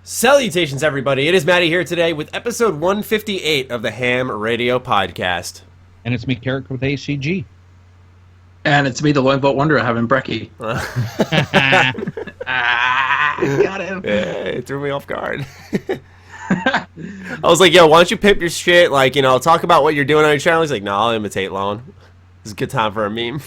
Salutations, everybody. It is Matty here today with episode 158 of the H.A.M Radio Podcast. And it's me, Karak of AngryCentaurGaming. And it's me, the Lone Vault Wanderer, having brekkie. Got him. Yeah, it threw me off guard. I was like, yo, why don't you pimp your shit? Like, you know, talk about what you're doing on your channel. He's like, no, I'll imitate Lone. It's a good time for a meme.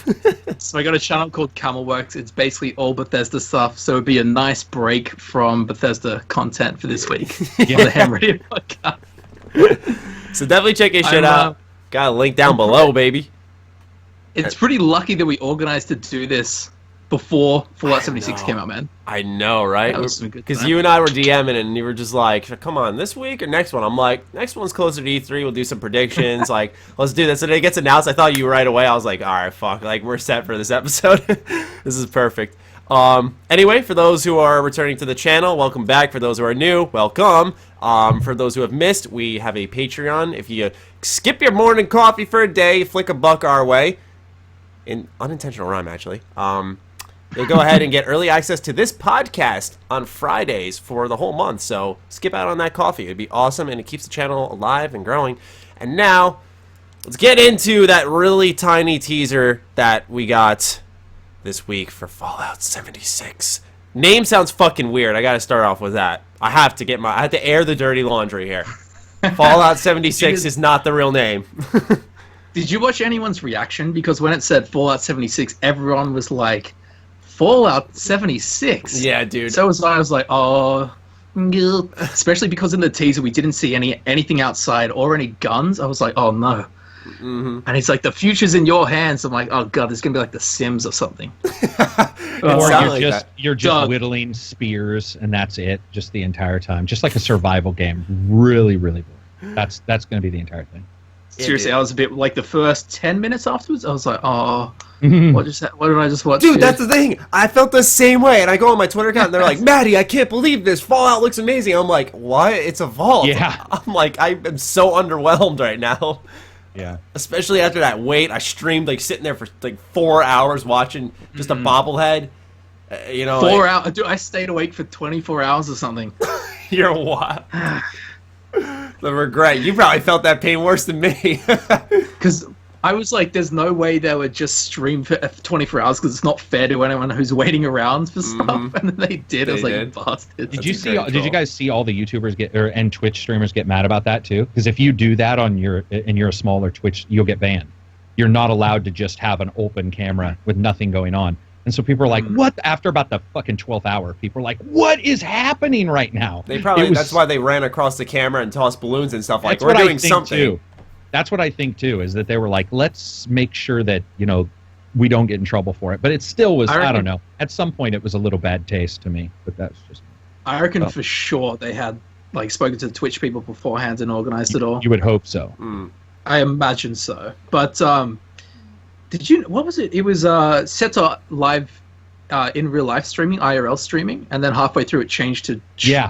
So I got a channel called CamelWorks. It's basically all Bethesda stuff. So it'd be a nice break from Bethesda content for this week. Yeah. On the H.A.M Radio Podcast. So definitely check his shit out. Got a link down below, baby. It's pretty lucky that we organized to do this before Fallout 76 came out, man. I know, right? That was some good Because time. you and I were DMing and you were just like, come on, this week or next one? I'm like, next one's closer to E3. We'll do some predictions. Like, let's do this. And it gets announced. I thought you right away. I was like, all right, fuck. Like, we're set for this episode. This is perfect. Anyway, for those who are returning to the channel, welcome back. For those who are new, welcome. For those who have missed, we have a Patreon. If you skip your morning coffee for a day, flick a buck our way. In unintentional rhyme, actually. You'll go ahead and get early access to this podcast on Fridays for the whole month. So skip out on that coffee. It'd be awesome, and it keeps the channel alive and growing. And now, let's get into that really tiny teaser that we got this week for Fallout 76. Name sounds fucking weird. I gotta start off with that. I have to air the dirty laundry here. Fallout 76 is not the real name. Did you watch anyone's reaction? Because when it said Fallout 76, everyone was like, Fallout 76? Yeah, dude. So I was like, oh, especially because in the teaser we didn't see anything outside or any guns. I was like, oh no. Mm-hmm. And it's like, the future's in your hands. I'm like, oh god, this is gonna be like The Sims or something. Or you're just Doug. whittling spears and that's it, just the entire time, just like a survival game. Really, really boring. That's going to be the entire thing. Seriously, I was a bit like the first 10 minutes afterwards. I was like, oh, what did I just watch? Dude, that's the thing. I felt the same way, and I go on my Twitter account, and they're like, Matty, I can't believe this. Fallout looks amazing. I'm like, what? It's a Vault. Yeah. I'm like, I am so underwhelmed right now. Yeah. Especially after that wait. I streamed, like, sitting there for, like, 4 hours watching just a bobblehead. You know, 4 hours. Dude, I stayed awake for 24 hours or something. You're what? The regret. You probably felt that pain worse than me. Because I was like, there's no way they would just stream for 24 hours because it's not fair to anyone who's waiting around for stuff. And then they did. I was like, bastards. Did you guys see all the YouTubers and Twitch streamers get mad about that too? Because if you do that and you're a smaller Twitch, you'll get banned. You're not allowed to just have an open camera with nothing going on. And so people are like, what? After about the fucking 12th hour, people are like, what is happening right now? They probably, that's why they ran across the camera and tossed balloons and stuff like, we're doing something. Too. That's what I think too, is that they were like, let's make sure that, you know, we don't get in trouble for it. But it still was, I don't know. At some point it was a little bad taste to me, but that's just... I reckon for sure they had, like, spoken to the Twitch people beforehand and organized it all. You would hope so. I imagine so. But, what was it? It was set to live in real life streaming, IRL streaming, and then halfway through it changed to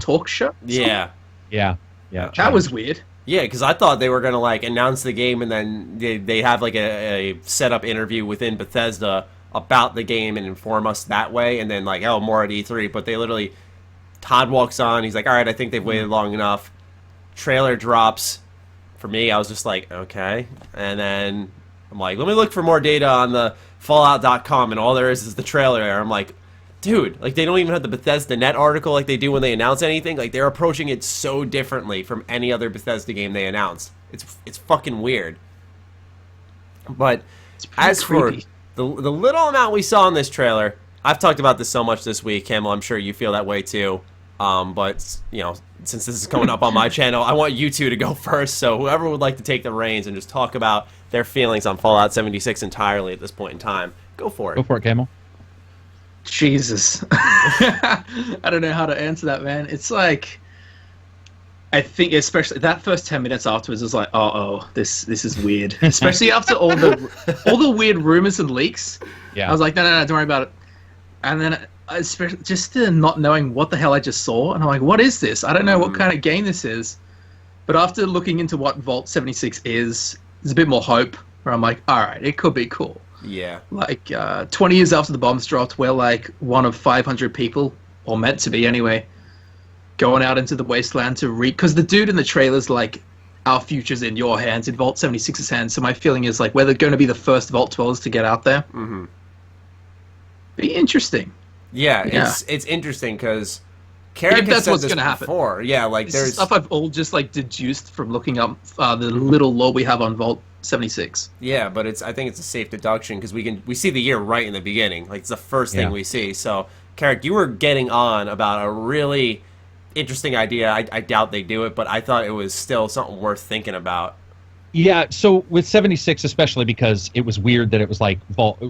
talk show. Yeah. That was weird. Yeah, because I thought they were going to, like, announce the game and then they have, like, a set-up interview within Bethesda about the game and inform us that way, and then, like, oh, more at E3. But they literally... Todd walks on, he's like, all right, I think they've waited long enough. Trailer drops. For me, I was just like, okay. And then... I'm like, let me look for more data on the Fallout.com, and all there is the trailer there. I'm like, dude, like, they don't even have the Bethesda Net article like they do when they announce anything. Like, they're approaching it so differently from any other Bethesda game they announced. It's fucking weird. But as creepy. For the little amount we saw in this trailer, I've talked about this so much this week, Camel, I'm sure you feel that way too. But, you know, since this is coming up on my channel, I want you two to go first. So whoever would like to take the reins and just talk about their feelings on Fallout 76 entirely at this point in time, go for it. Go for it, Camel. Jesus. I don't know how to answer that, man. It's like, I think especially that first 10 minutes afterwards was like, this is weird. Especially after all the weird rumors and leaks. Yeah. I was like, no, don't worry about it. And then especially just not knowing what the hell I just saw, and I'm like, what is this? I don't know what kind of game this is. But after looking into what Vault 76 is, there's a bit more hope, where I'm like, all right, it could be cool. Yeah. Like, 20 years after the bombs dropped, we're like one of 500 people, or meant to be anyway, going out into the wasteland to read, because the dude in the trailer's like, our future's in your hands, in Vault 76's hands. So my feeling is like, we're going to be the first Vault 12s to get out there. Mm-hmm. Be interesting. Yeah, it's interesting because Karak has said this before. Yeah, like this there's stuff I've all just like deduced from looking up the little lore we have on Vault 76. Yeah, but I think it's a safe deduction because we see the year right in the beginning. Like it's the first thing we see. So Karak, you were getting on about a really interesting idea. I doubt they do it, but I thought it was still something worth thinking about. Yeah, so with 76 especially, because it was weird that it was like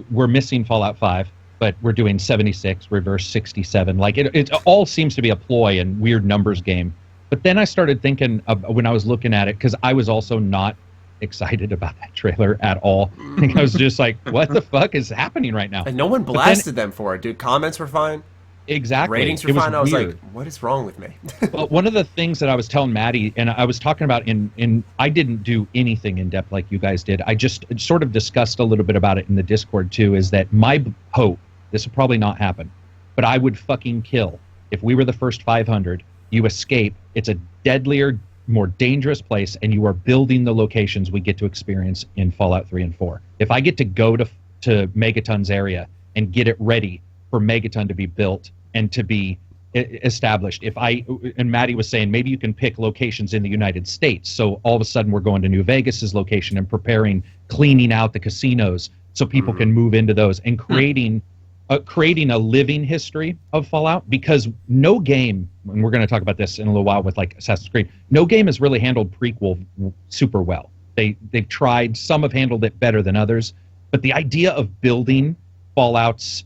we're missing Fallout 5, but we're doing 76 reverse 67. Like it all seems to be a ploy and weird numbers game. But then I started thinking when I was looking at it, because I was also not excited about that trailer at all. I was just like, what the fuck is happening right now? And no one blasted them for it, dude. Comments were fine. Exactly. Ratings were fine. I was like, what is wrong with me? Well, one of the things that I was telling Maddie, and I was talking about in I didn't do anything in depth like you guys did. I just sort of discussed a little bit about it in the Discord too, is that my hope, this will probably not happen, but I would fucking kill if we were the first 500, you escape, it's a deadlier, more dangerous place, and you are building the locations we get to experience in Fallout 3 and 4. If I get to go to Megaton's area and get it ready for Megaton to be built and to be established, and Maddie was saying maybe you can pick locations in the United States, so all of a sudden we're going to New Vegas's location and cleaning out the casinos so people can move into those and creating a living history of Fallout, because no game, and we're going to talk about this in a little while with like Assassin's Creed, no game has really handled prequel super well. They've tried, some have handled it better than others, but the idea of building Fallout's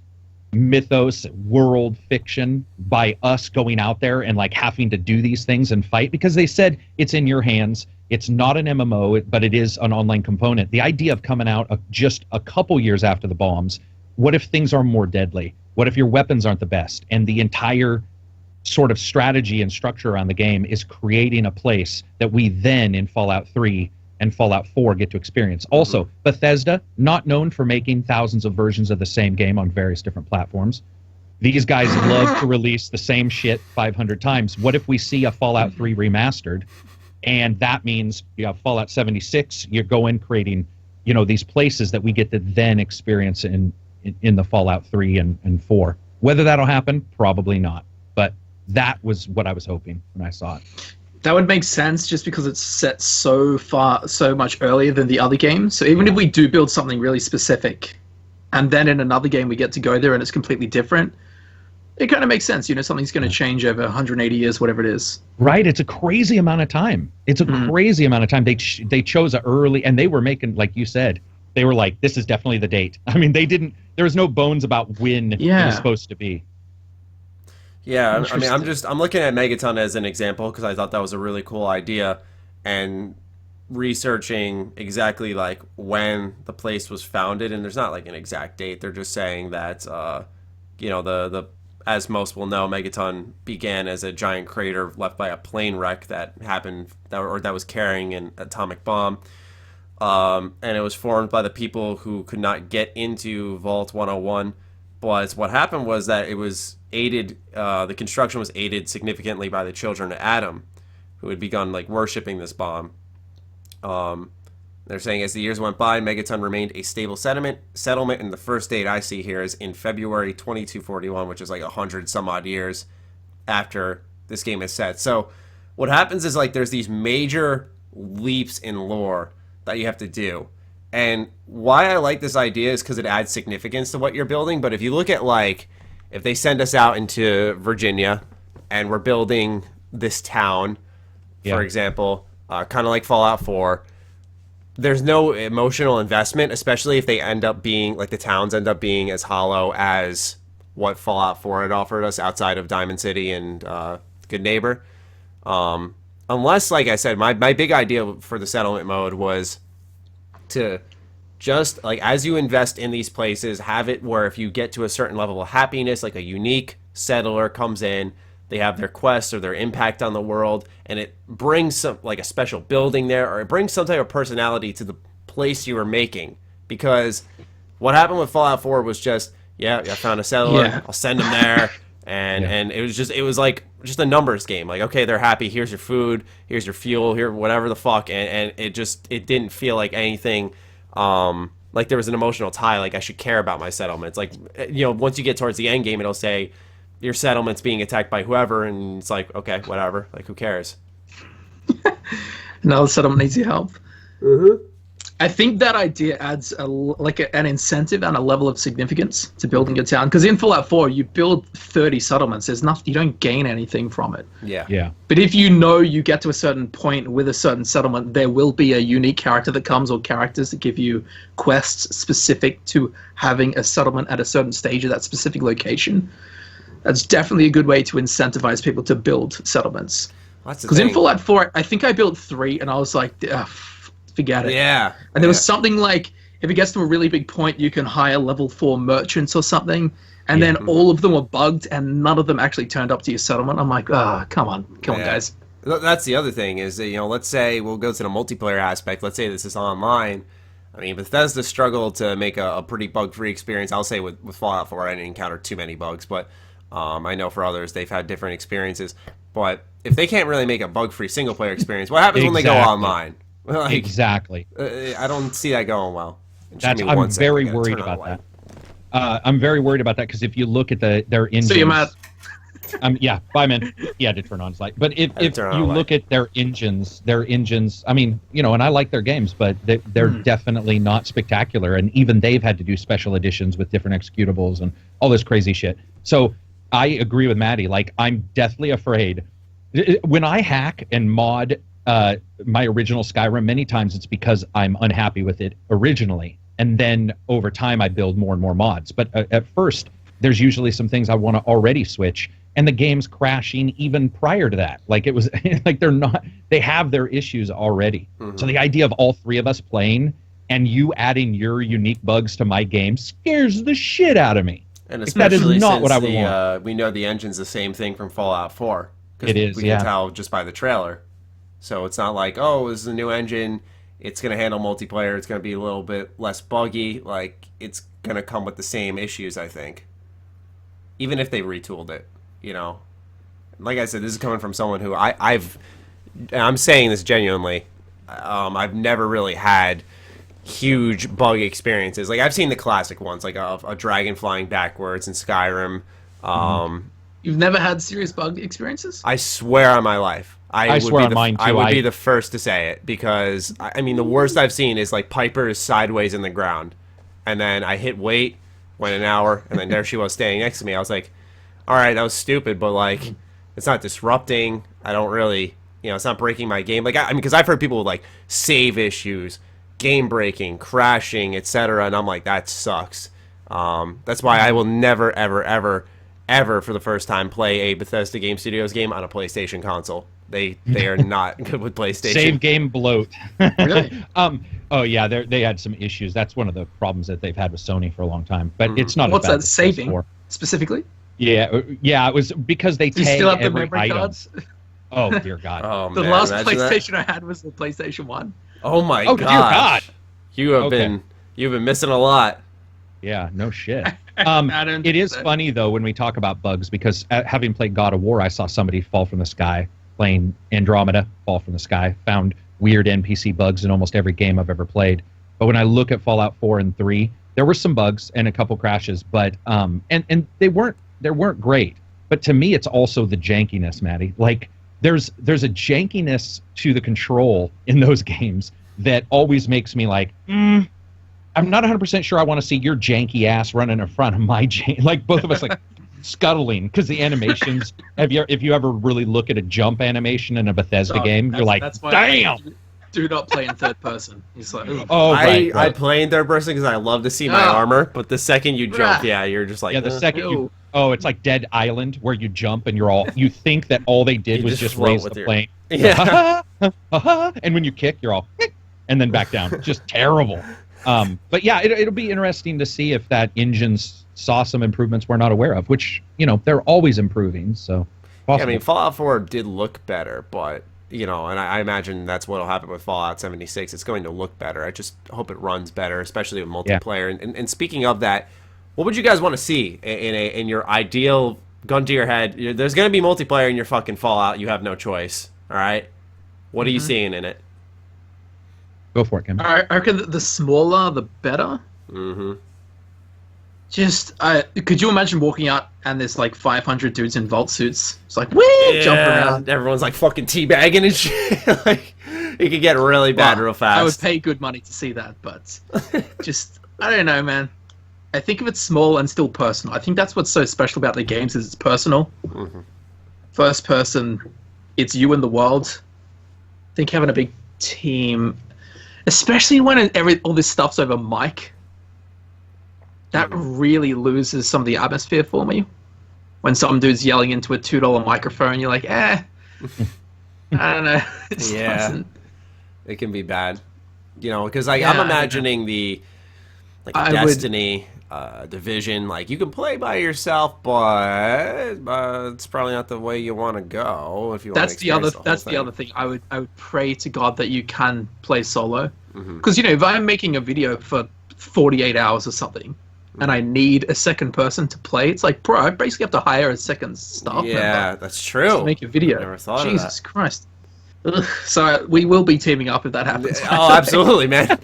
mythos, world fiction, by us going out there and like having to do these things and fight, because they said it's in your hands, it's not an MMO, but it is an online component. The idea of coming out just a couple years after the bombs, what if things are more deadly? What if your weapons aren't the best? And the entire sort of strategy and structure around the game is creating a place that we then in Fallout 3 and Fallout 4 get to experience. Also, Bethesda, not known for making thousands of versions of the same game on various different platforms. These guys love to release the same shit 500 times. What if we see a Fallout 3 remastered? And that means Fallout 76, you're going creating these places that we get to then experience in the Fallout 3 and 4. Whether that'll happen, probably not. But that was what I was hoping when I saw it. That would make sense just because it's set so much earlier than the other games. So even if we do build something really specific, and then in another game we get to go there and it's completely different, it kind of makes sense. Something's going to change over 180 years, whatever it is. Right. It's a crazy amount of time. It's a crazy amount of time. They chose early, and they were making, like you said, they were like, this is definitely the date. I mean, there was no bones about when it was supposed to be. Yeah, I mean, I'm looking at Megaton as an example because I thought that was a really cool idea, and researching exactly like when the place was founded, and there's not like an exact date. They're just saying that the as most will know, Megaton began as a giant crater left by a plane wreck that happened that was carrying an atomic bomb. And it was formed by the people who could not get into Vault 101. But what happened was that it was aided, the construction was aided significantly by the children of Adam, who had begun like worshiping this bomb. They're saying as the years went by, Megaton remained a stable settlement, and the first date I see here is in February 2241, which is like 100 some odd years after this game is set. So what happens is like there's these major leaps in lore that you have to do. And why I like this idea is because it adds significance to what you're building. But if you look at like, if they send us out into Virginia and we're building this town, for example, kind of like Fallout 4, there's no emotional investment, especially if they end up being, like the towns end up being as hollow as what Fallout 4 had offered us outside of Diamond City and Good Neighbor. Unless, like I said, my big idea for the settlement mode was to just, like, as you invest in these places, have it where if you get to a certain level of happiness, like a unique settler comes in, they have their quest or their impact on the world, and it brings some, like a special building there, or it brings some type of personality to the place you are making. Because what happened with Fallout 4 was just, I found a settler, I'll send them there, And it was like just a numbers game. Like, okay, they're happy. Here's your food. Here's your fuel. Here, whatever the fuck. And it didn't feel like anything. Like there was an emotional tie. Like I should care about my settlements. Like, you know, once you get towards the end game, it'll say your settlement's being attacked by whoever, and it's like, okay, whatever. Like, who cares? Another settlement needs your help. Mm-hmm. I think that idea adds an incentive and a level of significance to building a town. Because in Fallout 4, you build 30 settlements. There's nothing, you don't gain anything from it. Yeah. But if you know you get to a certain point with a certain settlement, there will be a unique character that comes, or characters that give you quests specific to having a settlement at a certain stage of that specific location. That's definitely a good way to incentivize people to build settlements. Because in Fallout 4, I think I built 3, and I was like, forget it. Yeah. And there was something like, if it gets to a really big point, you can hire level 4 merchants or something, and then all of them were bugged, and none of them actually turned up to your settlement. I'm like, come on, guys. That's the other thing is that, you know, let's say we'll go to the multiplayer aspect. Let's say this is online. I mean, Bethesda struggled to make a pretty bug-free experience. I'll say with Fallout 4, I didn't encounter too many bugs, but I know for others they've had different experiences. But if they can't really make a bug-free single-player experience, what happens when they go online? Like, exactly. I don't see that going well. I'm very worried about that. I'm very worried about that because if you look at their engines... So you're mad? Yeah, bye, man. He had to turn on his light. But if you look at their engines, I mean, you know, and I like their games, but they're definitely not spectacular. And even they've had to do special editions with different executables and all this crazy shit. So I agree with Matty. Like, I'm deathly afraid. When I hack and mod my original Skyrim, many times it's because I'm unhappy with it originally. And then over time, I build more and more mods. But at first, there's usually some things I want to already switch. And the game's crashing even prior to that. Like, it was like they have their issues already. Mm-hmm. So the idea of all three of us playing and you adding your unique bugs to my game scares the shit out of me. And especially that is not since what I would want. We know the engine's the same thing from Fallout 4. It is, we can tell just by the trailer. So it's not like, oh, this is a new engine. It's going to handle multiplayer. It's going to be a little bit less buggy. Like, it's going to come with the same issues, I think. Even if they retooled it, you know. Like I said, this is coming from someone who I'm saying this genuinely. I've never really had huge bug experiences. Like, I've seen the classic ones, like a dragon flying backwards in Skyrim. You've never had serious bug experiences? I swear on my life. I swear on mine, too. I would be the first to say it, because, I mean, the worst I've seen is, like, Piper is sideways in the ground, and then I hit wait, went an hour, and then there she was standing next to me. I was like, all right, that was stupid, but, like, it's not disrupting. I don't really, you know, it's not breaking my game. Like, I mean, because I've heard people with, like, save issues, game breaking, crashing, etc., and I'm like, that sucks. That's why I will never, ever, ever, ever, for the first time, play a Bethesda Game Studios game on a PlayStation console. They are not good with PlayStation. Save game bloat. Really? Oh yeah, they had some issues. That's one of the problems that they've had with Sony for a long time. But it's not. What's as bad that as saving PS4. specifically? Yeah. It was because they Do you tag still have the every memory item. cards? Oh dear God. Oh, The man, last imagine PlayStation that. I had was the PlayStation 1. Oh my Oh, gosh. dear God. You've been missing a lot. Yeah. No shit. don't It is think so. funny though when we talk about bugs, because having played God of War, I saw somebody fall from the sky playing Andromeda, fall from the sky, found weird NPC bugs in almost every game I've ever played. But when I look at Fallout 4 and 3, there were some bugs and a couple crashes, but and they weren't great. But to me, it's also the jankiness, Matty. Like there's a jankiness to the control in those games that always makes me like, I'm not 100% sure I want to see your janky ass running in front of my like both of us like scuttling, because the animations. If you ever really look at a jump animation in a Bethesda game, you're like, that's why damn. I do not play in third person. It's like, ooh. Oh, right. I play in third person because I love to see my armor, but the second you jump, you're just like, Yeah, the second it's like Dead Island where you jump and you think that all they did You was just just float raise with the your- plane. Yeah. And when you kick, you're all and then back down. Just terrible. But yeah, it'll be interesting to see if that engine saw some improvements we're not aware of, which, you know, they're always improving. So, Yeah, I possible. mean, Fallout 4 did look better, but, you know, and I imagine that's what'll happen with Fallout 76. It's going to look better. I just hope it runs better, especially with multiplayer. And speaking of that, what would you guys want to see in your ideal gun to your head. There's going to be multiplayer in your fucking Fallout. You have no choice. All right? What are you seeing in it? Go for it, Kim. I reckon the smaller, the better. Mm-hmm. Just, could you imagine walking out and there's like 500 dudes in vault suits? It's like, whee, jumping around. Everyone's like fucking teabagging and shit. Like, it could get really bad real fast. I would pay good money to see that, but just, I don't know, man. I think if it's small and still personal, I think that's what's so special about the games is it's personal. Mm-hmm. First person, it's you and the world. I think having a big team, especially when all this stuff's over mic, that really loses some of the atmosphere for me. When some dude's yelling into a $2 microphone, you're like, I don't know. It can be bad. You know, because I'm imagining the Destiny, Division. Like, you can play by yourself, but it's probably not the way you want to go if you want to experience That's the other thing. I would pray to God that you can play solo. Because, if I'm making a video for 48 hours or something, and I need a second person to play, it's like, bro, I basically have to hire a second staff member. That's true. To make a video. I never thought of Jesus Christ. Ugh. So we will be teaming up if that happens. Oh, absolutely, man.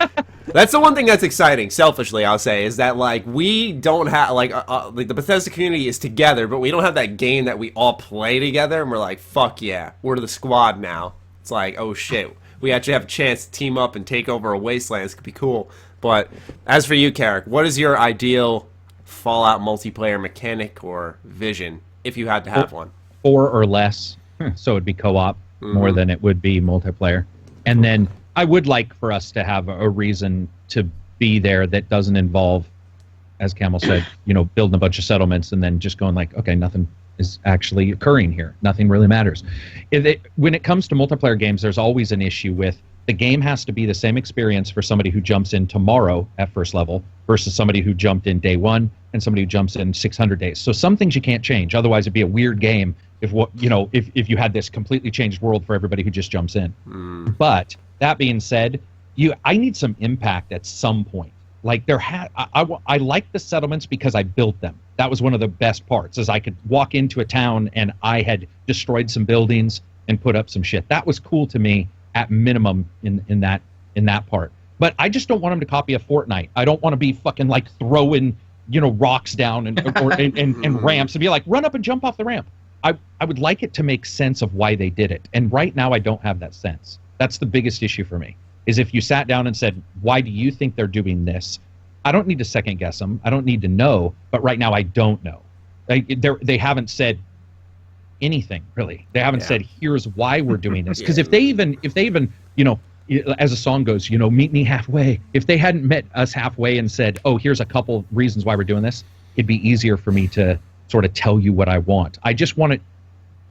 That's the one thing that's exciting, selfishly, I'll say, is that, like, we don't have, like the Bethesda community is together, but we don't have that game that we all play together, and we're like, fuck yeah, we're the squad now. It's like, oh shit, we actually have a chance to team up and take over a wasteland. This could be cool. But as for you, Karak, what is your ideal Fallout multiplayer mechanic or vision, if you had to have one? 4 or less, so it'd be co-op more than it would be multiplayer. And then I would like for us to have a reason to be there that doesn't involve, as Camel said, building a bunch of settlements and then just going like, okay, nothing is actually occurring here. Nothing really matters. When it comes to multiplayer games, there's always an issue with the game has to be the same experience for somebody who jumps in tomorrow at first level versus somebody who jumped in day one and somebody who jumps in 600 days. So some things you can't change. Otherwise, it'd be a weird game if you had this completely changed world for everybody who just jumps in. But that being said, I need some impact at some point. Like I like the settlements because I built them. That was one of the best parts, is I could walk into a town and I had destroyed some buildings and put up some shit. That was cool to me at minimum in that part. But I just don't want them to copy a Fortnite. I don't want to be fucking like throwing rocks down and ramps and be like, run up and jump off the ramp. I would like it to make sense of why they did it. And right now I don't have that sense. That's the biggest issue for me, is if you sat down and said, why do you think they're doing this? I don't need to second guess them. I don't need to know. But right now I don't know. They haven't said anything, really. They haven't said, here's why we're doing this. Because if they even as a song goes, meet me halfway. If they hadn't met us halfway and said, oh, here's a couple reasons why we're doing this, it'd be easier for me to sort of tell you what I want. I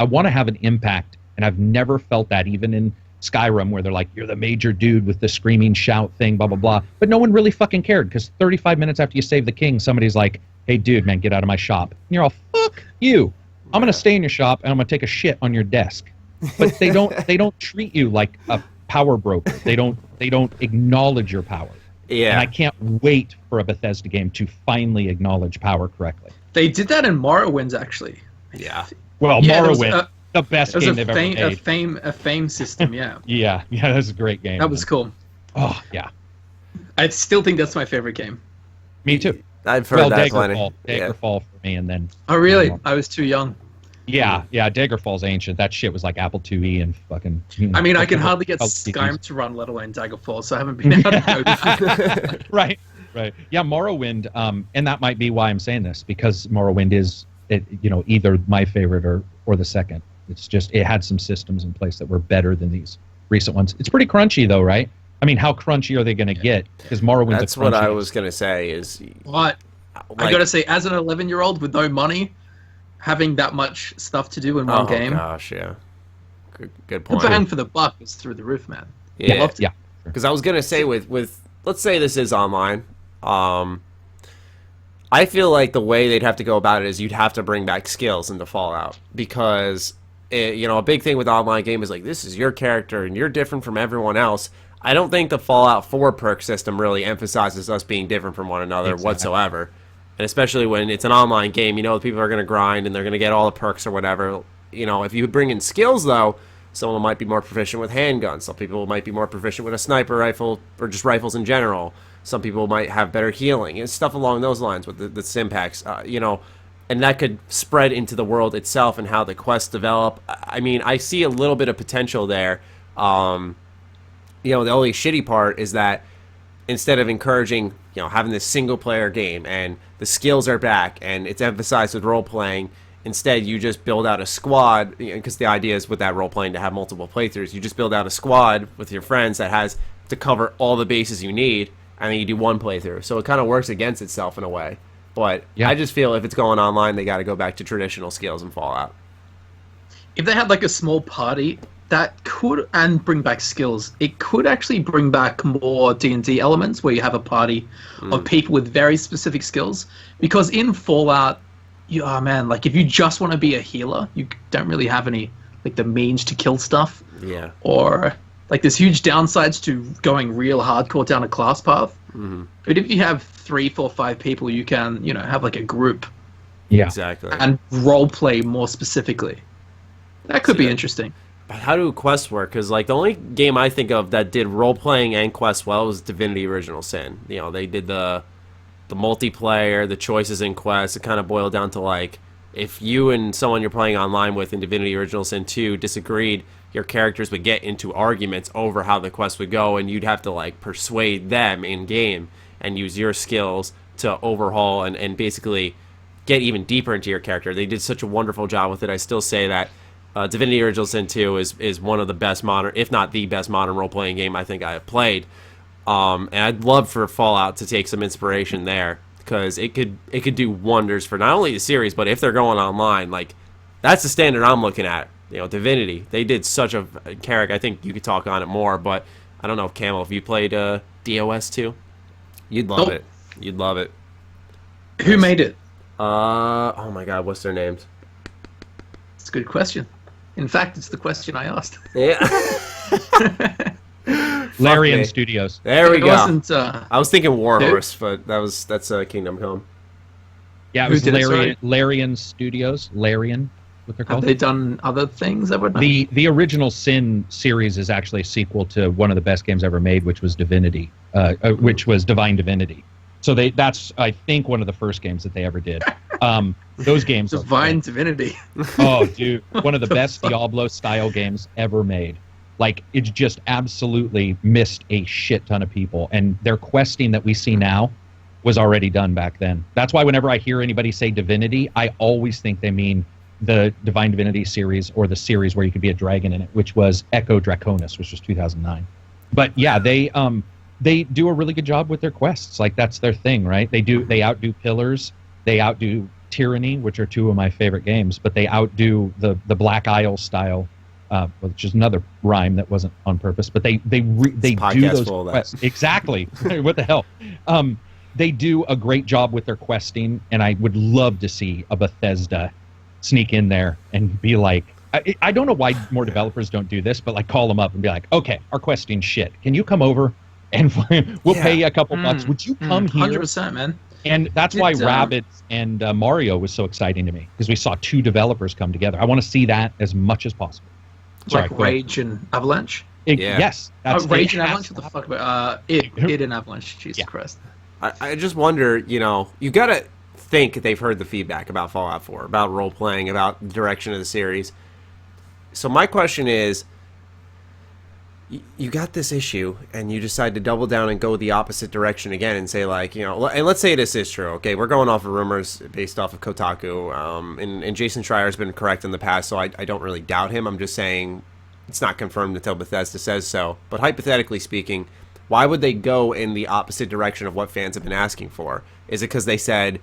want to have an impact, and I've never felt that, even in Skyrim, where they're like, you're the major dude with the screaming shout thing, blah, blah, blah. But no one really fucking cared, because 35 minutes after you save the king, somebody's like, hey, dude, man, get out of my shop. And you're all, fuck you. I'm going to stay in your shop, and I'm going to take a shit on your desk. But they don't treat you like a power broker. They don't acknowledge your power. Yeah. And I can't wait for a Bethesda game to finally acknowledge power correctly. They did that in Morrowind, actually. Yeah. Well, Morrowind, the best game they've ever made. A fame system, yeah. yeah, that was a great game. That was cool. Oh, yeah. I still think that's my favorite game. Me too. I've heard that plenty. Daggerfall for me, and then... Oh, really? I was too young. Yeah, Daggerfall's ancient. That shit was like Apple IIe and fucking... I mean, I can hardly get Skyrim to run, let alone Daggerfall, so I haven't been able to go. Right. Yeah, Morrowind, and that might be why I'm saying this, because Morrowind is, either my favorite or the second. It's just, it had some systems in place that were better than these recent ones. It's pretty crunchy, though, right? I mean, how crunchy are they going to get? Because Morrowind's That's what I was going to say is... What? I got to say, as an 11-year-old with no money, having that much stuff to do in one game... Oh, gosh, yeah. Good point. The bang for the buck was through the roof, man. Yeah. Yeah. Because I was going to say, with let's say this is online, I feel like the way they'd have to go about it is you'd have to bring back skills into Fallout, because a big thing with online game is like, this is your character and you're different from everyone else. I don't think the Fallout 4 perk system really emphasizes us being different from one another whatsoever. And especially when it's an online game, people are going to grind and they're going to get all the perks or whatever. If you bring in skills, though, someone might be more proficient with handguns. Some people might be more proficient with a sniper rifle or just rifles in general. Some people might have better healing and stuff along those lines with the Simpacts, and that could spread into the world itself and how the quests develop. I mean, I see a little bit of potential there. The only shitty part is that instead of encouraging, having this single player game and the skills are back and it's emphasized with role playing, instead you just build out a squad, because the idea is with that role playing to have multiple playthroughs. You just build out a squad with your friends that has to cover all the bases you need, and then you do one playthrough. So it kind of works against itself in a way. But yeah. I just feel if it's going online, they got to go back to traditional skills and Fallout. If they had like a small party that could, and bring back skills, it could actually bring back more D&D elements where you have a party of people with very specific skills. Because in Fallout, like if you just want to be a healer, you don't really have any like the means to kill stuff. Yeah. Or like there's huge downsides to going real hardcore down a class path. Mm-hmm. But if you have 3, 4, 5 people, you can, have like a group. Yeah. Exactly. And role play more specifically. That could be interesting. But how do quests work? Because like the only game I think of that did role playing and quests well was Divinity: Original Sin. They did the multiplayer, the choices in quests. It kind of boiled down to like if you and someone you're playing online with in Divinity: Original Sin 2 disagreed, your characters would get into arguments over how the quest would go, and you'd have to like persuade them in game and use your skills to overhaul and basically get even deeper into your character. They did such a wonderful job with it. I still say that Divinity: Original Sin 2 is one of the best modern, if not the best modern role-playing game I think I have played. And I'd love for Fallout to take some inspiration there, because it could do wonders for not only the series, but if they're going online, like that's the standard I'm looking at. Divinity, they did such a Karak. I think you could talk on it more, but I don't know if Camel, if you played DOS 2, you'd love it. You'd love it. Who made it? Oh my God, what's their names? It's a good question. In fact, it's the question I asked. Yeah. Larian Studios. There we go. I was thinking Warhorse, but that's Kingdom Come. Yeah, it was Larian Studios. Larian, what they're called. Have they done other things? The original Sin series is actually a sequel to one of the best games ever made, which was Divinity, which was Divine Divinity. So that's I think one of the first games that they ever did. Those games. Divine Divinity. Oh, dude, one of the best Diablo-style games ever made. Like, it's just absolutely missed a shit ton of people. And their questing that we see now was already done back then. That's why whenever I hear anybody say Divinity, I always think they mean the Divine Divinity series, or the series where you could be a dragon in it, which was Echo Draconis, which was 2009. But yeah, they do a really good job with their quests. Like, that's their thing, right? They outdo Pillars, they outdo Tyranny, which are two of my favorite games, but they outdo the Black Isle style, which is another rhyme that wasn't on purpose. But they do those quests exactly. What the hell? They do a great job with their questing, and I would love to see a Bethesda sneak in there and be like, I don't know why more developers don't do this, but like call them up and be like, okay, our questing shit. Can you come over and we'll pay you a couple bucks? Would you come here? 100%, man. And that's why Rabbids and Mario was so exciting to me, because we saw two developers come together. I want to see that as much as possible. Sorry, like Rage and Avalanche? Yes. Rage and Avalanche? What the fuck about it and Avalanche? Jesus Christ. I just wonder, you got to think they've heard the feedback about Fallout 4, about role-playing, about the direction of the series. So my question is, you got this issue, and you decide to double down and go the opposite direction again and say, like, and let's say this is true, okay? We're going off of rumors based off of Kotaku, and Jason Schreier's been correct in the past, so I don't really doubt him. I'm just saying it's not confirmed until Bethesda says so. But hypothetically speaking, why would they go in the opposite direction of what fans have been asking for? Is it because they said,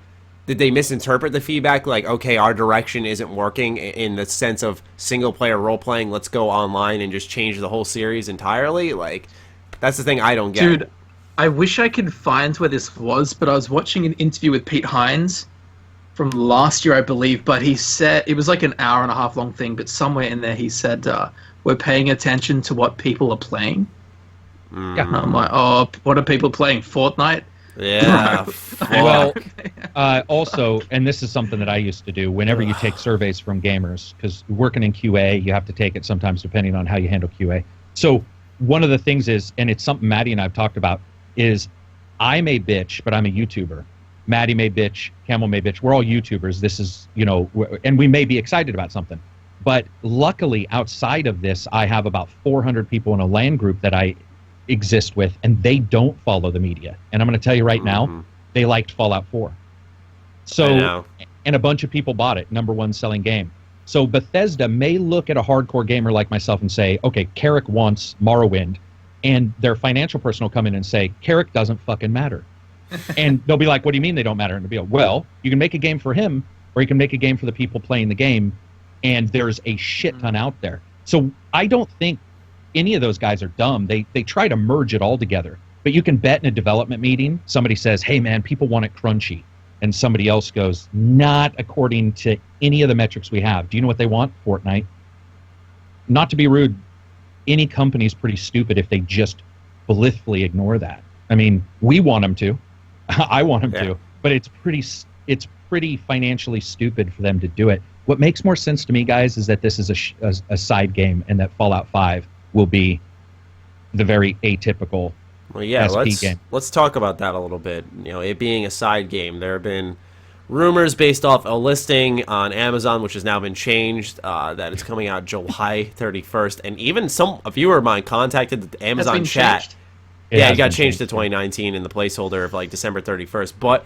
did they misinterpret the feedback? Like, okay, our direction isn't working in the sense of single-player role-playing. Let's go online and just change the whole series entirely? Like, that's the thing I don't get. Dude, I wish I could find where this was, but I was watching an interview with Pete Hines from last year, I believe, but he said, it was like an hour and a half long thing, but somewhere in there he said, we're paying attention to what people are playing. Yeah. And I'm like, oh, what are people playing? Fortnite? Yeah. Well, also, and this is something that I used to do whenever you take surveys from gamers, because working in QA, you have to take it sometimes depending on how you handle QA. So one of the things is, and it's something Maddie and I have talked about, is I may bitch, but I'm a YouTuber. Maddie may bitch, Camel may bitch. We're all YouTubers. This is, and we may be excited about something. But luckily, outside of this, I have about 400 people in a LAN group that I exist with, and they don't follow the media. And I'm going to tell you right now, they liked Fallout 4. So, and a bunch of people bought it, #1 selling game. So Bethesda may look at a hardcore gamer like myself and say, okay, Karak wants Morrowind, and their financial person will come in and say, Karak doesn't fucking matter. And they'll be like, what do you mean they don't matter? And they'll be like, well, you can make a game for him, or you can make a game for the people playing the game, and there's a shit ton out there. So I don't think any of those guys are dumb. They try to merge it all together. But you can bet in a development meeting, somebody says, hey man, people want it crunchy. And somebody else goes, not according to any of the metrics we have. Do you know what they want? Fortnite. Not to be rude, any company's pretty stupid if they just blithely ignore that. I mean, we want them to. I want them to. But it's pretty financially stupid for them to do it. What makes more sense to me, guys, is that this is a side game, and that Fallout 5 will be the very atypical game. Let's talk about that a little bit. It being a side game, there have been rumors based off a listing on Amazon, which has now been changed, that it's coming out July 31st, and even a viewer of mine contacted the Amazon chat. Changed? It got changed to 2019 in the placeholder of December 31st. But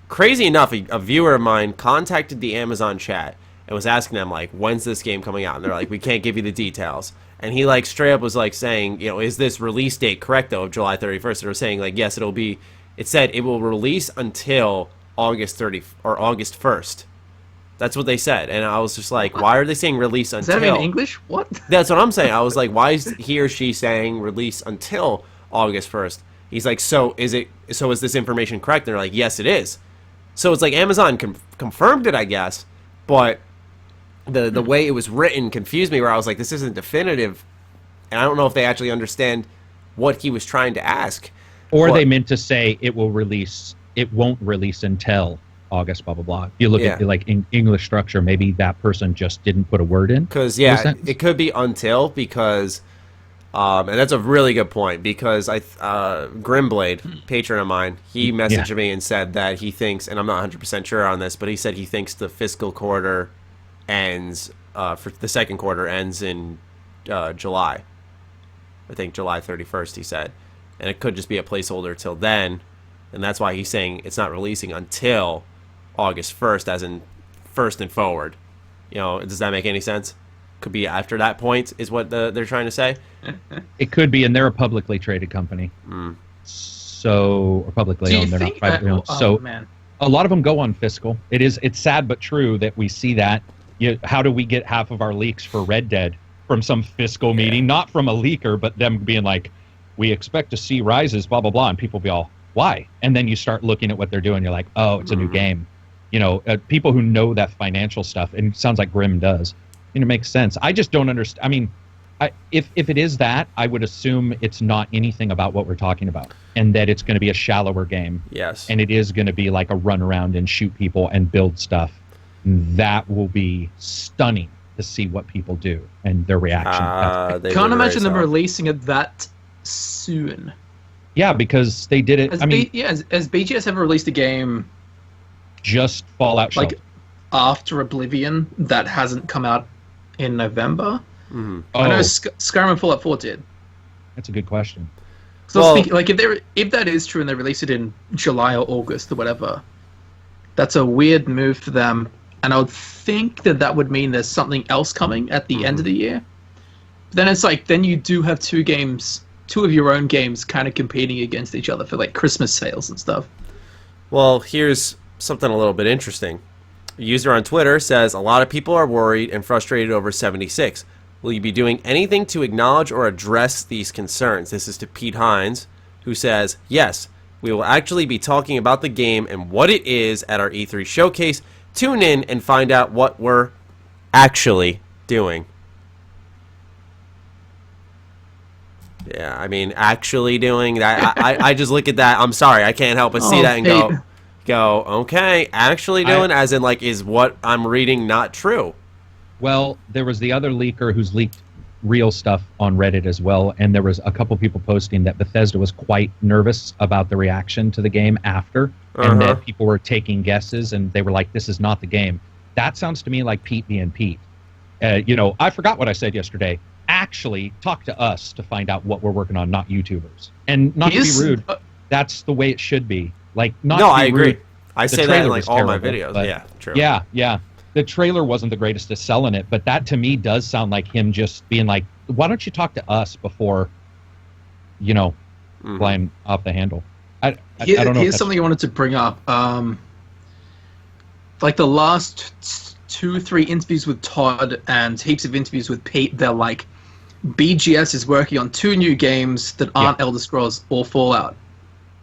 crazy enough, a viewer of mine contacted the Amazon chat and was asking them when's this game coming out? And they're like, we can't give you the details. And he straight up was saying, is this release date correct though of July 31st? They were saying yes, it'll be. It said it will release until August 30 or August 1st. That's what they said, and I was just like, why are they saying release until? Is that in English? What? That's what I'm saying. I was like, why is he or she saying release until August 1st? He's like, so is this information correct? And they're like, yes, it is. So it's Amazon confirmed it, I guess, but the way it was written confused me, where I was like, this isn't definitive, and I don't know if they actually understand what he was trying to ask. Or they meant to say it won't release until August, blah, blah, blah. If you look at in English structure, maybe that person just didn't put a word in. Because, it could be until, because, and that's a really good point, because Grimblade, patron of mine, he messaged me and said that he thinks, and I'm not 100% sure on this, but he said he thinks the fiscal quarter ends, for the second quarter ends in July. I think July 31st, he said. And it could just be a placeholder till then, and that's why he's saying it's not releasing until August 1st, as in first and forward. Does that make any sense? Could be after that point, is what they're trying to say. It could be, and they're a publicly traded company. So, or publicly owned, they're not privately owned. So, a lot of them go on fiscal. It's sad but true that we see that. How do we get half of our leaks for Red Dead from some fiscal meeting? Not from a leaker, but them being like, we expect to see rises, blah, blah, blah, and people be all, why? And then you start looking at what they're doing, you're like, oh, it's a new game. People who know that financial stuff, and it sounds like Grim does, it makes sense. I just don't understand. I mean, if it is that, I would assume it's not anything about what we're talking about, and that it's going to be a shallower game. Yes. And it is going to be like a run around and shoot people and build stuff. That will be stunning to see what people do and their reaction. Can't imagine them releasing it that soon. Yeah, because they did it. Has BGS ever released a game just Fallout Shelter after Oblivion that hasn't come out in November? Mm-hmm. I know Skyrim and Fallout 4 did. That's a good question. So if that is true and they release it in July or August or whatever, that's a weird move for them. And I would think that would mean there's something else coming at the end of the year. But then it's then you do have two of your own games kind of competing against each other for Christmas sales and stuff. Well, here's something a little bit interesting. A user on Twitter says, a lot of people are worried and frustrated over 76. Will you be doing anything to acknowledge or address these concerns? This is to Pete Hines, who says, yes, we will actually be talking about the game and what it is at our E3 showcase. Tune in and find out what we're actually doing. Yeah, I mean, actually doing that, I just look at that. I'm sorry, I can't help but see that and go, okay, actually doing, as in, like, is what I'm reading not true? Well, there was the other leaker who's leaked real stuff on Reddit as well, and there was a couple people posting that Bethesda was quite nervous about the reaction to the game after, and that people were taking guesses, and they were like, this is not the game. That sounds to me like Pete being Pete. I forgot what I said yesterday. Actually, talk to us to find out what we're working on, not YouTubers. And not to be rude, that's the way it should be. Like, not to be I agree. rude. I say that in, like, all my videos. Yeah, true. Yeah. The trailer wasn't the greatest at selling it, but that to me does sound like him just being like, why don't you talk to us before, flying off the handle? I don't know. Here's something I wanted to bring up. Like the last 2-3 interviews with Todd and heaps of interviews with Pete, they're like, BGS is working on 2 new games that aren't Elder Scrolls or Fallout.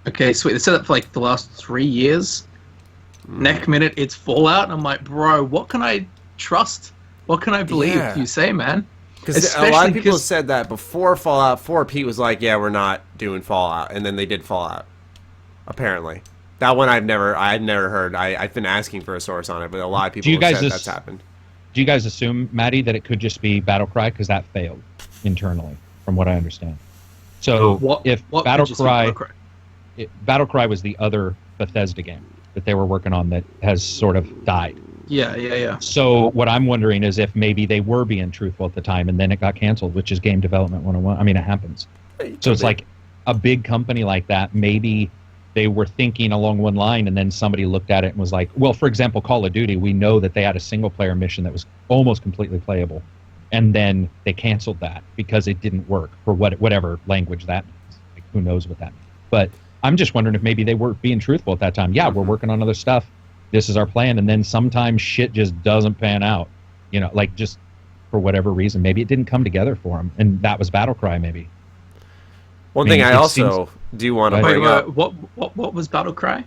Okay, sweet. They said that for like the last 3 years. Next minute, it's Fallout. And I'm like, bro, what can I trust? What can I believe you say, man? Because a lot of people said that before Fallout 4, Pete was like, yeah, we're not doing Fallout. And then they did Fallout, apparently. That one I've never heard. I've been asking for a source on it, but a lot of people have said that's happened. Do you guys assume, Matty, that it could just be Battlecry? Because that failed internally, from what I understand. So Battlecry was the other Bethesda game that they were working on that has sort of died. Yeah. So what I'm wondering is if maybe they were being truthful at the time and then it got canceled, which is game development 101. I mean, it happens. So it's like a big company like that, maybe they were thinking along one line and then somebody looked at it and was like, well, for example, Call of Duty, we know that they had a single-player mission that was almost completely playable. And then they canceled that because it didn't work for whatever language that means. Like, who knows what that means. But I'm just wondering if maybe they were being truthful at that time. Yeah, we're working on other stuff. This is our plan. And then sometimes shit just doesn't pan out. Like just for whatever reason. Maybe it didn't come together for them. And that was Battlecry, maybe. One thing I also do want to bring up. What was Battlecry? It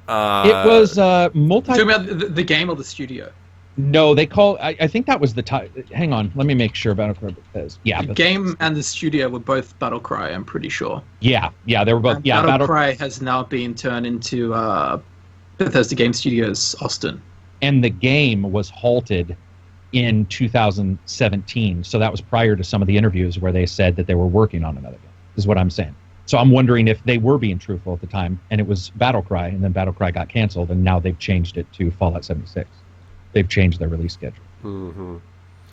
was multi. Talking about the game or the studio? No, they call. I think that was the title. Hang on, let me make sure. Battlecry says the game and the studio were both Battlecry. I'm pretty sure. Yeah, they were both. And Battlecry has now been turned into Bethesda Game Studios Austin. And the game was halted in 2017, so that was prior to some of the interviews where they said that they were working on another game. Is what I'm saying. So I'm wondering if they were being truthful at the time, and it was Battlecry, and then Battlecry got canceled, and now they've changed it to Fallout 76. They've changed their release schedule. Mm-hmm.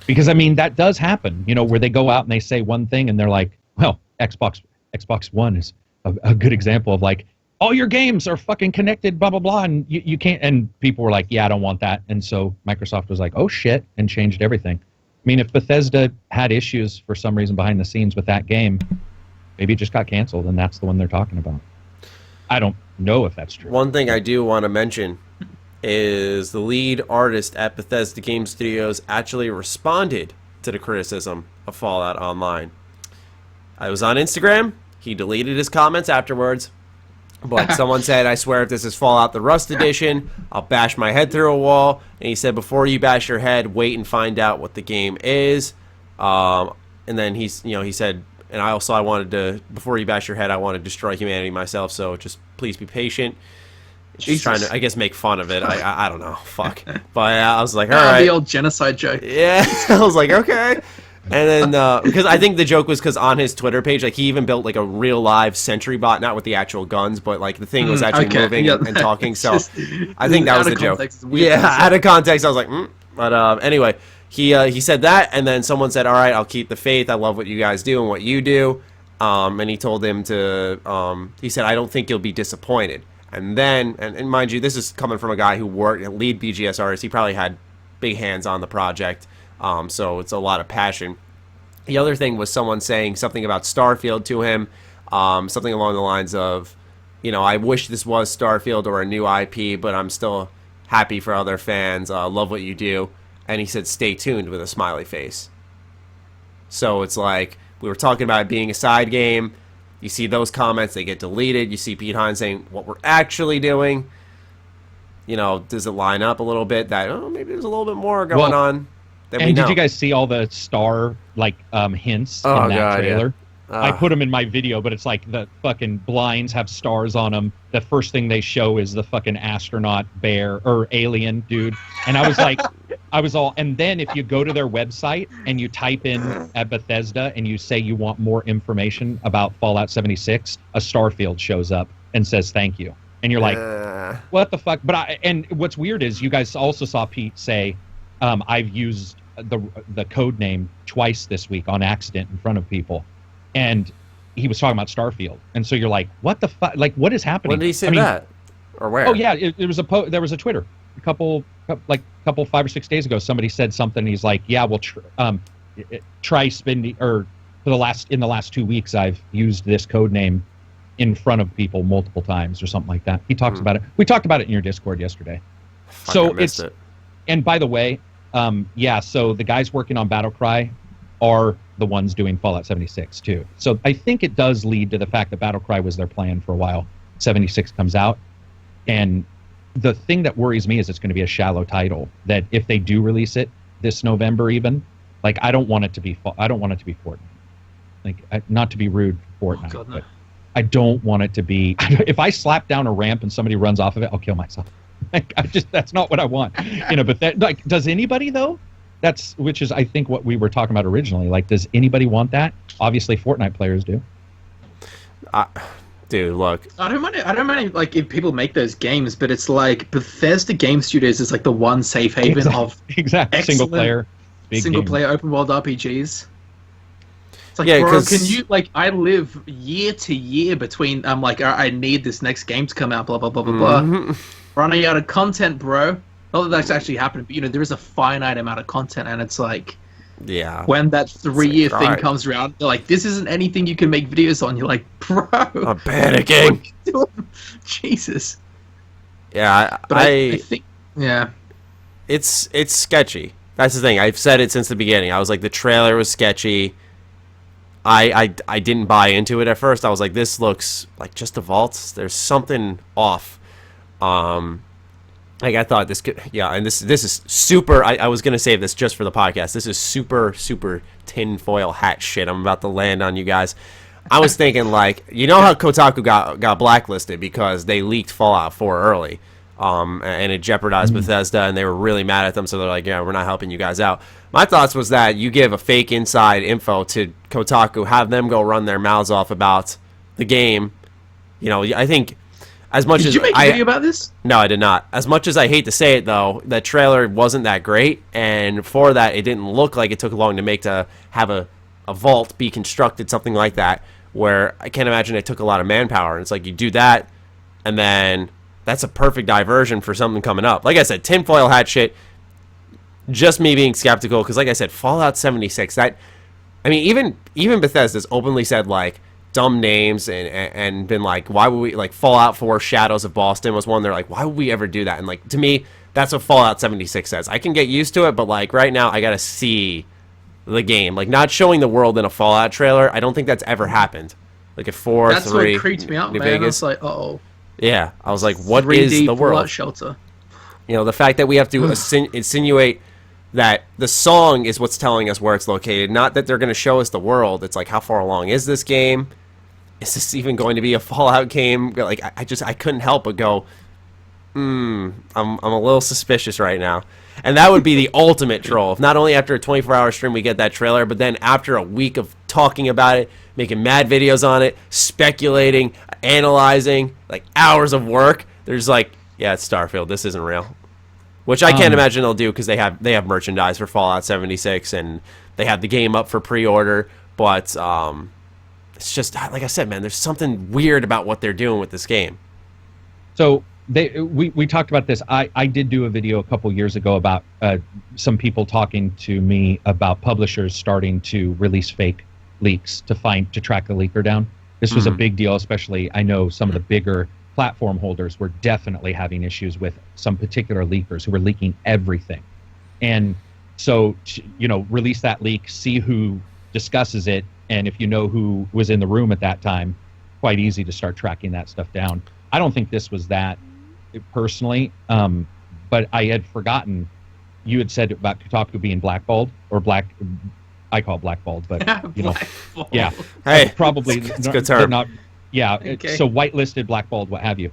Because, I mean, that does happen, where they go out and they say one thing, and they're like, well, Xbox One is a good example of, like, all your games are fucking connected, blah, blah, blah, and you can't, and people were like, yeah, I don't want that. And so Microsoft was like, oh, shit, and changed everything. I mean, if Bethesda had issues for some reason behind the scenes with that game, maybe it just got canceled, and that's the one they're talking about. I don't know if that's true. One thing I do want to mention is the lead artist at Bethesda Game Studios actually responded to the criticism of Fallout Online. I was on Instagram. He deleted his comments afterwards. But someone said, I swear if this is Fallout the Rust Edition, I'll bash my head through a wall. And he said, before you bash your head, wait and find out what the game is. And then he said, and I wanted to, before you bash your head, I want to destroy humanity myself, so just please be patient. Just trying to, I guess, make fun of it. I don't know. Fuck. But I was like, all right. The old genocide joke. Yeah. I was like, okay. And then, because I think the joke was because on his Twitter page, like, he even built, like, a real live sentry bot, not with the actual guns, but, like, the thing was actually moving and talking. So I think that was the joke. Yeah, out of context, I was like, But anyway, he said that, and then someone said, all right, I'll keep the faith. I love what you guys do and what you do. And he told him to, he said, I don't think you'll be disappointed. And then, and mind you, this is coming from a guy who worked at lead BGS artist. He probably had big hands on the project. So it's a lot of passion. The other thing was someone saying something about Starfield to him, something along the lines of, I wish this was Starfield or a new IP, but I'm still happy for other fans. Love what you do. And he said, stay tuned with a smiley face. So it's like, we were talking about it being a side game. You see those comments, they get deleted. You see Pete Hines saying what we're actually doing. Does it line up a little bit that, maybe there's a little bit more going on? And did you guys see all the star hints in that trailer? I put them in my video, but it's like the fucking blinds have stars on them. The first thing they show is the fucking astronaut bear or alien dude. And I was like, and then if you go to their website and you type in at Bethesda and you say you want more information about Fallout 76, a Starfield shows up and says thank you. And you're like, what the fuck? And what's weird is you guys also saw Pete say, I've used the code name twice this week on accident in front of people. And he was talking about Starfield, and so you're like, "What the fuck? Like, what is happening?" When did he say that? Or where? Oh yeah, it was there was a Twitter, a couple 5 or 6 days ago. Somebody said something. He's like, "Yeah, well, try spending or in the last 2 weeks, I've used this code name in front of people multiple times or something like that." He talks about it. We talked about it in your Discord yesterday. I missed it. And by the way, so the guys working on Battlecry are the ones doing Fallout 76 too. So I think it does lead to the fact that Battlecry was their plan for a while. 76 comes out, and the thing that worries me is it's going to be a shallow title. That if they do release it this November, even like I don't want it to be Fortnite. Like not to be rude for Fortnite, God, no. but I don't want it to be. If I slap down a ramp and somebody runs off of it, I'll kill myself. Like that's not what I want. But does anybody though? Which is, I think, what we were talking about originally. Like, does anybody want that? Obviously, Fortnite players do. Dude, look. I don't mind like if people make those games, but it's like Bethesda Game Studios is like the one safe haven of single player open world RPGs. It's like, yeah, bro, can you like? I live year to year between. I'm like, I need this next game to come out. Blah blah blah blah blah. Running out of content, bro. Not that that's actually happened, but there is a finite amount of content, and it's like, when that 3-year thing comes around, they're like, this isn't anything you can make videos on. You're like, bro, I'm panicking. Jesus. Yeah, I think, it's sketchy. That's the thing. I've said it since the beginning. I was like, the trailer was sketchy. I didn't buy into it at first. I was like, this looks like just a vault. There's something off. Like I thought this could, and this is super. I was gonna save this just for the podcast. This is super tinfoil hat shit. I'm about to land on you guys. I was thinking like, how Kotaku got blacklisted because they leaked Fallout 4 early, and it jeopardized Bethesda, and they were really mad at them. So they're like, we're not helping you guys out. My thoughts was that you give a fake inside info to Kotaku, have them go run their mouths off about the game. I think. As much did you make a video about this? No, I did not. As much as I hate to say it, though, the trailer wasn't that great, and for that, it didn't look like it took long to have a vault be constructed, something like that, where I can't imagine it took a lot of manpower. And it's like you do that, and then that's a perfect diversion for something coming up. Like I said, tinfoil hat shit, just me being skeptical, because like I said, Fallout 76, even Bethesda's openly said, like, dumb names and been like, why would we, like, Fallout 4 Shadows of Boston was one. They're like, why would we ever do that? And like, to me, that's what Fallout 76 says. I can get used to it, but like right now I gotta see the game. Like, not showing the world in a Fallout trailer, I don't think that's ever happened. Like at 4, that's 3, what creeped me out, New man. Vegas. I was like, uh-oh. Yeah, I was like, what 3D is the world? Fallout shelter. The fact that we have to insinuate that the song is what's telling us where it's located, not that they're going to show us the world. It's like, how far along is this game? Is this even going to be a Fallout game? Like, I couldn't help but go, I'm a little suspicious right now. And that would be the ultimate troll. If not only after a 24-hour stream we get that trailer, but then after a week of talking about it, making mad videos on it, speculating, analyzing, like hours of work, there's like, it's Starfield. This isn't real. Which I can't imagine they'll do, because they have merchandise for Fallout 76 and they have the game up for pre-order. But it's just, like I said, man, there's something weird about what they're doing with this game. So we talked about this. I did do a video a couple years ago about some people talking to me about publishers starting to release fake leaks to track the leaker down. This was a big deal, especially I know some of the bigger platform holders were definitely having issues with some particular leakers who were leaking everything. And so, release that leak, see who discusses it, and if you know who was in the room at that time, quite easy to start tracking that stuff down. I don't think this was that personally, but I had forgotten you had said about Kotaku being blackballed or black. I call it blackballed, but Blackball. yeah, Hey, probably it's a good term. not. Yeah, Okay. so whitelisted, blackballed, what have you.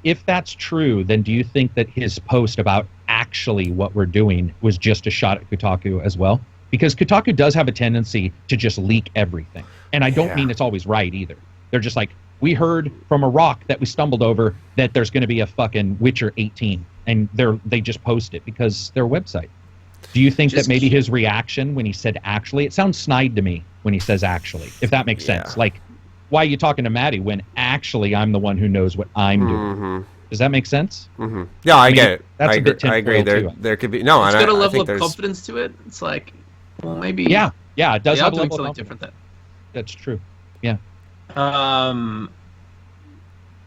If that's true, then do you think that his post about actually what we're doing was just a shot at Kotaku as well? Because Kotaku does have a tendency to just leak everything. And I don't mean it's always right either. They're just like, we heard from a rock that we stumbled over that there's going to be a fucking Witcher 18. And they just post it because their website. Do you think that maybe his reaction when he said actually, it sounds snide to me when he says actually, if that makes sense. Like, why are you talking to Matty when actually I'm the one who knows what I'm doing? Does that make sense? Yeah, I get it. That's I agree. There could be no. It's and got a I level think of confidence to it. It's like, well, maybe. Yeah, it does They are have a doing level something of different then. That's true. Yeah.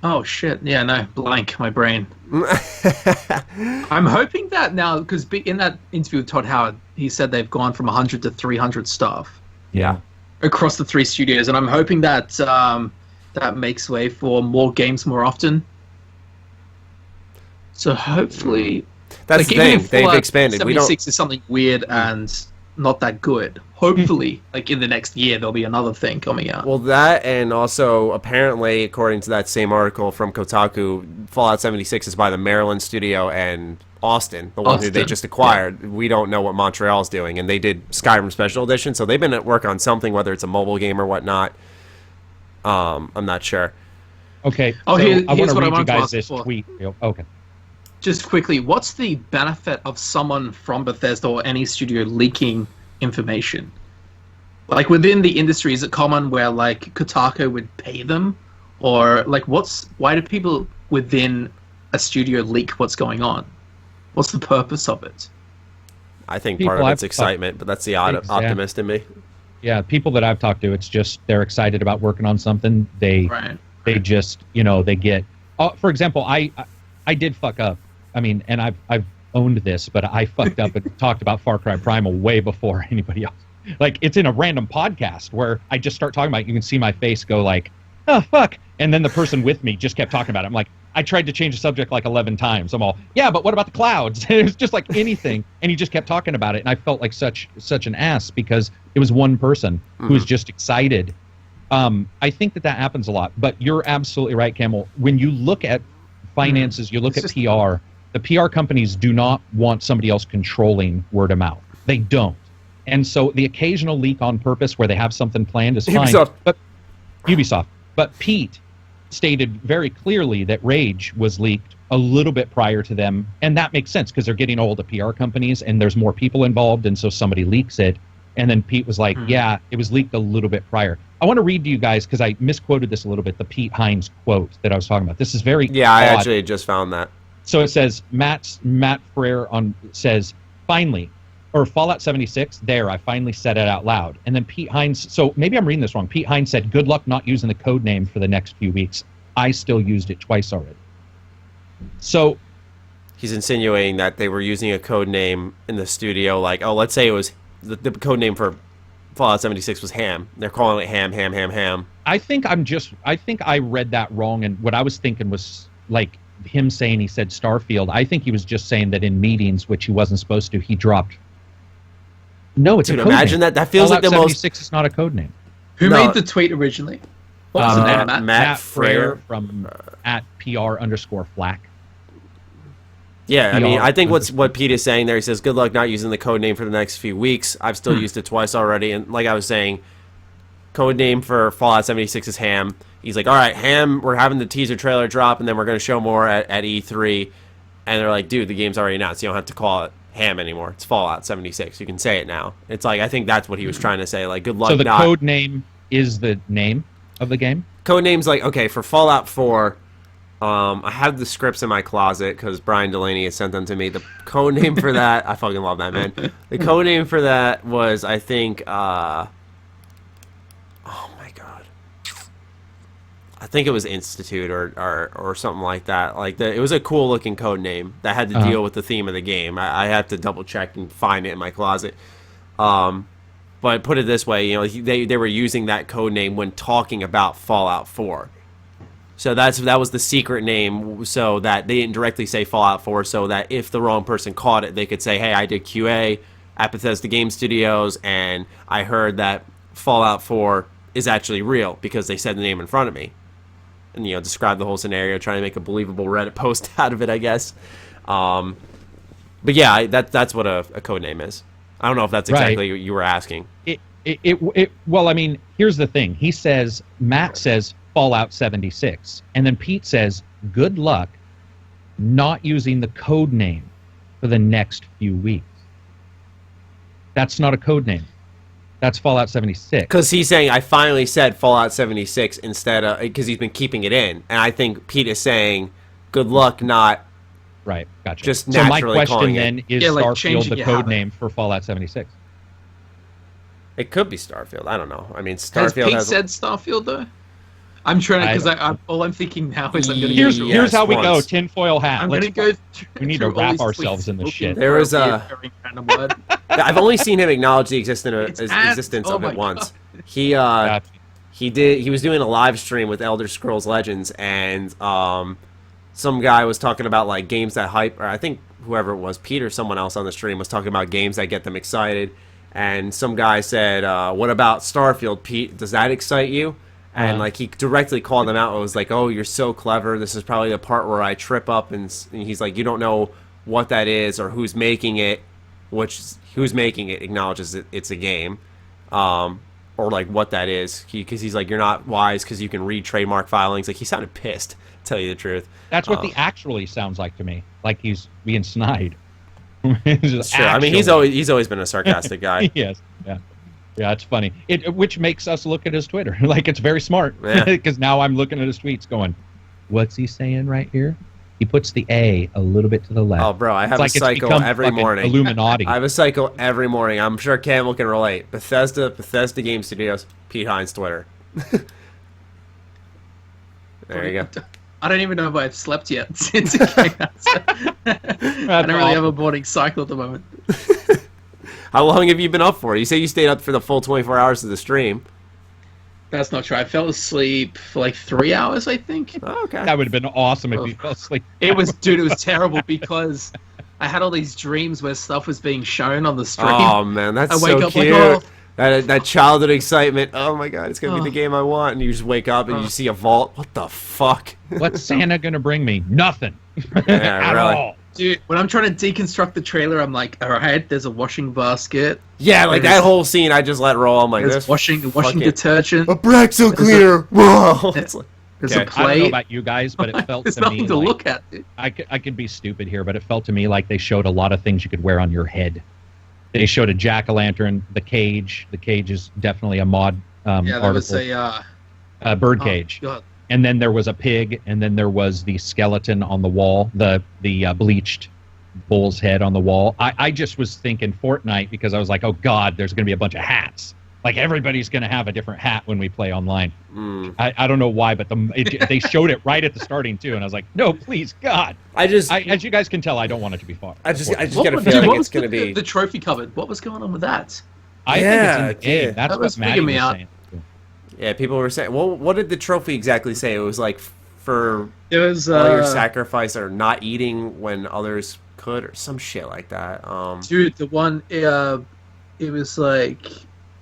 Oh shit! Yeah, no, blank my brain. I'm hoping that now, because in that interview with Todd Howard, he said they've gone from 100 to 300 staff. Yeah. Across the 3 studios, and I'm hoping that that makes way for more games more often. So hopefully, That's the thing. They've expanded. 76 is something weird and not that good. Hopefully, like in the next year, there'll be another thing coming out. Well, that, and also apparently, according to that same article from Kotaku, Fallout 76 is by the Maryland studio and Austin, the one who they just acquired. Yeah. We don't know what Montreal's doing, and they did Skyrim Special Edition, so they've been at work on something, whether it's a mobile game or whatnot. I'm not sure. Okay. Oh, so here's I want to what I read you wanted to guys ask this before. tweet. Okay. Just quickly, what's the benefit of someone from Bethesda or any studio leaking information? Like within the industry, is it common where like Kotaku would pay them, or like why do people within a studio leak what's going on? What's the purpose of it? I think part of it's excitement, but that's the optimist in me. Yeah, people that I've talked to, it's just they're excited about working on something. They just they get. For example, I did fuck up. I mean, and I've owned this, but I fucked up and talked about Far Cry Primal way before anybody else. Like, it's in a random podcast where I just start talking about it. You can see my face go like, oh, fuck. And then the person with me just kept talking about it. I'm like, I tried to change the subject like 11 times. I'm all, yeah, but what about the clouds? It was just like anything. And he just kept talking about it. And I felt like such an ass because it was one person who was just excited. I think that happens a lot. But you're absolutely right, Camel. When you look at finances, you look at PR, the PR companies do not want somebody else controlling word of mouth. They don't. And so the occasional leak on purpose where they have something planned is fine. Ubisoft. But Pete stated very clearly that Rage was leaked a little bit prior to them. And that makes sense because they're getting all the PR companies and there's more people involved. And so somebody leaks it. And then Pete was like, yeah, it was leaked a little bit prior. I want to read to you guys, because I misquoted this a little bit, the Pete Hines quote that I was talking about. This is very odd. I actually just found that. So it says, Matt Frere says, finally, or Fallout 76, I finally said it out loud. And then Pete Hines, so maybe I'm reading this wrong. Pete Hines said, good luck not using the code name for the next few weeks. I still used it twice already. So he's insinuating that they were using a code name in the studio, like, oh, let's say it was the code name for Fallout 76 was Ham. They're calling it Ham. I think I read that wrong, and what I was thinking was like him saying he said Starfield. I think he was just saying that in meetings, which he wasn't supposed to, he dropped. No, it's a code imagine name. that feels Fallout like the 76 is not a code name. Who made the tweet originally? What was the name? Matt Frere from at PR_Flack. Yeah, I mean, I think what Pete is saying there, he says, good luck not using the code name for the next few weeks. I've still used it twice already. And like I was saying, code name for Fallout 76 is Ham. He's like, all right, Ham, we're having the teaser trailer drop, and then we're going to show more at E3. And they're like, dude, the game's already announced. You don't have to call it Ham anymore. It's Fallout 76. You can say it now. It's like, I think that's what he was trying to say. Like, good luck. So the code name is the name of the game? Code name's like, okay, for Fallout 4... I have the scripts in my closet because Brian Delaney has sent them to me. The code name for that, I fucking love that, man. The code name for that was, I think, oh my god, I think it was Institute or something like that. Like it was a cool looking code name that had to deal with the theme of the game. I have to double check and find it in my closet. But put it this way, you know, they were using that code name when talking about Fallout 4. So that was the secret name, so that they didn't directly say Fallout 4, so that if the wrong person caught it, they could say, hey, I did QA, at Bethesda Game Studios, and I heard that Fallout 4 is actually real because they said the name in front of me. And, describe the whole scenario, trying to make a believable Reddit post out of it, I guess. But yeah, that's what a code name is. I don't know if that's exactly what you were asking. Well, I mean, here's the thing. He says, Matt says Fallout 76, and then Pete says, good luck not using the code name for the next few weeks. That's not a code name. That's Fallout 76. Because he's saying, I finally said Fallout 76 instead of, because he's been keeping it in. And I think Pete is saying, good luck not right, gotcha. Just so my naturally question then is Starfield changing the code name for Fallout 76? It could be Starfield. I don't know. I mean, Has Starfield Pete said Starfield, though? I'm trying to, because all I'm thinking now is I'm going to Here's how we go, tinfoil hat. I'm going to go we need to wrap ourselves in this shit. There was I've only seen him acknowledge the existence of it once. He was doing a live stream with Elder Scrolls Legends, and some guy was talking about like games that hype, or I think whoever it was, Pete or someone else on the stream was talking about games that get them excited, and some guy said, what about Starfield, Pete? Does that excite you? And like he directly called them out. It was like, oh, you're so clever. This is probably the part where I trip up. And he's like, you don't know what that is or who's making it, who's making it acknowledges it's a game, or like what that is. Because he's like, you're not wise because you can read trademark filings. Like he sounded pissed, to tell you the truth. That's what the actually sounds like to me. Like he's being snide. Sure. I mean, he's always been a sarcastic guy. Yes. Yeah. Yeah, it's funny. Which makes us look at his Twitter. Like, it's very smart. Because now I'm looking at his tweets going, what's he saying right here? He puts the A a little bit to the left. Oh, bro, I have a cycle every morning. Illuminati. I have a cycle every morning. I'm sure Camel can relate. Bethesda Game Studios, Pete Hines Twitter. There you go. I don't even know if I've slept yet since it came out. I don't really have a morning cycle at the moment. How long have you been up for? You say you stayed up for the full 24 hours of the stream. That's not true. I fell asleep for like 3 hours, I think. Oh, okay. That would have been awesome if you fell asleep. It was terrible because I had all these dreams where stuff was being shown on the stream. Oh, man, that's so cute. Like, that childhood excitement. Oh, my God, it's going to be the game I want. And you just wake up and you see a vault. What the fuck? What's Santa going to bring me? Nothing. Yeah, At all. Dude, when I'm trying to deconstruct the trailer, I'm like, all right, there's a washing basket. Yeah, like that whole scene, I just let roll. I'm like, there's washing detergent. A Brexit cleaner. Whoa. There's a plate. I don't know about you guys, but it felt to me to like, look at, dude. I could be stupid here, but it felt to me like they showed a lot of things you could wear on your head. They showed a jack-o'-lantern, the cage. The cage is definitely a mod there article. was a bird cage. God. And then there was a pig, and then there was the skeleton on the wall, the bleached bull's head on the wall. I just was thinking Fortnite because I was like, oh God, there's going to be a bunch of hats. Like everybody's going to have a different hat when we play online. I don't know why, but they showed it right at the starting too, and I was like, no, please, God. As you guys can tell, I don't want it to be far. I just get a feeling like it's going to be the trophy cupboard. What was going on with that? I think it's in the game. That's what Maddie was saying. Yeah, people were saying, well, what did the trophy exactly say? It was like for all your sacrifice or not eating when others could or some shit like that. Dude, the one, it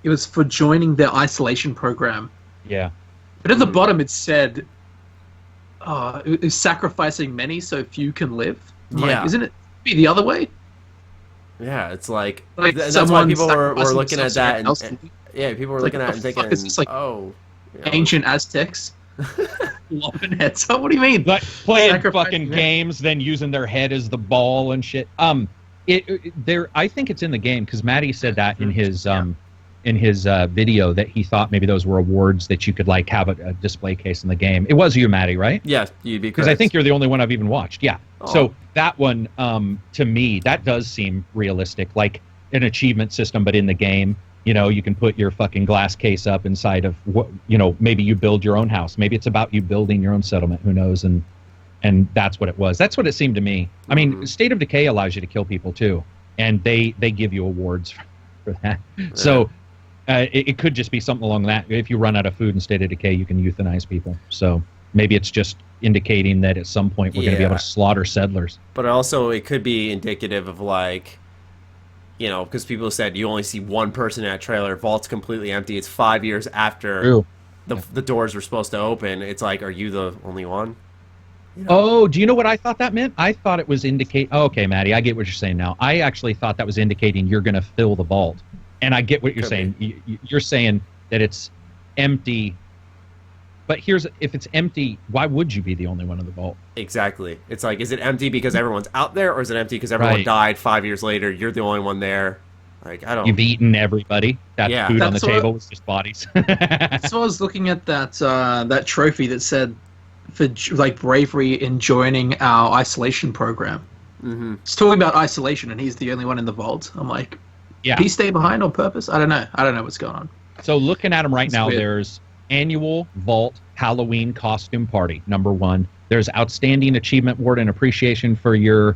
was for joining their isolation program. Yeah. But at the bottom it said, it was sacrificing many so few can live. Yeah. Isn't it the other way? Yeah, it's like that's why people were looking at that and yeah, people were looking at it and thinking, like, ancient Aztecs. Lopping heads up. What do you mean? Like playing fucking games, then using their head as the ball and shit. I think it's in the game because Maddie said that in his video that he thought maybe those were awards that you could like have a display case in the game. It was you, Maddie, right? Yeah, you'd be because I think you're the only one I've even watched. Yeah. Oh. So that one, to me, that does seem realistic, like an achievement system, but in the game. You know, you can put your fucking glass case up inside of what, maybe you build your own house. Maybe it's about you building your own settlement. Who knows? And that's what it was. That's what it seemed to me. I mean, State of Decay allows you to kill people too. And they give you awards for that. Yeah. So it could just be something along that. If you run out of food in State of Decay, you can euthanize people. So maybe it's just indicating that at some point we're going to be able to slaughter settlers. But also it could be indicative of like, you know, because people said you only see one person in that trailer. Vault's completely empty. It's 5 years after the doors were supposed to open. It's like, are you the only one? You know? Oh, do you know what I thought that meant? I thought it was indicate. Oh, okay, Maddie, I get what you're saying now. I actually thought that was indicating you're going to fill the vault, and I get what you're saying. You're saying that it's empty. But if it's empty, why would you be the only one in the vault? Exactly. It's like, is it empty because everyone's out there, or is it empty because everyone died 5 years later? You're the only one there. Like, I don't. You've eaten everybody. That food on the table was just bodies. So I was looking at that trophy that said for like bravery in joining our isolation program. Mm-hmm. It's talking about isolation, and he's the only one in the vault. I'm like, did he stay behind on purpose? I don't know. I don't know what's going on. So looking at him right now, there's Annual Vault Halloween Costume Party, #1. There's Outstanding Achievement Award and Appreciation for your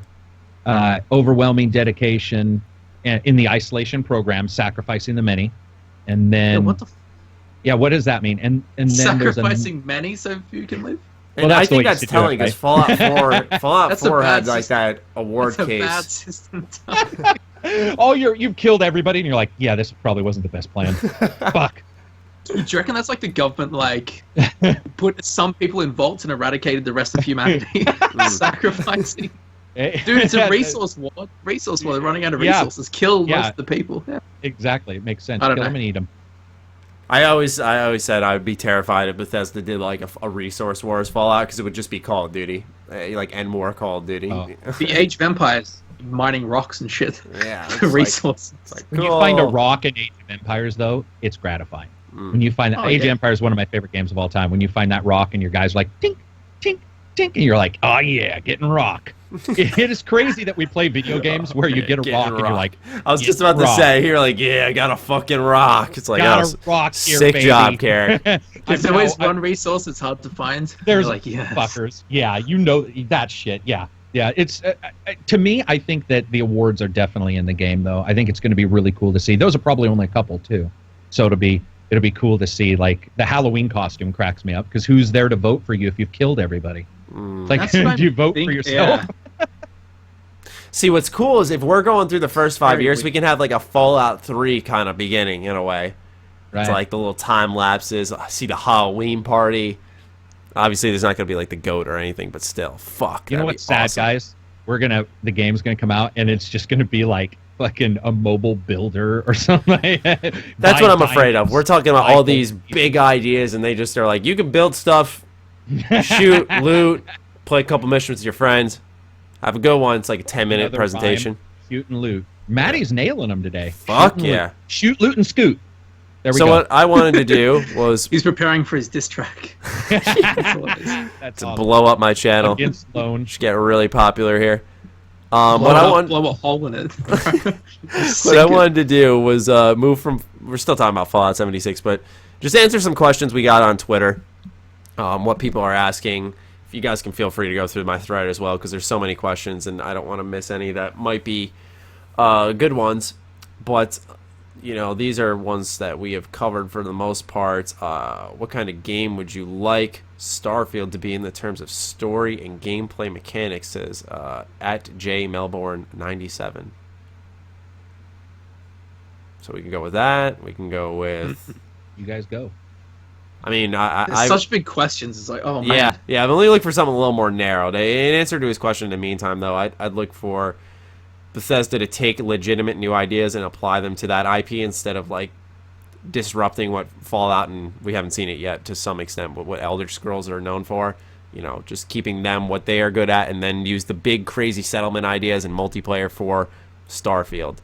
overwhelming dedication in the isolation program, Sacrificing the Many. And then... what does that mean? And then Sacrificing many so few can live? And I think that's telling, because Fallout 4 had like that award case. That's a bad system. Oh, you've killed everybody, and you're like, yeah, this probably wasn't the best plan. Fuck. Do you reckon that's like the government, like, put some people in vaults and eradicated the rest of humanity? Sacrificing. Dude, it's a resource war. They're running out of resources. Kill most of the people. Yeah. Exactly. It makes sense. Kill them and eat them. I always said I would be terrified if Bethesda did like a resource wars Fallout, because it would just be Call of Duty, like and more Call of Duty. Oh. The Age of Empires, mining rocks and shit. Yeah, resources. Like, cool. When you find a rock in Age of Empires, though, it's gratifying. When you find that Age of Empires is one of my favorite games of all time. When you find that rock and your guys are like tink, tink, tink, and you're like, oh yeah, getting rock. It is crazy that we play video games where you get a rock and you're like, I was just about to say, you're like, yeah, I got a fucking rock. It's like, got a rock here, sick baby. job, Karak. There's always one resource that's hard to find. There's like, yes. fuckers. Yeah, you know that shit. Yeah. Yeah, it's to me, I think that the awards are definitely in the game, though. I think it's going to be really cool to see. Those are probably only a couple, too. So it'll be cool to see. Like, the Halloween costume cracks me up, because who's there to vote for you if you've killed everybody? It's like, do you vote for yourself? Yeah. See, what's cool is if we're going through the first 5 years, we can have like a Fallout 3 kind of beginning in a way. Right. It's like the little time lapses. I see the Halloween party. Obviously, there's not going to be like the goat or anything, but still, fuck. You know what's sad, guys? The game's gonna come out, and it's just gonna be like fucking a mobile builder or something. That's what I'm afraid of. We're talking about all these big ideas, and they just are like, you can build stuff, shoot, loot, play a couple missions with your friends, have a good one. It's like a 10-minute presentation. Shoot and loot. Maddie's nailing them today. Fuck yeah. Shoot, loot, and scoot. There we go. So what I wanted to do was... He's preparing for his diss track. That's to blow up my channel. Against Sloan. Should get really popular here. Blow a hole in it. What I wanted to do was move from... We're still talking about Fallout 76, but just answer some questions we got on Twitter. What people are asking. If you guys can feel free to go through my thread as well, because there's so many questions, and I don't want to miss any that might be good ones. But... you know, these are ones that we have covered for the most part. What kind of game would you like Starfield to be in the terms of story and gameplay mechanics, says at JMelbourne97. So we can go with that. We can go with... You guys go. I mean, such big questions. It's like, oh, man. Yeah, I've only looked for something a little more narrowed. In answer to his question in the meantime, though, I'd look for Bethesda to take legitimate new ideas and apply them to that IP instead of like disrupting what Fallout, and we haven't seen it yet to some extent, but what Elder Scrolls are known for. You know, just keeping them what they are good at, and then use the big crazy settlement ideas and multiplayer for Starfield.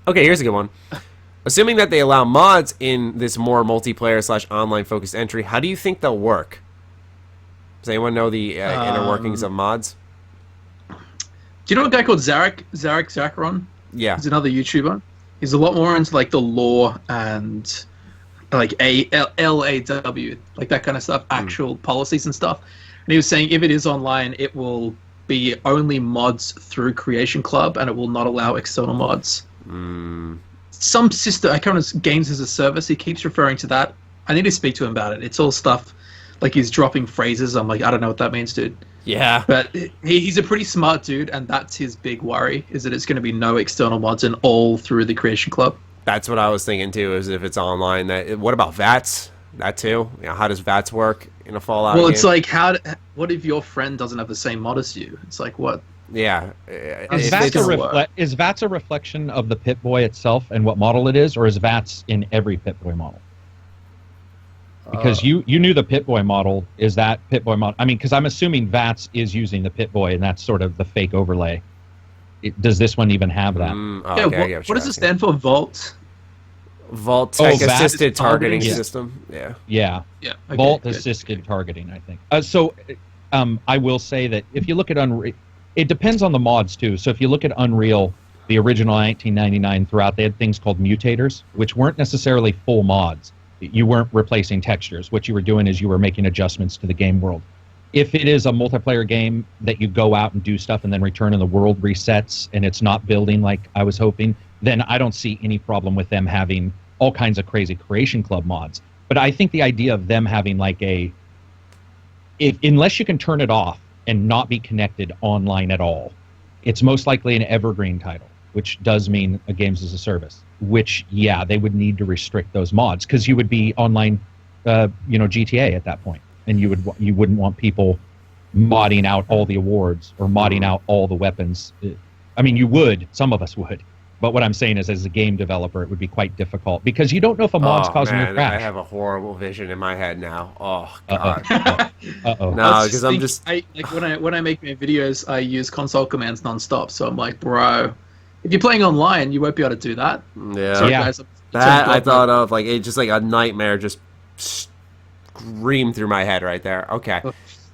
Okay, here's a good one. Assuming that they allow mods in this more multiplayer / online focused entry, how do you think they'll work? Does anyone know the inner workings of mods? Do you know a guy called Zarek Zakaron? Yeah. He's another YouTuber. He's a lot more into like the lore and like LAW, like that kind of stuff, actual policies and stuff. And he was saying if it is online, it will be only mods through Creation Club, and it will not allow external mods. Some system, I can't remember, games as a service, he keeps referring to that. I need to speak to him about it. It's all stuff like he's dropping phrases. I'm like, I don't know what that means, dude. Yeah. But he's a pretty smart dude, and that's his big worry, is that it's going to be no external mods and all through the Creation Club. That's what I was thinking too, is if it's online. What about VATS? That too? You know, how does VATS work in a Fallout game? Well, it's like, what if your friend doesn't have the same mod as you? It's like, what? Yeah. Is VATS a reflection of the Pip-Boy itself and what model it is, or is VATS in every Pip-Boy model? Because you knew the Pip-Boy model. Is that Pip-Boy model? I mean, because I'm assuming VATS is using the Pip-Boy, and that's sort of the fake overlay. Does this one even have that? What does it stand for? Vault Tech Assisted Targeting System. Yeah. Okay, Vault Assisted Targeting, I think. I will say that if you look at Unreal, it depends on the mods too. So if you look at Unreal, the original 1999 throughout, they had things called mutators, which weren't necessarily full mods. You weren't replacing textures. What you were doing is you were making adjustments to the game world. If it is a multiplayer game that you go out and do stuff and then return and the world resets and it's not building like I was hoping, then I don't see any problem with them having all kinds of crazy Creation Club mods. But I think the idea of them having like unless you can turn it off and not be connected online at all, it's most likely an evergreen title, which does mean a games as a service, which, yeah, they would need to restrict those mods because you would be online, GTA at that point. And you wouldn't want people modding out all the awards or modding out all the weapons. I mean, you would. Some of us would. But what I'm saying is, as a game developer, it would be quite difficult because you don't know if a mod's causing your crash. I have a horrible vision in my head now. Oh God. Uh-oh. No, because I'm just. When I make my videos, I use console commands nonstop. So I'm like, bro, if you're playing online, you won't be able to do that. Yeah. Sorry, guys, that I thought of like it's just like a nightmare just screamed through my head right there. Okay.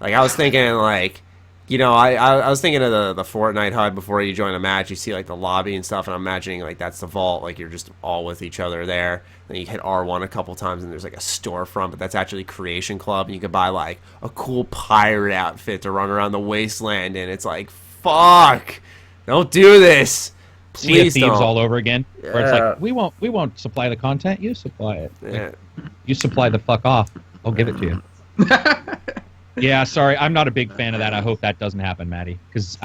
Like I was thinking like. I was thinking of the Fortnite HUD before you join a match. You see like the lobby and stuff, and I'm imagining like that's the vault. Like you're just all with each other there. Then you hit R1 a couple times, and there's like a storefront, but that's actually Creation Club, and you could buy like a cool pirate outfit to run around the wasteland. And it's like, fuck, don't do this. Please Thieves don't. all over again. Yeah. Where it's like we won't supply the content. You supply it. Yeah. You supply the fuck off. I'll give it to you. Yeah, sorry, I'm not a big fan of that. I hope that doesn't happen, Matty, because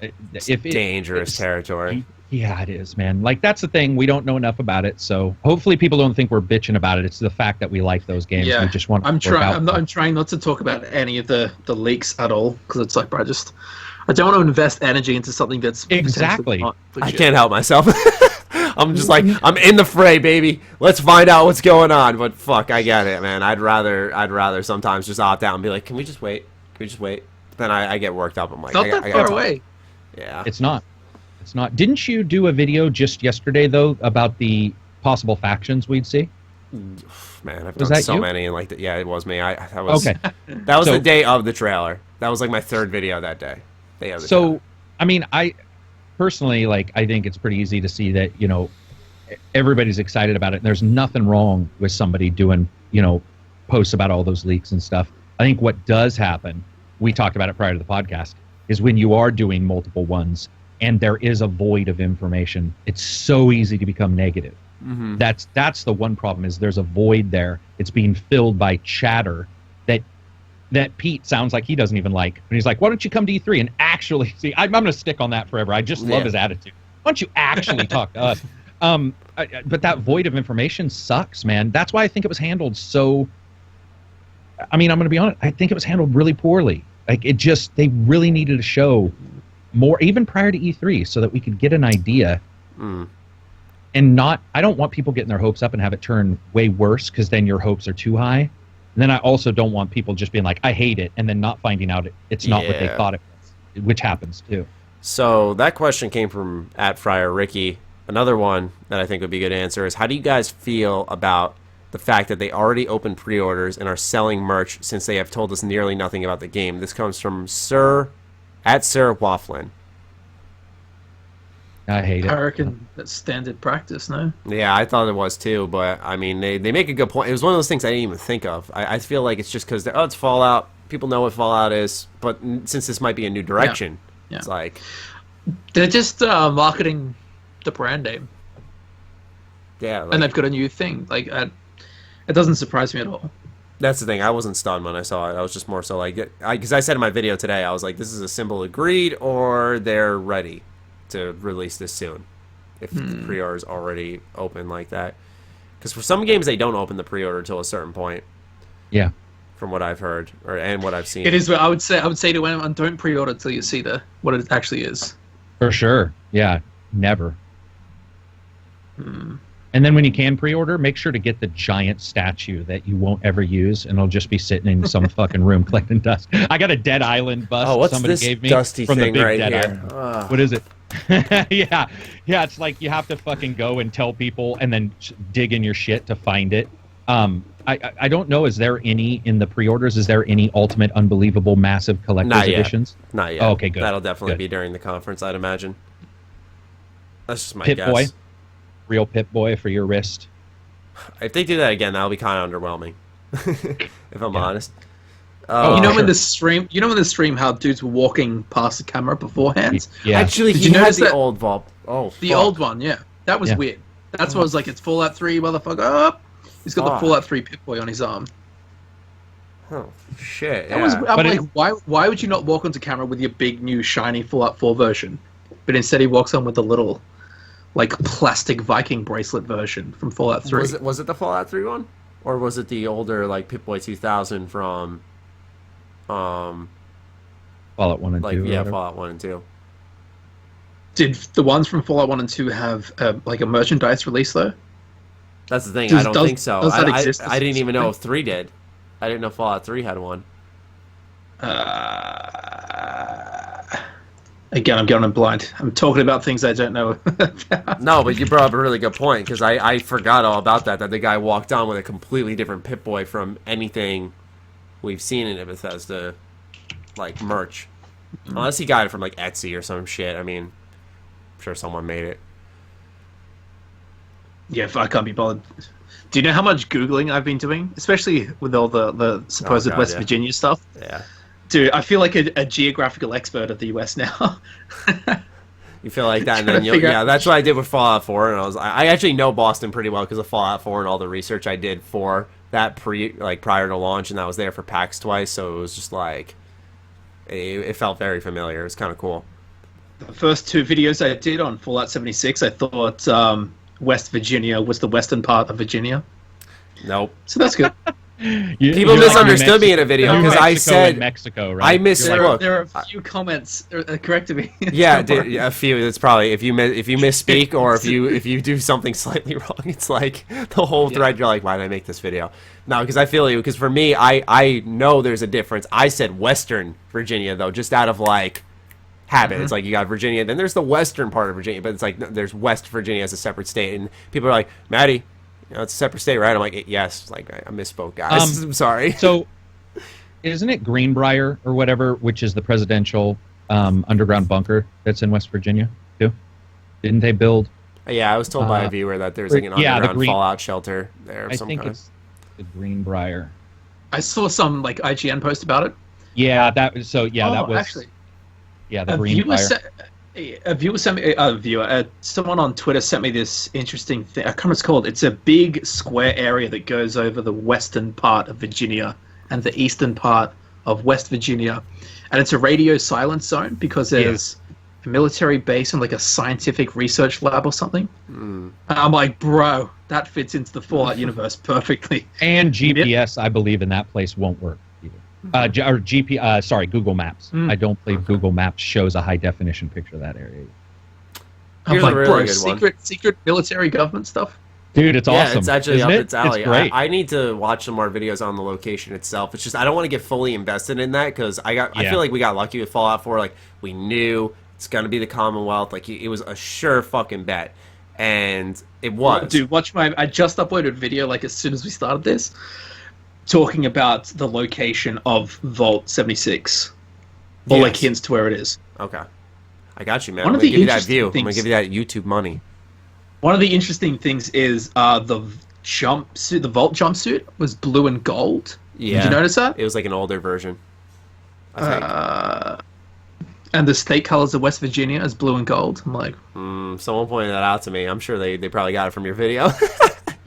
it's dangerous territory. Yeah, it is, man. Like that's the thing. We don't know enough about it, so hopefully people don't think we're bitching about it. It's the fact that we like those games. Yeah. We just want. I'm trying not to talk about any of the leaks at all because it's like, bro, I don't want to invest energy into something that's exactly. I can't help myself. I'm just like, I'm in the fray, baby. Let's find out what's going on. But fuck, I get it, man. I'd rather sometimes just opt out and be like, can we just wait? Then I get worked up. I'm like, not that far away. Yeah. It's not. Didn't you do a video just yesterday though about the possible factions we'd see? Man, I've done so many, and like, yeah, it was me. That was the day of the trailer. That was like my third video that day. So, I mean, personally, like, I think it's pretty easy to see that, everybody's excited about it. And there's nothing wrong with somebody doing, posts about all those leaks and stuff. I think what does happen, we talked about it prior to the podcast, is when you are doing multiple ones and there is a void of information, it's so easy to become negative. Mm-hmm. That's the one problem, is there's a void there. It's being filled by chatter that Pete sounds like he doesn't even like. And he's like, why don't you come to E3 and actually see? I'm going to stick on that forever. I just love his attitude. Why don't you actually talk to us? But that void of information sucks, man. That's why I think it was handled so... I mean, I'm going to be honest. I think it was handled really poorly. Like, they really needed to show more, even prior to E3, so that we could get an idea. Mm. And I don't want people getting their hopes up and have it turn way worse, because then your hopes are too high. And then I also don't want people just being like, I hate it, and then not finding out it's not what they thought it was, which happens too. So that question came from @FriarRicky. Another one that I think would be a good answer is, how do you guys feel about the fact that they already opened pre-orders and are selling merch since they have told us nearly nothing about the game? This comes from Sir Wafflin. I hate it. I reckon that's standard practice, no? Yeah, I thought it was too, but I mean, they make a good point. It was one of those things I didn't even think of. I feel like it's just because, it's Fallout. People know what Fallout is, but since this might be a new direction, it's like... They're just marketing the brand name. Yeah. And they've got a new thing. Like, it doesn't surprise me at all. That's the thing. I wasn't stunned when I saw it. I was just more so like, because I said in my video today, I was like, this is a symbol agreed, or they're ready to release this soon. If the pre-order is already open like that. Because for some games, they don't open the pre-order until a certain point. Yeah. From what I've heard, and what I've seen. It is. I would say to anyone, don't pre-order until you see what it actually is. For sure. Yeah. Never. And then when you can pre-order, make sure to get the giant statue that you won't ever use, and it'll just be sitting in some fucking room collecting dust. I got a Dead Island bust what's somebody this gave me dusty from thing the big right Dead here? Island. What is it? Yeah, it's like you have to fucking go and tell people and then dig in your shit to find it. I don't know, is there any in the pre-orders? Is there any Ultimate Unbelievable Massive Collector's Editions? Not yet. Oh, okay, good. That'll definitely Good. be during the conference, I'd imagine. That's just my Pit guess. Boy? Real Pit Boy for your wrist? If they do that again, that'll be kind of underwhelming. If I'm honest. You know sure. when the stream, how dudes were walking past the camera beforehand? Yeah. Actually, Did he you had notice the that? old vault. Oh, The fuck. old one, yeah. That was Yeah. weird. That's what I was like, it's Fallout 3, motherfucker. Oh, he's got the Fuck. Fallout 3 Pip-Boy on his arm. Oh, shit. That was, Yeah. I'm But like, why would you not walk onto camera with your big, new, shiny Fallout 4 version? But instead he walks on with the little, like, plastic Viking bracelet version from Fallout 3. Was it the Fallout 3 one? Or was it the older, like, Pip-Boy 2000 from, Fallout 1 and 2. like, or yeah, whatever. Fallout 1 and 2? Did the ones from Fallout 1 and 2 have, like, a merchandise release, though? That's the thing. Does- I don't does- think so. does that exist I didn't even know if specifically? 3 did. I didn't know Fallout 3 had one. Again, I'm going in blind. I'm talking about things I don't know about. No, but you brought up a really good point, because I forgot all about that the guy walked on with a completely different Pip-Boy from anything we've seen in a Bethesda, like, merch. Unless he got it from, like, Etsy or some shit. I mean, I'm sure someone made it. Yeah, I can't be bothered. Do you know how much Googling I've been doing? Especially with all the supposed God, West yeah. Virginia stuff. Yeah. Dude, I feel like a geographical expert of the US now. You feel like that, and Trying then to figure yeah, out- that's what I did with Fallout 4, and I actually know Boston pretty well because of Fallout 4 and all the research I did for that prior to launch, and I was there for PAX twice, so it was just like it felt very familiar. It's kind of cool. The first two videos I did on Fallout 76, I thought West Virginia was the western part of Virginia. Nope. So that's good. You- People you're like misunderstood me in a video You're because I Mexico and said Mexico, right? I You're missed- like, Look, there are a few comments correcting me. yeah, a few. It's probably if you misspeak or if you do something slightly wrong, it's like the whole thread. You're like, why did I make this video? No, because I feel you. Because for me, I know there's a difference. I said Western Virginia though, just out of like habit. It's like you got Virginia, then there's the western part of Virginia, but it's like there's West Virginia as a separate state, and people are like, Matty, you know, it's a separate state, right? I'm like, yes. Like I misspoke, guys. I'm sorry. So, isn't it Greenbrier or whatever, which is the presidential underground bunker that's in West Virginia too? Didn't they build? Yeah, I was told by a viewer that there's like an yeah, the underground fallout shelter there of I some think kind. it's the Greenbrier. I saw some like IGN post about it. Yeah, that was so. Yeah, that was actually yeah the a viewer Greenbrier. sent me someone on Twitter sent me this interesting thing. I can't remember what it's called. It's a big square area that goes over the western part of Virginia and the eastern part of West Virginia, and it's a radio silence zone because there's a military base and like a scientific research lab or something. And I'm like, bro, that fits into the Fallout universe perfectly. And GPS, I believe, in that place won't work either. Google Maps. I don't believe Google Maps shows a high definition picture of that area. I'm Here's a like, really bro, good one. secret military government stuff. Dude, it's Yeah, awesome. it's actually isn't up it? its alley. It's great. I need to watch some more videos on the location itself. It's just I don't want to get fully invested in that because I feel like we got lucky with Fallout 4. Like we knew it's gonna be the Commonwealth. Like it was a sure fucking bet, and it was. Dude, I just uploaded video like as soon as we started this, talking about the location of Vault 76, or like Yes. hints to where it is. Okay, I got you, man. One I'm of gonna the give you that interesting view. I'm gonna things- give you that YouTube money. One of the interesting things is the jumpsuit, the Vault jumpsuit was blue and gold. Yeah, Did you notice that? It was like an older version. I think. And the state colors of West Virginia is blue and gold. I'm like, Someone pointed that out to me. I'm sure they probably got it from your video.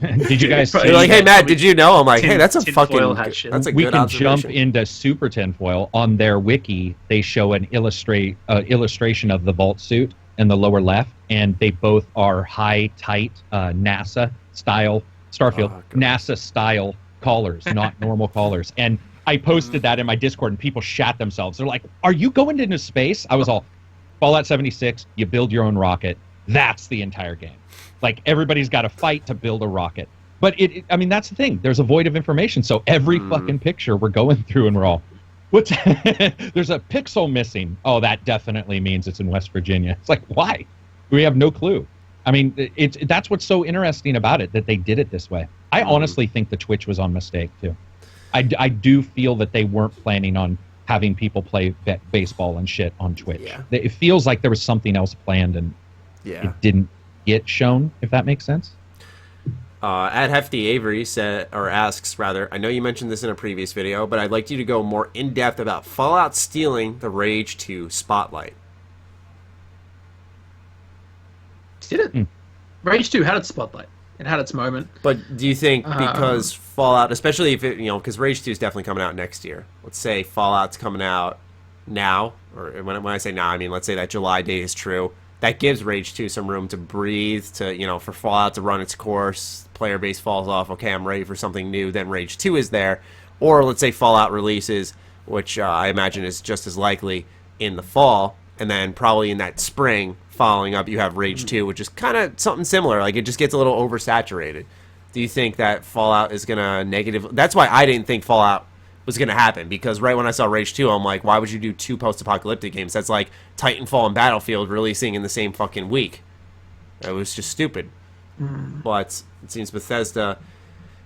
Did you guys see? They're like, hey Matt, did you know? I'm like, hey, that's a tinfoil fucking. hat shit. That's a We good can observation. jump into Super Tinfoil. On their wiki, they show an illustration of the vault suit in the lower left, and they both are high, tight NASA style Starfield NASA style collars, not normal collars. And I posted that in my Discord, and people shat themselves. They're like, "Are you going into space?" I was all, Fallout 76. You build your own rocket. That's the entire game. Like, everybody's got to fight to build a rocket. But I mean, that's the thing. There's a void of information. So every fucking picture we're going through, and we're all, what's? There's a pixel missing. Oh, that definitely means it's in West Virginia. It's like, why? We have no clue. I mean, that's what's so interesting about it, that they did it this way. I honestly think the Twitch was on mistake too. I do feel that they weren't planning on having people play baseball and shit on Twitch. Yeah. It feels like there was something else planned, and it didn't get shown, if that makes sense. At Hefty Avery asks, I know you mentioned this in a previous video, but I'd like you to go more in depth about Fallout stealing the Rage 2 spotlight. Did it? Rage 2 had its spotlight. It had its moment. But do you think because Fallout, especially if it, because Rage 2 is definitely coming out next year. Let's say Fallout's coming out now, or when I say now, I mean let's say that July date is true. That gives Rage 2 some room to breathe, to for Fallout to run its course. Player base falls off. Okay, I'm ready for something new. Then Rage 2 is there, or let's say Fallout releases, which I imagine is just as likely in the fall, and then probably in that spring following up, you have Rage 2, which is kind of something similar. Like, it just gets a little oversaturated. Do you think that Fallout is going to negative? That's why I didn't think Fallout was going to happen, because right when I saw Rage 2, I'm like, why would you do two post-apocalyptic games? That's like Titanfall and Battlefield releasing in the same fucking week. It was just stupid. But it seems Bethesda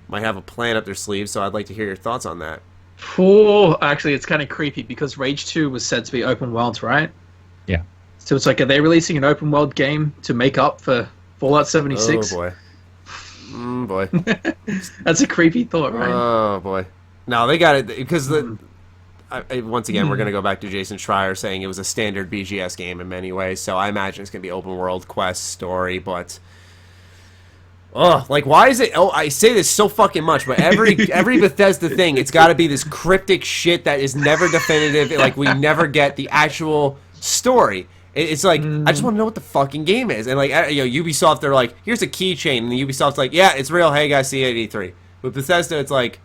might have a plan up their sleeve, so I'd like to hear your thoughts on that. Actually, it's kind of creepy, because Rage 2 was said to be open world, right? Yeah. So it's like, are they releasing an open world game to make up for Fallout 76? Oh, boy. Boy. That's a creepy thought, right? Oh, boy. No, they got it, because once again, we're going to go back to Jason Schreier saying it was a standard BGS game in many ways, so I imagine it's going to be open world, quest, story, but... like, why is it... Oh, I say this so fucking much, but every Bethesda thing, it's got to be this cryptic shit that is never definitive. Like, we never get the actual story. It's like, I just want to know what the fucking game is. And, like, Ubisoft, they're like, here's a keychain. And Ubisoft's like, yeah, it's real. Hey, guys, see you at E3. With Bethesda, it's like,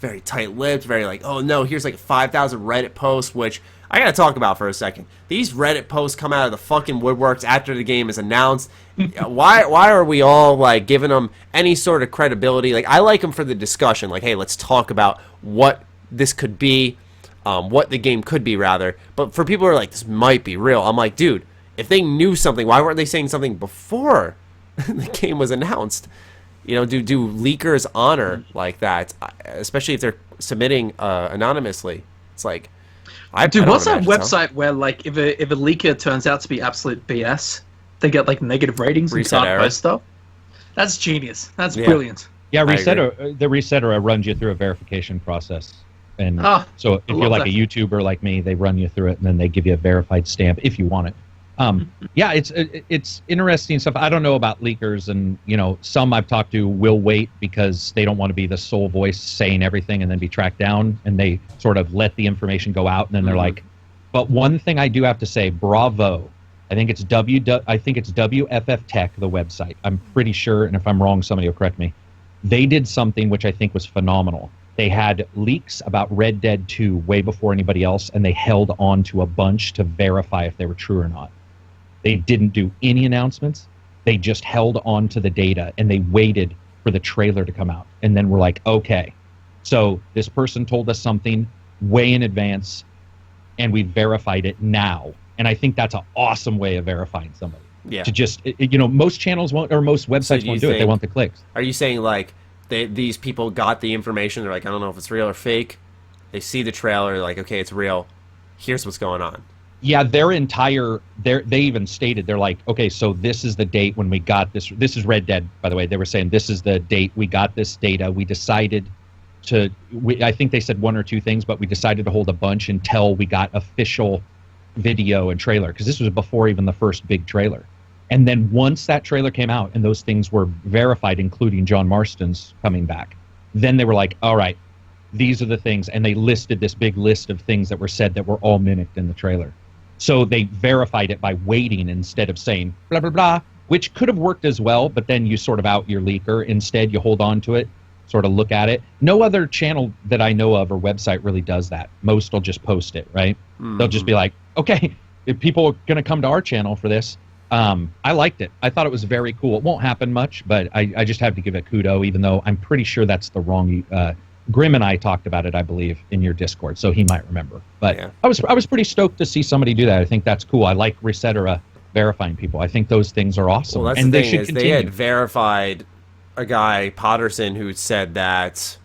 very tight-lipped, very like, oh, no, here's like 5,000 Reddit posts, which I got to talk about for a second. These Reddit posts come out of the fucking woodworks after the game is announced. Why are we all, like, giving them any sort of credibility? Like, I like them for the discussion. Like, hey, let's talk about what this could be. What the game could be, rather. But for people who are like, this might be real, I'm like, dude, if they knew something, why weren't they saying something before the game was announced? Do leakers honor like that, especially if they're submitting anonymously? It's like, what's that website where, like, if a leaker turns out to be absolute BS, they get, like, negative ratings and can't post stuff? That's genius. That's brilliant. Yeah, the Resetter runs you through a verification process. And so if you're like a YouTuber like me, they run you through it, and then they give you a verified stamp if you want it. Yeah, it's interesting stuff. I don't know about leakers, and some I've talked to will wait because they don't want to be the sole voice saying everything and then be tracked down, and they sort of let the information go out, and then they're like. But one thing I do have to say, bravo. I think it's WFF Tech, the website. I'm pretty sure, and if I'm wrong, somebody will correct me. They did something which I think was phenomenal. They had leaks about Red Dead 2 way before anybody else, and they held on to a bunch to verify if they were true or not. They didn't do any announcements. They just held on to the data, and they waited for the trailer to come out. And then we're like, okay, so this person told us something way in advance, and we verified it now. And I think that's an awesome way of verifying somebody. Yeah. To just, most channels won't, or most websites won't do it. They want the clicks. Are you saying, like, these people got the information, they're like, I don't know if it's real or fake. They see the trailer, they're like, okay, it's real. Here's what's going on. Yeah, they even stated, they're like, okay, so this is the date when we got this. This is Red Dead, by the way. They were saying this is the date we got this data. We decided I think they said one or two things, but we decided to hold a bunch until we got official video and trailer, because this was before even the first big trailer. And then once that trailer came out and those things were verified, including John Marston's coming back, then they were like, all right, these are the things. And they listed this big list of things that were said that were all mimicked in the trailer. So they verified it by waiting instead of saying blah, blah, blah, which could have worked as well, but then you sort of out your leaker. Instead, you hold on to it, sort of look at it. No other channel that I know of or website really does that. Most will just post it, right? Mm-hmm. They'll just be like, okay, if people are going to come to our channel for this, I liked it. I thought it was very cool. It won't happen much, but I just have to give it kudo, even though I'm pretty sure that's the wrong... Grim and I talked about it, I believe, in your Discord, so he might remember. But yeah. I was pretty stoked to see somebody do that. I think that's cool. I like Resetera verifying people. I think those things are awesome. Well, that's and the they thing should is continue. They had verified a guy, Potterson, who said that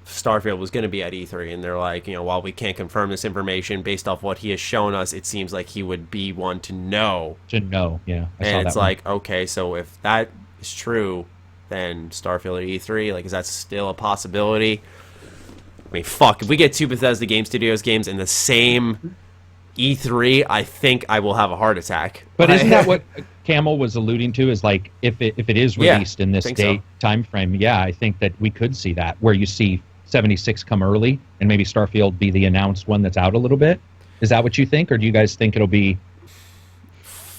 Starfield was going to be at E3, and they're like, while we can't confirm this information based off what he has shown us, it seems like he would be one to know. To know, yeah. And it's like, okay, so if that is true, then Starfield at E3, like, is that still a possibility? I mean, fuck, if we get two Bethesda Game Studios games in the same E3, I think I will have a heart attack. But isn't that what Camel was alluding to, is like, if it is released in this date time frame, I think that we could see that, where you see 76 come early and maybe Starfield be the announced one that's out a little bit. Is that what you think, or do you guys think it'll be...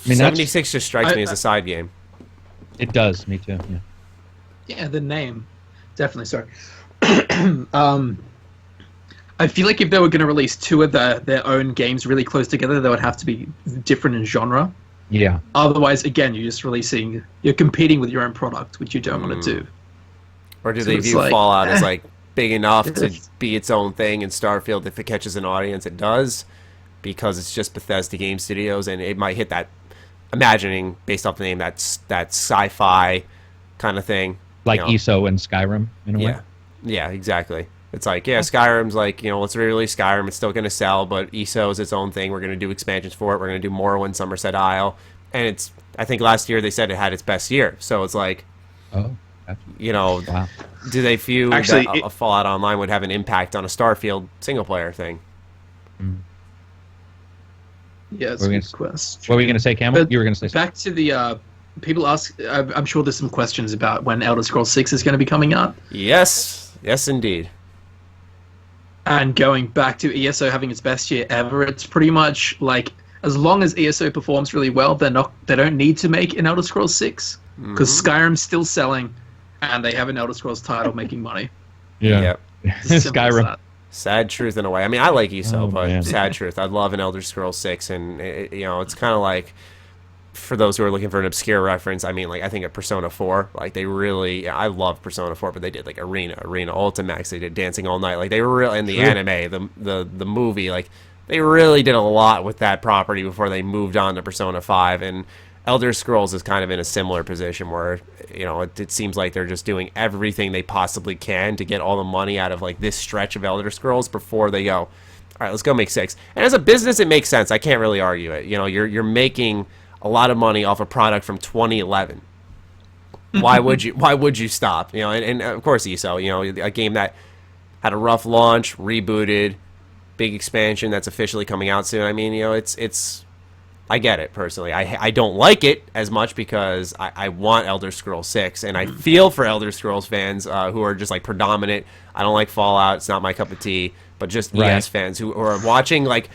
I mean, 76 just strikes me as a side game. It does, me too, yeah. Yeah, the name. Definitely, sorry. I feel like if they were going to release two of their own games really close together, they would have to be different in genre. Yeah. Otherwise, again, you're competing with your own product, which you don't want to do. Or do they view Fallout as like big enough to be its own thing, and Starfield, if it catches an audience, it does, because it's just Bethesda Game Studios, and it might hit that, imagining based off the name, that sci-fi kind of thing. Like ESO and Skyrim, in a way? Yeah, exactly. It's like, Skyrim's like, let's re-release Skyrim. It's still going to sell, but ESO is its own thing. We're going to do expansions for it. We're going to do Morrowind, Somerset Isle. And I think last year they said it had its best year. So it's like, wow. Do they view that a Fallout Online would have an impact on a Starfield single-player thing? Yeah, it's a good question. What were you going to say, Camel? You were going to say something. Back to the... people ask... I'm sure there's some questions about when Elder Scrolls 6 is going to be coming out. Yes, indeed. And going back to ESO having its best year ever, it's pretty much like, as long as ESO performs really well, they don't need to make an Elder Scrolls 6, because Skyrim's still selling, and they have an Elder Scrolls title making money. Yeah. Skyrim. Sad truth in a way. I mean, I like ESO, but sad truth. I'd love an Elder Scrolls 6, and it's kind of like, for those who are looking for an obscure reference, I mean, like, I think of Persona 4, like, they really, I love Persona 4, but they did, like, Arena, Ultimax, they did Dancing All Night, like, they were really, in the anime, the movie, like, they really did a lot with that property before they moved on to Persona 5, and Elder Scrolls is kind of in a similar position where, it seems like they're just doing everything they possibly can to get all the money out of, like, this stretch of Elder Scrolls before they go, all right, let's go make 6. And as a business, it makes sense. I can't really argue it. You're making a lot of money off a product from 2011. Why would you stop? And of course ESO, a game that had a rough launch, rebooted, big expansion that's officially coming out soon. I mean, it's I get it personally. I don't like it as much because I want Elder Scrolls 6, and I feel for Elder Scrolls fans who are just like predominant. I don't like Fallout. It's not my cup of tea. But just ES fans who are watching like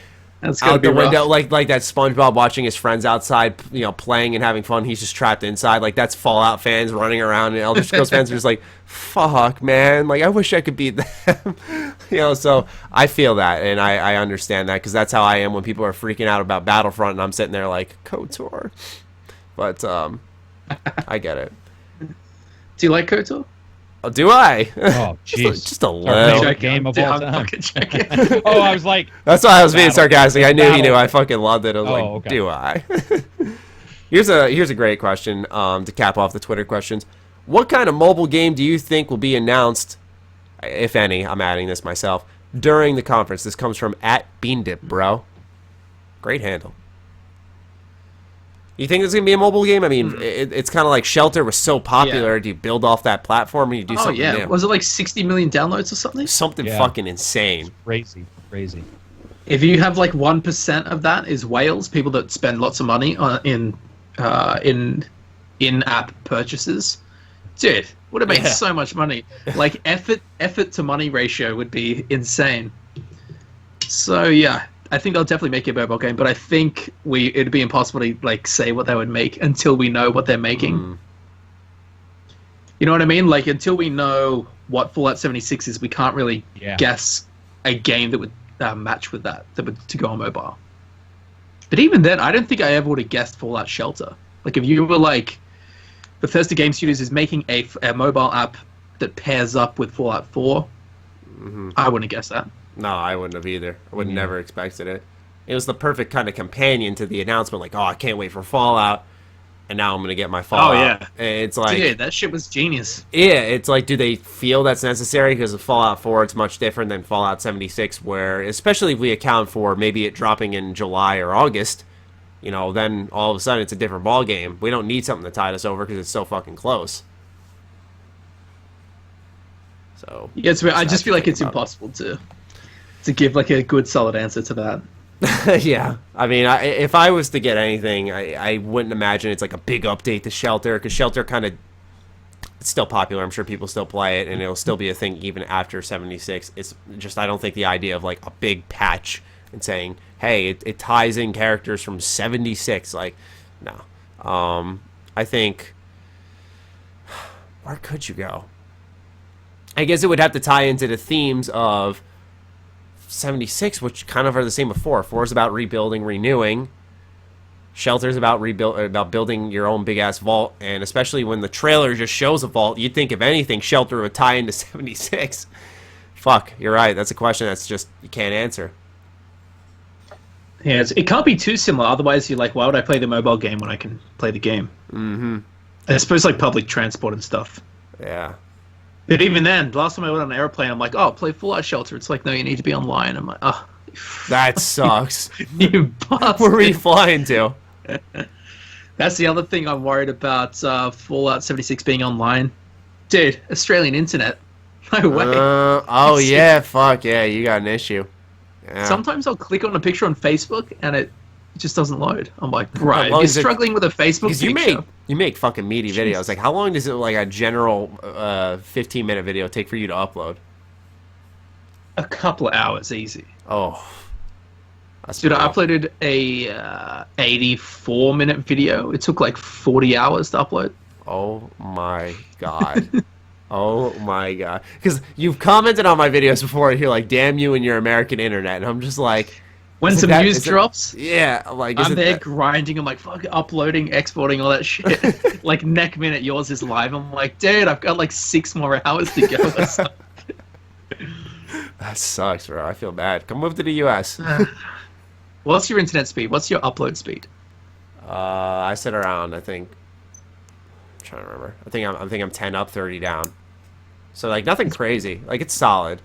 out the window, like that SpongeBob watching his friends outside, playing and having fun. He's just trapped inside. Like, that's Fallout fans running around, and Elder Scrolls fans are just like, fuck, man. Like, I wish I could beat them. So I feel that, and I understand that, because that's how I am when people are freaking out about Battlefront, and I'm sitting there like, KOTOR. But I get it. Do you like KOTOR? Oh, do I? Oh, jeez. Just a little. Game of all time. Oh, I was like... That's why I was being sarcastic. I knew he knew. I fucking loved it. I was do I? Here's a great question to cap off the Twitter questions. What kind of mobile game do you think will be announced, if any, I'm adding this myself, during the conference? This comes from @BeanDipBro. Great handle. You think it's going to be a mobile game? I mean, it's kind of like Shelter was so popular. Yeah. Do you build off that platform and you do something new? Was it like 60 million downloads or something? Something fucking insane. Crazy. If you have like 1% of that is whales, people that spend lots of money in in-app purchases, dude, would have made so much money. Like effort to money ratio would be insane. So yeah, I think they'll definitely make a mobile game, but I think it'd be impossible to like say what they would make until we know what they're making. You know what I mean? Like until we know what Fallout 76 is, we can't really guess a game that would match with that would to go on mobile. But even then, I don't think I ever would have guessed Fallout Shelter. Like if you were like, Bethesda Game Studios is making a mobile app that pairs up with Fallout 4, I wouldn't have guessed that. No, I wouldn't have either. I would never expected it. It was the perfect kind of companion to the announcement. Like, oh, I can't wait for Fallout, and now I'm gonna get my Fallout. Oh yeah, it's like, dude, that shit was genius. Yeah, it's like, do they feel that's necessary? Because of Fallout 4, it's much different than Fallout 76, where, especially if we account for maybe it dropping in July or August, you know, then all of a sudden it's a different ball game. We don't need something to tide us over because it's so fucking close. So yeah, I just feel like it's impossible to give like a good solid answer to that. Yeah, I mean, if I was to get anything, I wouldn't imagine it's like a big update to Shelter, because Shelter kind of, it's still popular. I'm sure people still play it, and it'll still be a thing even after 76. It's just, I don't think the idea of like a big patch and saying, hey, it ties in characters from 76, like, no. I think, where could you go? I guess it would have to tie into the themes of 76, which kind of are the same before. 4 is about rebuilding, renewing. Shelter's about building your own big ass vault, and especially when the trailer just shows a vault, you'd think if anything, Shelter would tie into 76. Fuck, you're right. That's a question that's just you can't answer. Yeah, it can't be too similar. Otherwise, you're like, why would I play the mobile game when I can play the game? Mm-hmm. I suppose like public transport and stuff. Yeah. But even then, last time I went on an airplane, I'm like, oh, play Fallout Shelter. It's like, no, you need to be online. I'm like, oh. That sucks. You bastard. Where are we flying to? That's the other thing I'm worried about, Fallout 76 being online. Dude, Australian internet. No way. Oh, yeah, fuck, yeah, you got an issue. Yeah. Sometimes I'll click on a picture on Facebook, and it just doesn't load. I'm like, right, you're struggling with a Facebook picture. You make fucking meaty videos. Like, how long does it, like, a general 15-minute video take for you to upload? A couple of hours, easy. Oh. Dude, I uploaded a 84-minute video. It took like 40 hours to upload. Oh my god. Oh my god. Because you've commented on my videos before, and you're like, damn you and your American internet. And I'm just like... When some news drops, yeah, like I'm there grinding. I'm like, fuck, uploading, exporting, all that shit. Like, next minute, yours is live. I'm like, dude, I've got like 6 more hours to go. That sucks, bro. I feel bad. Come move to the U.S. What's your internet speed? What's your upload speed? I sit around, I think. I'm trying to remember. I think I'm 10 up, 30 down. So like nothing crazy. Like it's solid.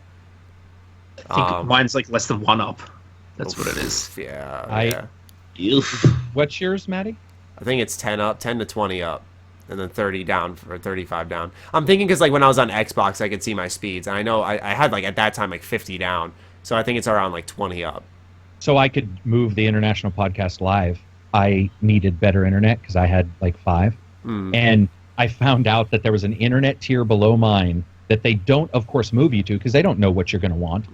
I think mine's like less than 1 up. That's what it is. Yeah. What's yours, Matty? I think it's 10 up, 10 to 20 up, and then 30 down or 35 down. I'm thinking because like when I was on Xbox, I could see my speeds, and I know I had like at that time like 50 down, so I think it's around like 20 up. So I could move the International Podcast live. I needed better internet because I had like 5, and I found out that there was an internet tier below mine that they don't, of course, move you to because they don't know what you're going to want.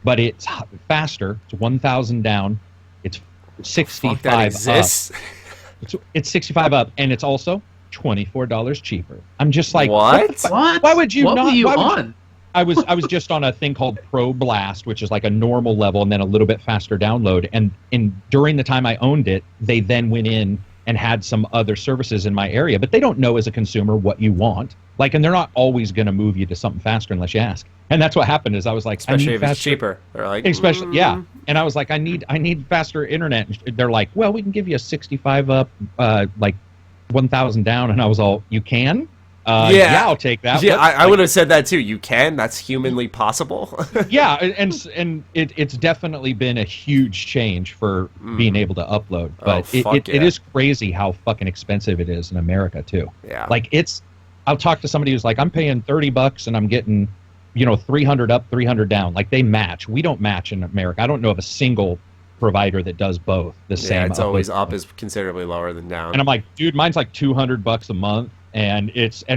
But it's faster. It's 1,000 down. It's 65 that exists? Up. It's 65 up, and it's also $24 cheaper. I'm just like, what? Why would you what not? What were you on? I was just on a thing called Pro Blast, which is like a normal level and then a little bit faster download. And during the time I owned it, they then went in and had some other services in my area. But they don't know as a consumer what you want. Like, and they're not always going to move you to something faster unless you ask. And that's what happened. Is I was like, especially if it's cheaper. They're like, especially yeah. And I was like, I need faster internet. And they're like, well, we can give you a 65 up, like 1,000 down. And I was all, you can? Yeah, I'll take that. Yeah, I would have said that too. You can. That's humanly possible. Yeah, and it's definitely been a huge change for being able to upload. But it is crazy how fucking expensive it is in America too. Yeah. Like I'll talk to somebody who's like, I'm paying $30 and I'm getting, 300 up, 300 down. Like they match. We don't match in America. I don't know of a single provider that does both. The same. Yeah, it's always up is considerably lower than down. And I'm like, dude, mine's like $200 a month, and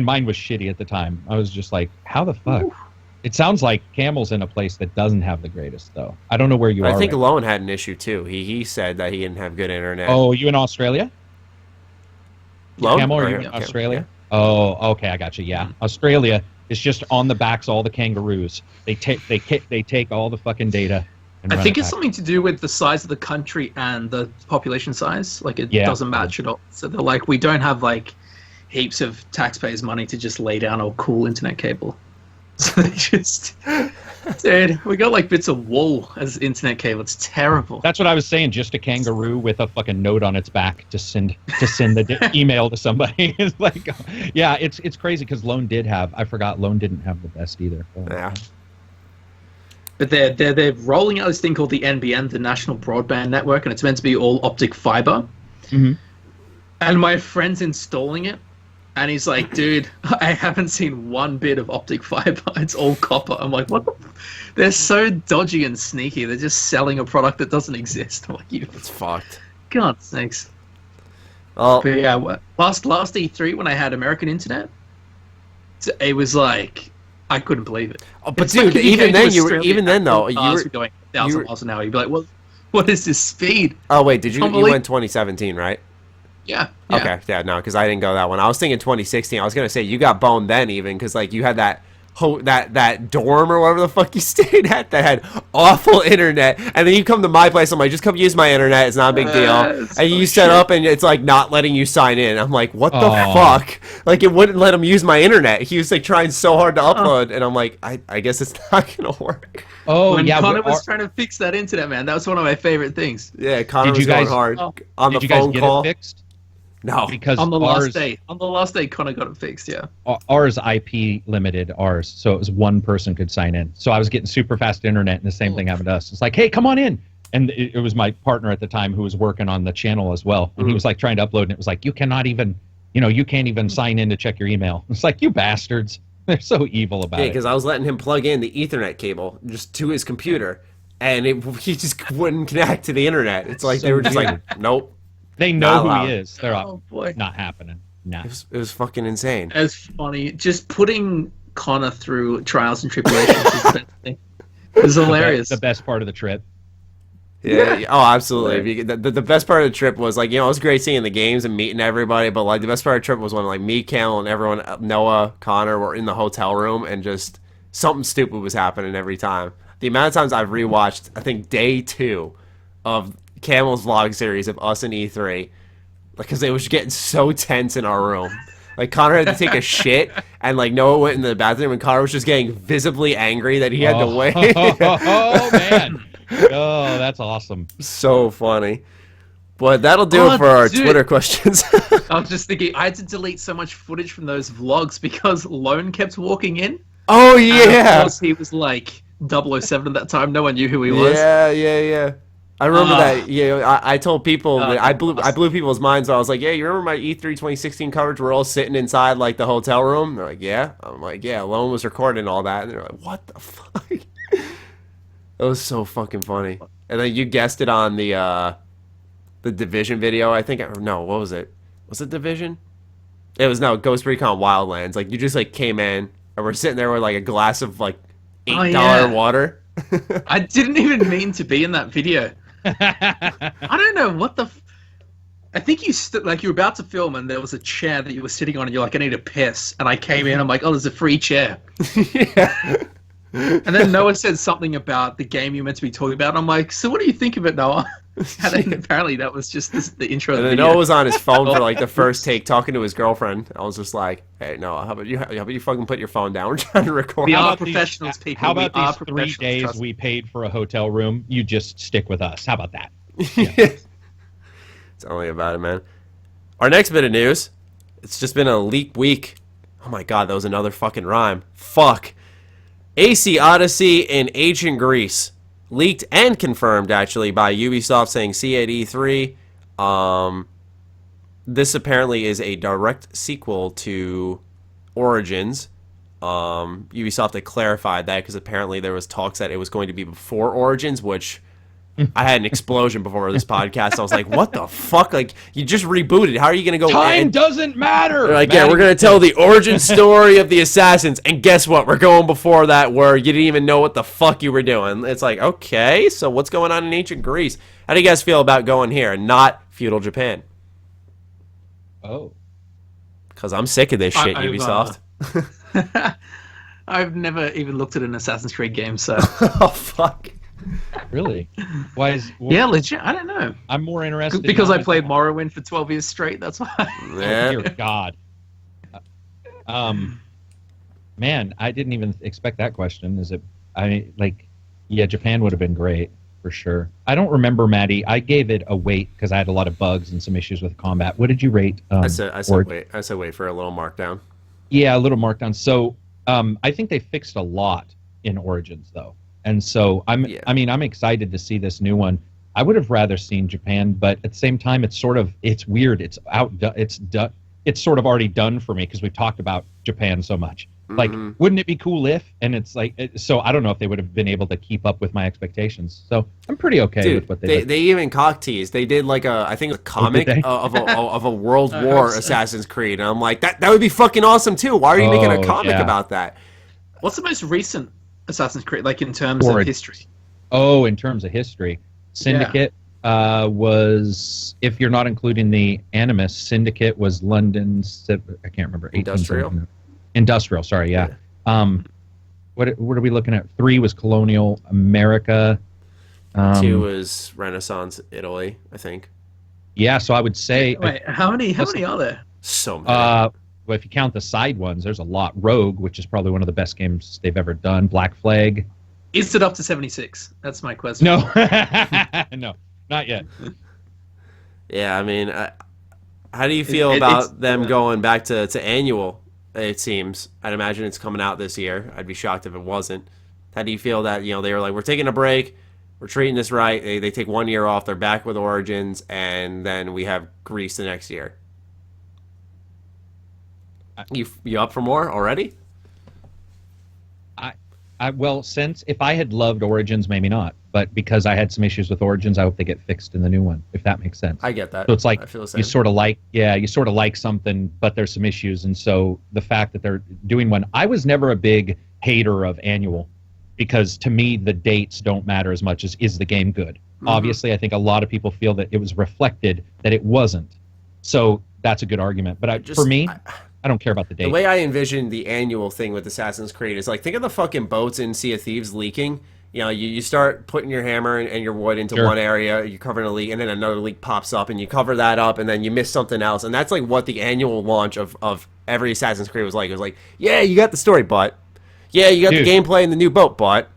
mine was shitty at the time. I was just like, how the fuck? Ooh. It sounds like Camel's in a place that doesn't have the greatest, though. I don't know where you are. I think Lone had an issue too. He said that he didn't have good internet. Oh, you in Australia? Lone? Camel, are you in Australia? Yeah. Oh, okay, I got you. Yeah, Australia is just on the backs of all the kangaroos. They take all the fucking data. I think it's something to do with the size of the country and the population size. Like it doesn't match at all. So they're like, we don't have like heaps of taxpayers' money to just lay down a cool internet cable. So they just, dude, we got like bits of wool as internet cable. It's terrible. That's what I was saying. Just a kangaroo with a fucking note on its back to send the email to somebody. It's like, yeah, it's crazy because Lone didn't have the best either. Yeah. But they're rolling out this thing called the NBN, the National Broadband Network, and it's meant to be all optic fiber. Mm-hmm. And my friend's installing it. And he's like, dude, I haven't seen one bit of optic fiber. It's all copper. I'm like, what the They're so dodgy and sneaky. They're just selling a product that doesn't exist. I'm like, it's fucked. God sakes. Well, but yeah, last E3 when I had American internet, it was like, I couldn't believe it. Oh, but dude, even then you were going 1,000 miles an hour. You'd be like, what is this speed? Oh wait, you went 2017, right? Yeah. Okay, yeah, no, because I didn't go that one. I was thinking 2016. I was gonna say you got boned then, even because like you had that dorm or whatever the fuck you stayed at that had awful internet, and then you come to my place. I'm like, just come use my internet. It's not a big deal. And you set up, and it's like not letting you sign in. I'm like, what the fuck? Like it wouldn't let him use my internet. He was like trying so hard to upload, and I'm like, I guess it's not gonna work. Oh when yeah, Connor was trying to fix that internet, man. That was one of my favorite things. Yeah, Connor was going hard on the phone call. Did you guys get it fixed? No, because on the last day, Connor got it fixed. Yeah, ours IP limited ours, so it was one person could sign in. So I was getting super fast internet, and the same thing happened to us. It's like, hey, come on in, and it was my partner at the time who was working on the channel as well, and he was like trying to upload, and it was like, you cannot even, you can't even sign in to check your email. It's like, you bastards, they're so evil about it. Yeah, because I was letting him plug in the Ethernet cable just to his computer, and he just wouldn't connect to the internet. It's like they were just like, nope. They know who he is. They're not happening. Nah. It was fucking insane. It's funny. Just putting Connor through trials and tribulations is hilarious. The best part of the trip. Yeah. Oh, absolutely. The best part of the trip was like, it was great seeing the games and meeting everybody, but like the best part of the trip was when like me, Camel, and everyone, Noah, Connor, were in the hotel room and just something stupid was happening every time. The amount of times I've rewatched, I think day 2 of Camel's vlog series of us and E3, because it was getting so tense in our room. Like Connor had to take a shit, and like Noah went in the bathroom, and Connor was just getting visibly angry that he had to wait. Oh man! Oh, that's awesome. So funny. But that'll do it for our Twitter questions. I was just thinking, I had to delete so much footage from those vlogs because Lone kept walking in. Oh yeah. And of course, he was like 007 at that time. No one knew who he was. Yeah. I remember that. Yeah, I told people that I blew people's minds. I was like, "Yeah, you remember my E3 2016 coverage? We're all sitting inside like the hotel room." They're like, "Yeah." I'm like, "Yeah." Lone was recording all that, and they're like, "What the fuck?" It was so fucking funny. And then you guessed it on the Division video. I think what was it? Was it Division? It was Ghost Recon Wildlands. Like you just like came in and we're sitting there with like a glass of like $8 water. I didn't even mean to be in that video. I don't know what I think you you were about to film and there was a chair that you were sitting on and you're like, I need a piss, and I came in, I'm like, oh, there's a free chair. Yeah. And then Noah said something about the game you meant to be talking about, and I'm like, so what do you think of it, Noah? And then apparently that was just the intro of the video. Noah was on his phone for like the first take talking to his girlfriend. I was just like, hey Noah, how about you fucking put your phone down? We're trying to record. We are professionals, people. How about these 3 days we paid for a hotel room? You just stick with us. How about that? Yeah. Tell me about it, man. Our next bit of news, it's just been a leak week. Oh my god, that was another fucking rhyme. Fuck. AC Odyssey and Ancient Greece. Leaked and confirmed, actually, by Ubisoft, saying see at E3. This apparently is a direct sequel to Origins. Ubisoft had clarified that because apparently there was talks that it was going to be before Origins, which I had an explosion before this podcast. I was like, what the fuck? Like, you just rebooted. How are you going to go? Time doesn't matter. They're like, yeah, we're going to tell the origin story of the Assassins. And guess what? We're going before that where you didn't even know what the fuck you were doing. It's like, okay, so what's going on in ancient Greece? How do you guys feel about going here and not feudal Japan? Oh. Because I'm sick of this shit, Ubisoft. I've never even looked at an Assassin's Creed game, so... Oh, fuck. Really? Why is... Yeah, legit. I don't know. I'm more interested... Because I played Morrowind for 12 years straight, that's why. Yeah. Oh, dear God. Man, I didn't even expect that question. Is it... yeah, Japan would have been great, for sure. I don't remember, Maddie. I gave it a wait because I had a lot of bugs and some issues with combat. What did you rate? I said wait. I said wait for a little markdown. Yeah, a little markdown. So I think they fixed a lot in Origins, though. And so I'm excited to see this new one. I would have rather seen Japan, but at the same time, it's weird. It's sort of already done for me because we've talked about Japan so much. Like, wouldn't it be cool if? And it's like, so I don't know if they would have been able to keep up with my expectations. So I'm pretty okay with what they did. They even cock teased. They did like a comic of a World War Assassin's Creed, and I'm like, that would be fucking awesome too. Why are you making a comic about that? What's the most recent Assassin's Creed, like in terms of history? Oh, in terms of history, Syndicate was, if you're not including the Animus, Syndicate was London's. I can't remember. Industrial, sorry, yeah. What are we looking at? 3 was colonial America. 2 was Renaissance Italy, I think. Yeah, so I would say... Wait, how many are there? So many. Well, if you count the side ones, there's a lot. Rogue, which is probably one of the best games they've ever done. Black Flag. Is it up to 76? That's my question. No. No, not yet. Yeah, I mean, how do you feel about them going back to annual? It seems. I'd imagine it's coming out this year. I'd be shocked if it wasn't. How do you feel that, they were like, we're taking a break, we're treating this right, they take 1 year off, they're back with Origins, and then we have Greece the next year? You up for more already? Well, since if I had loved Origins, maybe not. But because I had some issues with Origins, I hope they get fixed in the new one, if that makes sense. I get that. So it's like I feel the same. you sort of like something, but there's some issues. And so the fact that they're doing one, I was never a big hater of annual because to me, the dates don't matter as much as is the game good. Obviously, I think a lot of people feel that it was reflected that it wasn't. So that's a good argument. But for me, I don't care about the date. The way I envision the annual thing with Assassin's Creed is like, think of the fucking boats in Sea of Thieves leaking. You start putting your hammer and your wood into one area, you're covering a leak, and then another leak pops up, and you cover that up, and then you miss something else. And that's like what the annual launch of every Assassin's Creed was like. It was like, yeah, you got the story, but yeah, you got the gameplay and the new boat, but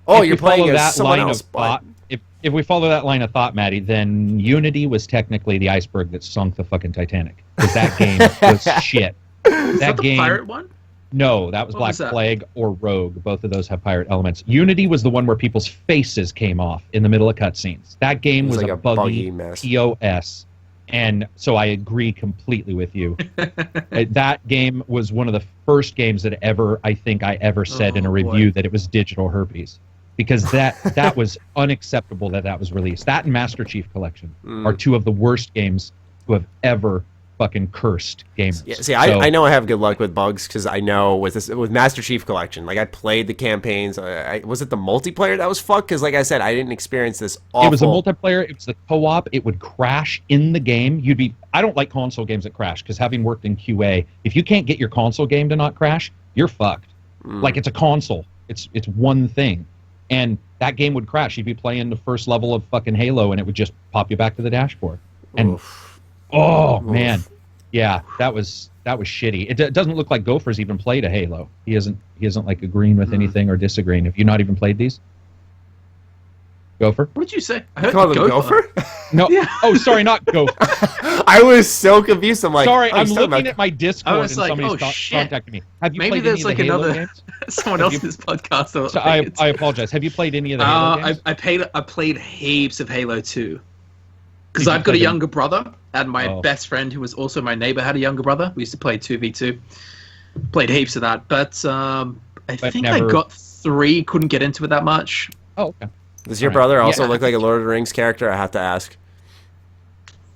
you're playing as someone else. But if we follow that line of thought, Maddie, then Unity was technically the iceberg that sunk the fucking Titanic. Because that game was shit. Is that the pirate one? No, that was Black Flag or Rogue. Both of those have pirate elements. Unity was the one where people's faces came off in the middle of cutscenes. That game was like a buggy mess. POS. And so I agree completely with you. That game was one of the first games that I ever said in a review that it was digital herpes. Because that was unacceptable that was released. That and Master Chief Collection are two of the worst games who have ever fucking cursed gamers. Yeah, see, I know I have good luck with bugs because I know with Master Chief Collection, like I played the campaigns. Was it the multiplayer that was fucked? Because like I said, I didn't experience this awful... It was a multiplayer. It was the co-op. It would crash in the game. I don't like console games that crash because having worked in QA, if you can't get your console game to not crash, you're fucked. Like it's a console. It's one thing. And that game would crash. You'd be playing the first level of fucking Halo and it would just pop you back to the dashboard. And man, yeah, that was shitty. It doesn't look like Gopher's even played a Halo. He isn't like agreeing with anything or disagreeing. Have you not even played these? Gopher? What did you say? I heard Gopher? No. Yeah. Oh, sorry, not Gopher. I was so confused. I'm like, sorry, I'm looking at my Discord and like, somebody's contacted me. Have you played any of the Halo games? Someone else's podcast. So I apologize. Have you played any of the Halo games? I played heaps of Halo 2. Because I've got a younger brother, and my best friend, who was also my neighbor, had a younger brother. We used to play 2v2. Played heaps of that. But I think I got 3, couldn't get into it that much. Oh, okay. Does your All right. brother also Yeah. look like a Lord of the Rings character? I have to ask.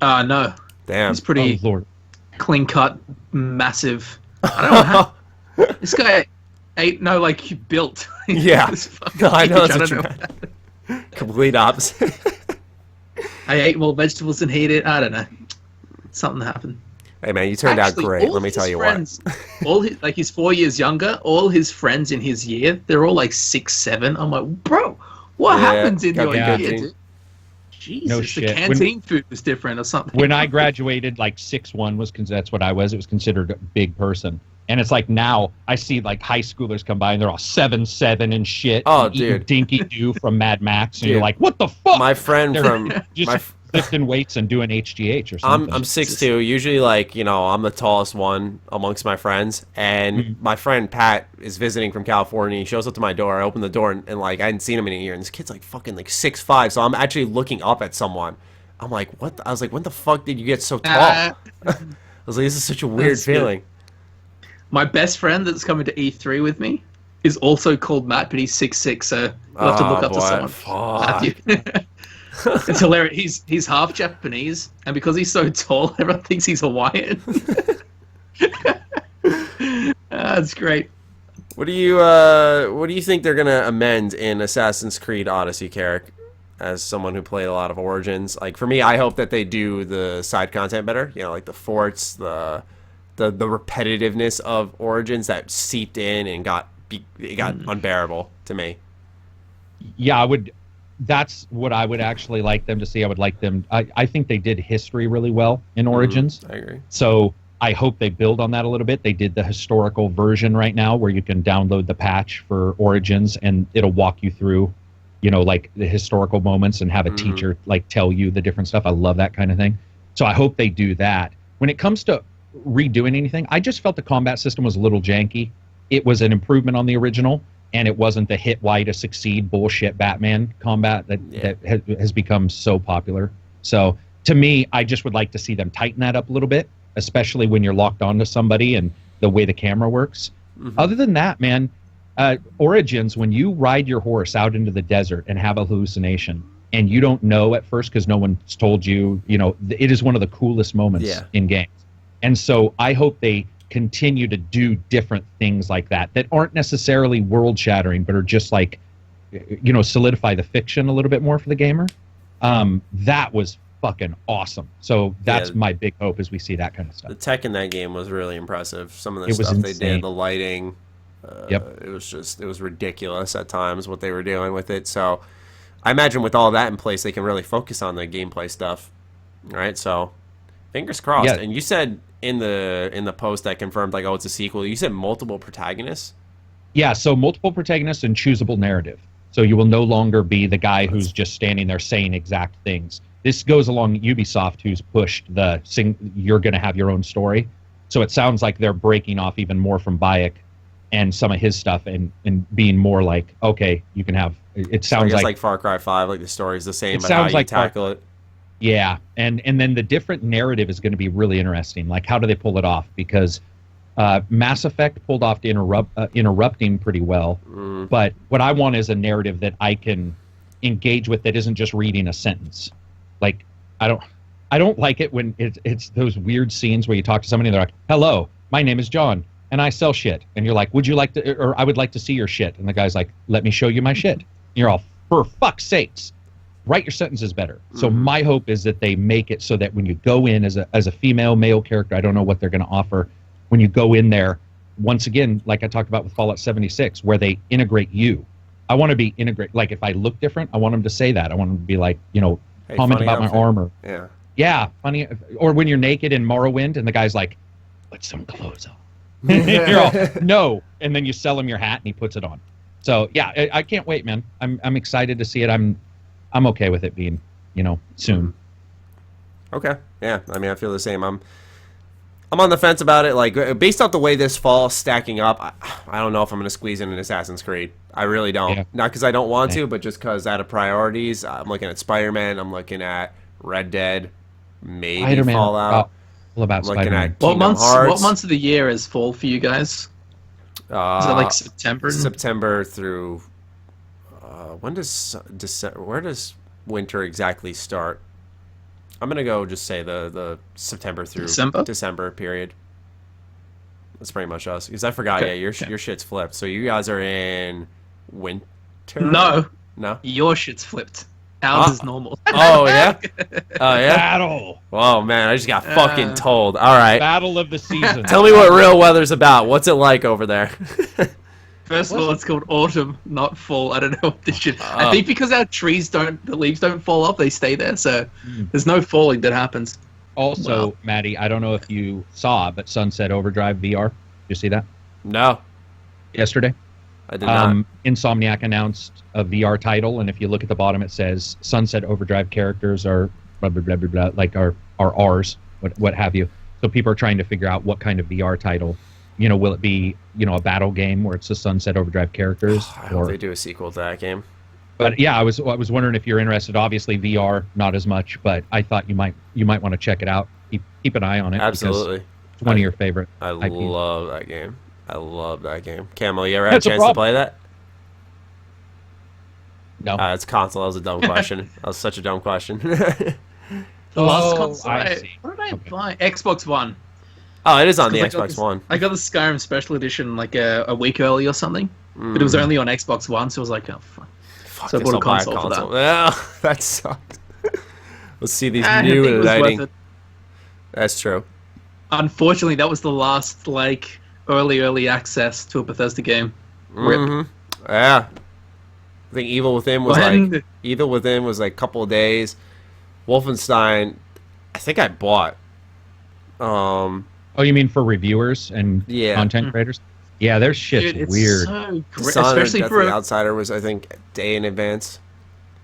No. Damn. He's pretty Oh, Lord. clean cut, massive. I don't know how this guy ate. No, like he built. Yeah. This fucking No, I know huge, that's don't what you Complete opposite. I ate more vegetables than he did. I don't know. Something happened. Hey man, you turned Actually, out great. all Let me his tell you friends, all his, like he's 4 years younger. All his friends in his year, they're all like 6, 7. I'm like, bro, what Yeah, happens in got your the year, good thing. dude? Jesus, No the shit. canteen food was different or something. When I graduated, like 6'1" was that's what I was. It was considered a big person. And it's like now I see like high schoolers come by and they're all 7'7" and shit. Oh, and eating dude. Dinky Doo from Mad Max, and Dude. you're like, what the fuck? My friend They're from just lifting weights and doing HGH or something. I'm 6'2". Usually, like, you know, I'm the tallest one amongst my friends. And my friend Pat is visiting from California. He shows up to my door. I open the door, and like, I hadn't seen him in a year. And this kid's like fucking like 6'5". So I'm actually looking up at someone. I'm like, what? I was like, when the fuck did you get so tall? I was like, this is such a weird That's good. feeling. My best friend that's coming to E3 with me is also called Matt, but he's 6'6", so we'll have to look up to someone. Fuck. Matthew. It's hilarious. He's half Japanese, and because he's so tall, everyone thinks he's Hawaiian. That's great. What do you think they're gonna amend in Assassin's Creed Odyssey, Karak? As someone who played a lot of Origins, like for me, I hope that they do the side content better. You know, like the forts, the repetitiveness of Origins that seeped in and it got unbearable to me. Yeah, I would. That's what I would actually like them to see. I would like them. I think they did history really well in Origins. I agree. So I hope they build on that a little bit. They did the historical version right now where you can download the patch for Origins and it'll walk you through, you know, like the historical moments and have a teacher like tell you the different stuff. I love that kind of thing. So I hope they do that. When it comes to redoing anything, I just felt the combat system was a little janky. It was an improvement on the original, and it wasn't the hit Y to succeed bullshit Batman combat that has become so popular. So to me, I just would like to see them tighten that up a little bit, especially when you're locked onto somebody and the way the camera works. Other than that, man, Origins, when you ride your horse out into the desert and have a hallucination and you don't know at first because no one's told you, you know, it is one of the coolest moments in games. And so I hope they continue to do different things like that aren't necessarily world shattering, but are just like, you know, solidify the fiction a little bit more for the gamer. That was fucking awesome. So that's my big hope as we see that kind of stuff. The tech in that game was really impressive. Some of the It was stuff they insane. did, the lighting, it was ridiculous at times what they were doing with it. So I imagine with all that in place, they can really focus on the gameplay stuff. All right, so fingers crossed. Yeah. And you said in the post that confirmed like, oh, it's a sequel. You said multiple protagonists. Yeah, so multiple protagonists and choosable narrative. So you will no longer be the guy who's just standing there saying exact things. This goes along Ubisoft, who's pushed you're going to have your own story. So it sounds like they're breaking off even more from Bayek and some of his stuff and being more like, okay, you can have. It So I sounds guess like Far Cry 5, like the story's the same, It but how sounds you like tackle it. Yeah, and then the different narrative is going to be really interesting. Like, how do they pull it off? Because Mass Effect pulled off interrupting pretty well, but what I want is a narrative that I can engage with that isn't just reading a sentence. Like, I don't like it when it's those weird scenes where you talk to somebody and they're like, "Hello, my name is John, and I sell shit," and you're like, "Would you like to?" Or, "I would like to see your shit," and the guy's like, "Let me show you my shit." And you're all, "For fuck's sakes, write your sentences better." So my hope is that they make it so that when you go in as a female, male character, I don't know what they're going to offer. When you go in there, once again, like I talked about with Fallout 76, where they integrate you. I want to be integrate. Like, if I look different, I want them to say that. I want them to be like, you know, Hey, comment funny about outfit. my armor. Yeah. Yeah, funny. Or when you're naked in Morrowind and the guy's like, "Put some clothes on." You're all, "No," and then you sell him your hat and he puts it on. So yeah, I can't wait, man. I'm excited to see it. I'm okay with it being, you know, soon. Okay. Yeah. I mean, I feel the same. I'm on the fence about it. Like, based off the way this fall's stacking up, I don't know if I'm going to squeeze in an Assassin's Creed. I really don't. Yeah. Not because I don't want to, but just because out of priorities, I'm looking at Spider-Man. I'm looking at Red Dead, maybe Spider-Man, Fallout. all about I'm looking Spider-Man. at Kingdom What Hearts. months of the year is fall for you guys? Is it like September? September through when does December? Where does winter exactly start? I'm gonna go just say the September through December period. That's pretty much us. Because I forgot. Okay. Yeah, your shit's flipped. So you guys are in winter. No, Your shit's flipped. Ours is normal. Oh yeah. Oh yeah. Battle. Oh man, I just got fucking told. All right. Battle of the season. Tell me what real weather's about. What's it like over there? First of all, it's called autumn, not fall. I don't know what this shit. I think because our the leaves don't fall off, they stay there. So there's no falling that happens. Also, Maddie, I don't know if you saw, but Sunset Overdrive VR. Did you see that? No. Yesterday? I did not. Insomniac announced a VR title, and if you look at the bottom, it says Sunset Overdrive characters are blah, blah, blah, blah, blah, like are ours, what have you. So people are trying to figure out what kind of VR title. Will it be, a battle game where it's the Sunset Overdrive characters? I hope they do a sequel to that game. But yeah, I was wondering if you're interested. Obviously, VR not as much, but I thought you might want to check it out. Keep an eye on it. Absolutely, it's one of your favorite. I IPs. love that game. I love that game. Camel, you ever had a chance to play that? No. It's console. That was a dumb question. That was such a dumb question. The last console. What did I buy? Xbox One. Oh, it is on the Xbox One. I got the Skyrim Special Edition like a week early or something, but it was only on Xbox One, so I was like, oh fuck. So I bought a console for that. Yeah, that sucked. Let's see these new lighting. That's true. Unfortunately, that was the last early access to a Bethesda game. Rip. Yeah. I think Evil Within was like a couple of days. Wolfenstein, I think I bought. Oh, you mean for reviewers and content creators? Yeah, their shit's weird. So great. Especially for the Outsider was, I think, a day in advance.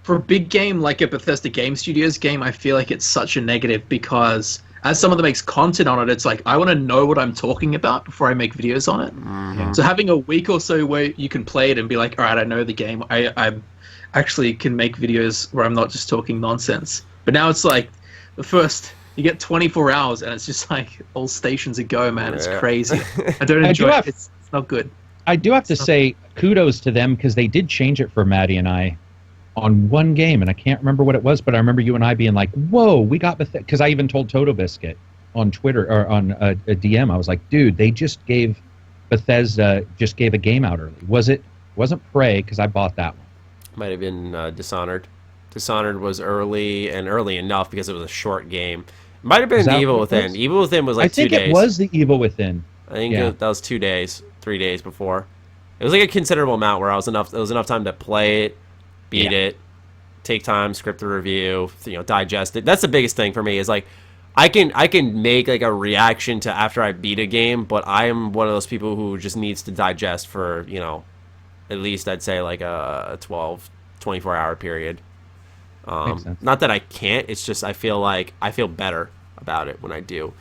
For a big game like a Bethesda Game Studios game, I feel like it's such a negative because as someone that makes content on it, it's like I want to know what I'm talking about before I make videos on it. So having a week or so where you can play it and be like, all right, I know the game. I actually can make videos where I'm not just talking nonsense. But now it's like the first... You get 24 hours, and it's just like all stations a go, man. It's crazy. I don't enjoy it. It's not good. I do have to say kudos to them because they did change it for Maddie and I on one game, and I can't remember what it was, but I remember you and I being like, whoa, we got Bethesda. Because I even told Toto Biscuit on Twitter or on a DM, I was like, dude, they just gave Bethesda a game out early. Wasn't Prey, because I bought that one. Might have been Dishonored. Dishonored was early enough because it was a short game. Might have been Evil Within. Evil Within was like 2 days. I think it was the Evil Within. I think that was 2 days, 3 days before. It was like a considerable amount where it was enough time to play it, beat it, take time, script the review, digest it. That's the biggest thing for me is like I can make like a reaction to after I beat a game, but I am one of those people who just needs to digest for, at least I'd say like a 24-hour period. Not that I can't, it's just I feel better about it when I do.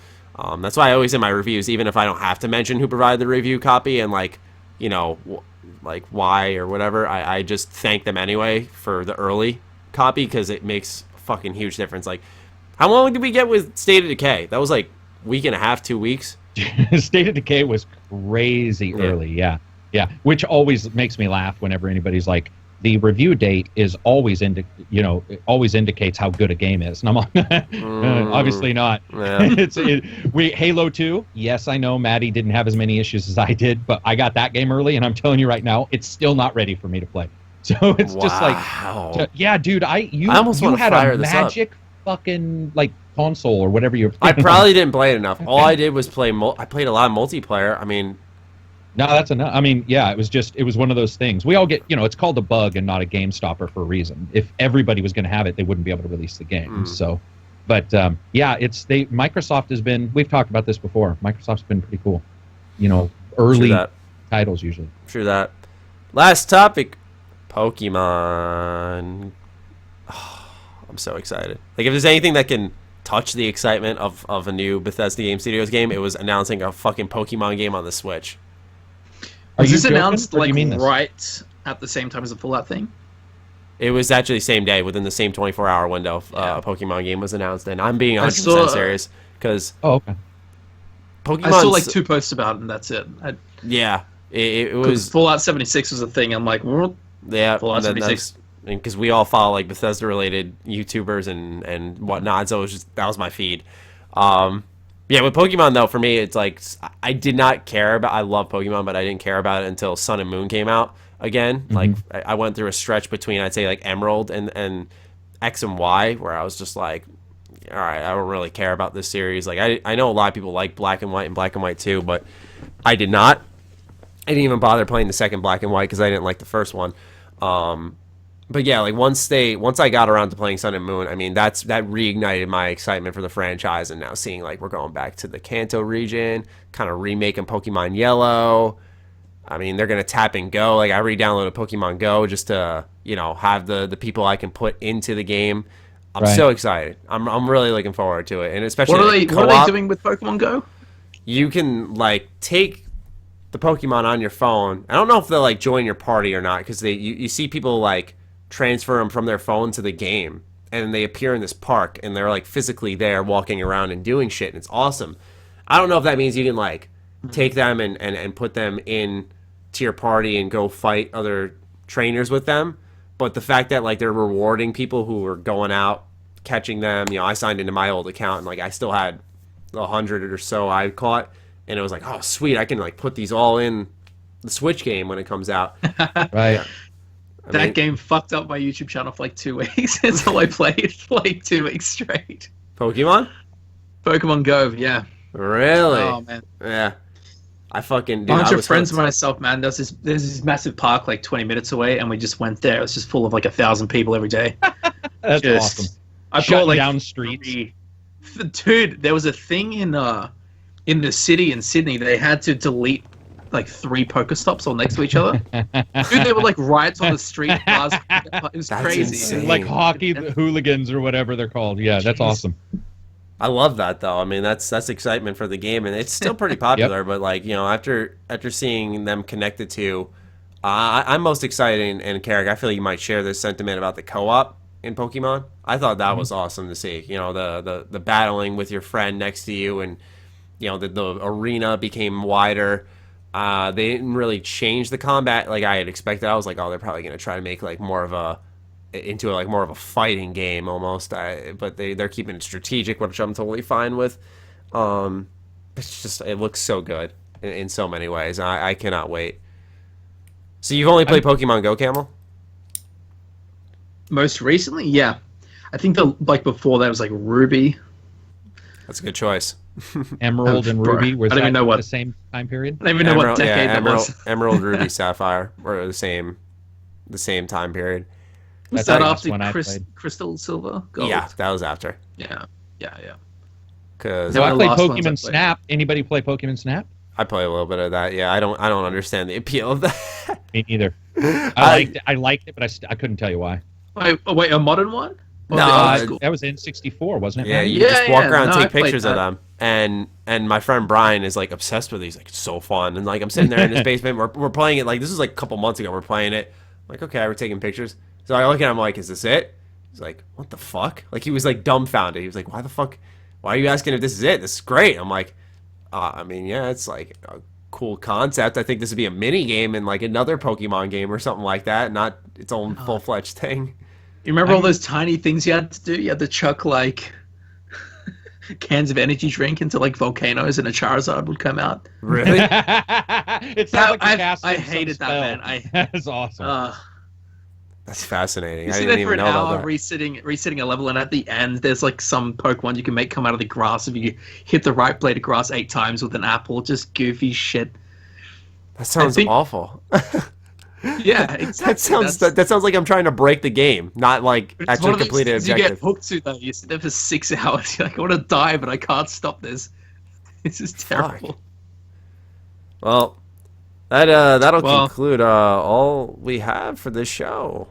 That's why I always in my reviews, even if I don't have to mention who provided the review copy and like why or whatever, I just thank them anyway for the early copy because it makes a fucking huge difference. Like, how long did we get with State of Decay? That was like week and a half, 2 weeks. State of Decay was crazy early, yeah, which always makes me laugh whenever anybody's like, the review date is always indicates how good a game is, and I'm like, obviously not. Yeah. Halo 2. Yes, I know Maddie didn't have as many issues as I did, but I got that game early, and I'm telling you right now, it's still not ready for me to play. So it's just like, yeah, dude, you almost had a magic fucking like console or whatever you're. I probably didn't play it enough. All I did was play. I played a lot of multiplayer. I mean. No, that's enough. I mean, yeah, it was one of those things. We all get, it's called a bug and not a game stopper for a reason. If everybody was going to have it, they wouldn't be able to release the game. So, but yeah, Microsoft has been, we've talked about this before. Microsoft's been pretty cool. Early titles usually. True that. Last topic, Pokemon. Oh, I'm so excited. Like if there's anything that can touch the excitement of a new Bethesda Game Studios game, it was announcing a fucking Pokemon game on the Switch. Was this announced right at the same time as the Fallout thing? It was actually the same day, within the same 24-hour window. A Pokemon game was announced, and I'm being 100% serious because Pokemon. I saw like 2 posts about it, and that's it. It was Fallout 76 was a thing. I'm like, yeah, Fallout 76. because we all follow like Bethesda related YouTubers and whatnot, so that was my feed. Yeah, with Pokemon though, for me, it's like I did not care about. I love Pokemon, but I didn't care about it until Sun and Moon came out again. Mm-hmm. Like I went through a stretch between, I'd say, like Emerald and X and Y, where I was just like, all right, I don't really care about this series. Like I know a lot of people like Black and White and Black and White too, but I did not. I didn't even bother playing the second Black and White because I didn't like the first one. But yeah, like once I got around to playing Sun and Moon, I mean that reignited my excitement for the franchise, and now seeing like we're going back to the Kanto region, kind of remaking Pokemon Yellow. I mean, they're gonna tap and go. Like I re-downloaded Pokemon Go just to have the people I can put into the game. I'm so excited. I'm really looking forward to it, and especially what are they doing with Pokemon Go? You can like take the Pokemon on your phone. I don't know if they'll like join your party or not, because you see people like transfer them from their phone to the game, and they appear in this park, and they're like physically there walking around and doing shit, and it's awesome. I don't know if that means you can like take them and put them in to your party and go fight other trainers with them, but the fact that like they're rewarding people who are going out catching them, I signed into my old account and like I still had 100 or so I caught. And it was like, oh, sweet, I can like put these all in the Switch game when it comes out. Right. That game fucked up my YouTube channel for like 2 weeks until I played for like 2 weeks straight. Pokemon Go, yeah. Really? Oh, man. Yeah. I fucking... Dude, a bunch of friends of myself, man. There's this massive park like 20 minutes away, and we just went there. It was just full of like 1,000 people every day. That's awesome. I bought like down streets. Dude, there was a thing in the city in Sydney. They had to delete like 3 Pokestops all next to each other. Dude, they were like riots on the street. It was crazy. Insane. Like hockey hooligans or whatever they're called. Yeah, that's awesome. I love that though. I mean, that's excitement for the game, and it's still pretty popular. But like after seeing them connected to, I'm most excited. And Karak, I feel like you might share this sentiment about the co-op in Pokemon. I thought that was awesome to see. The battling with your friend next to you, and the arena became wider. They didn't really change the combat like I had expected. I was like, oh, they're probably gonna try to make like more of a fighting game almost. But they're keeping it strategic, which I'm totally fine with. It's just, it looks so good in so many ways. I cannot wait. So you've only played Pokemon Go, Camel? Most recently, yeah. I think before that was like Ruby. That's a good choice. Emerald and Ruby was I don't even know what the same time period. I don't even know what decade that was. Emerald, Ruby, Sapphire were the same time period. Was that after Crystal, Silver, Gold? Yeah, that was after. Yeah. Because I played Pokemon Snap. Anybody play Pokemon Snap? I play a little bit of that. Yeah, I don't understand the appeal of that. Me neither. I liked it, but I couldn't tell you why. Wait, a modern one? No, that was N64, wasn't it? Yeah, you just walk around and take pictures of them. And my friend Brian is like obsessed with it. He's like, it's so fun. And like I'm sitting there in his basement. We're playing it. Like this is like a couple months ago. We're playing it. I'm like, okay, we're taking pictures. So I look at him like, is this it? He's like, what the fuck? Like he was like dumbfounded. He was like, why the fuck? Why are you asking if this is it? This is great. I'm like, I mean, yeah, it's like a cool concept. I think this would be a mini game in like another Pokemon game or something like that, not its own full-fledged thing. You remember all those tiny things you had to do? You had to chuck like cans of energy drink into like volcanoes, and a Charizard would come out. Really? It sounds like I hated that, man. That's awesome. That's fascinating. You I sit didn't there for even an know about hour that. resetting a level, and at the end, there's like some Pokemon you can make come out of the grass if you hit the right blade of grass 8 times with an apple. Just goofy shit. That sounds awful. Yeah, exactly. That sounds like I'm trying to break the game, not like actually complete an objective. You get hooked to though. You sit there for 6 hours. You're like, I want to die, but I can't stop this. This is terrible. Fuck. Well, that'll conclude all we have for this show,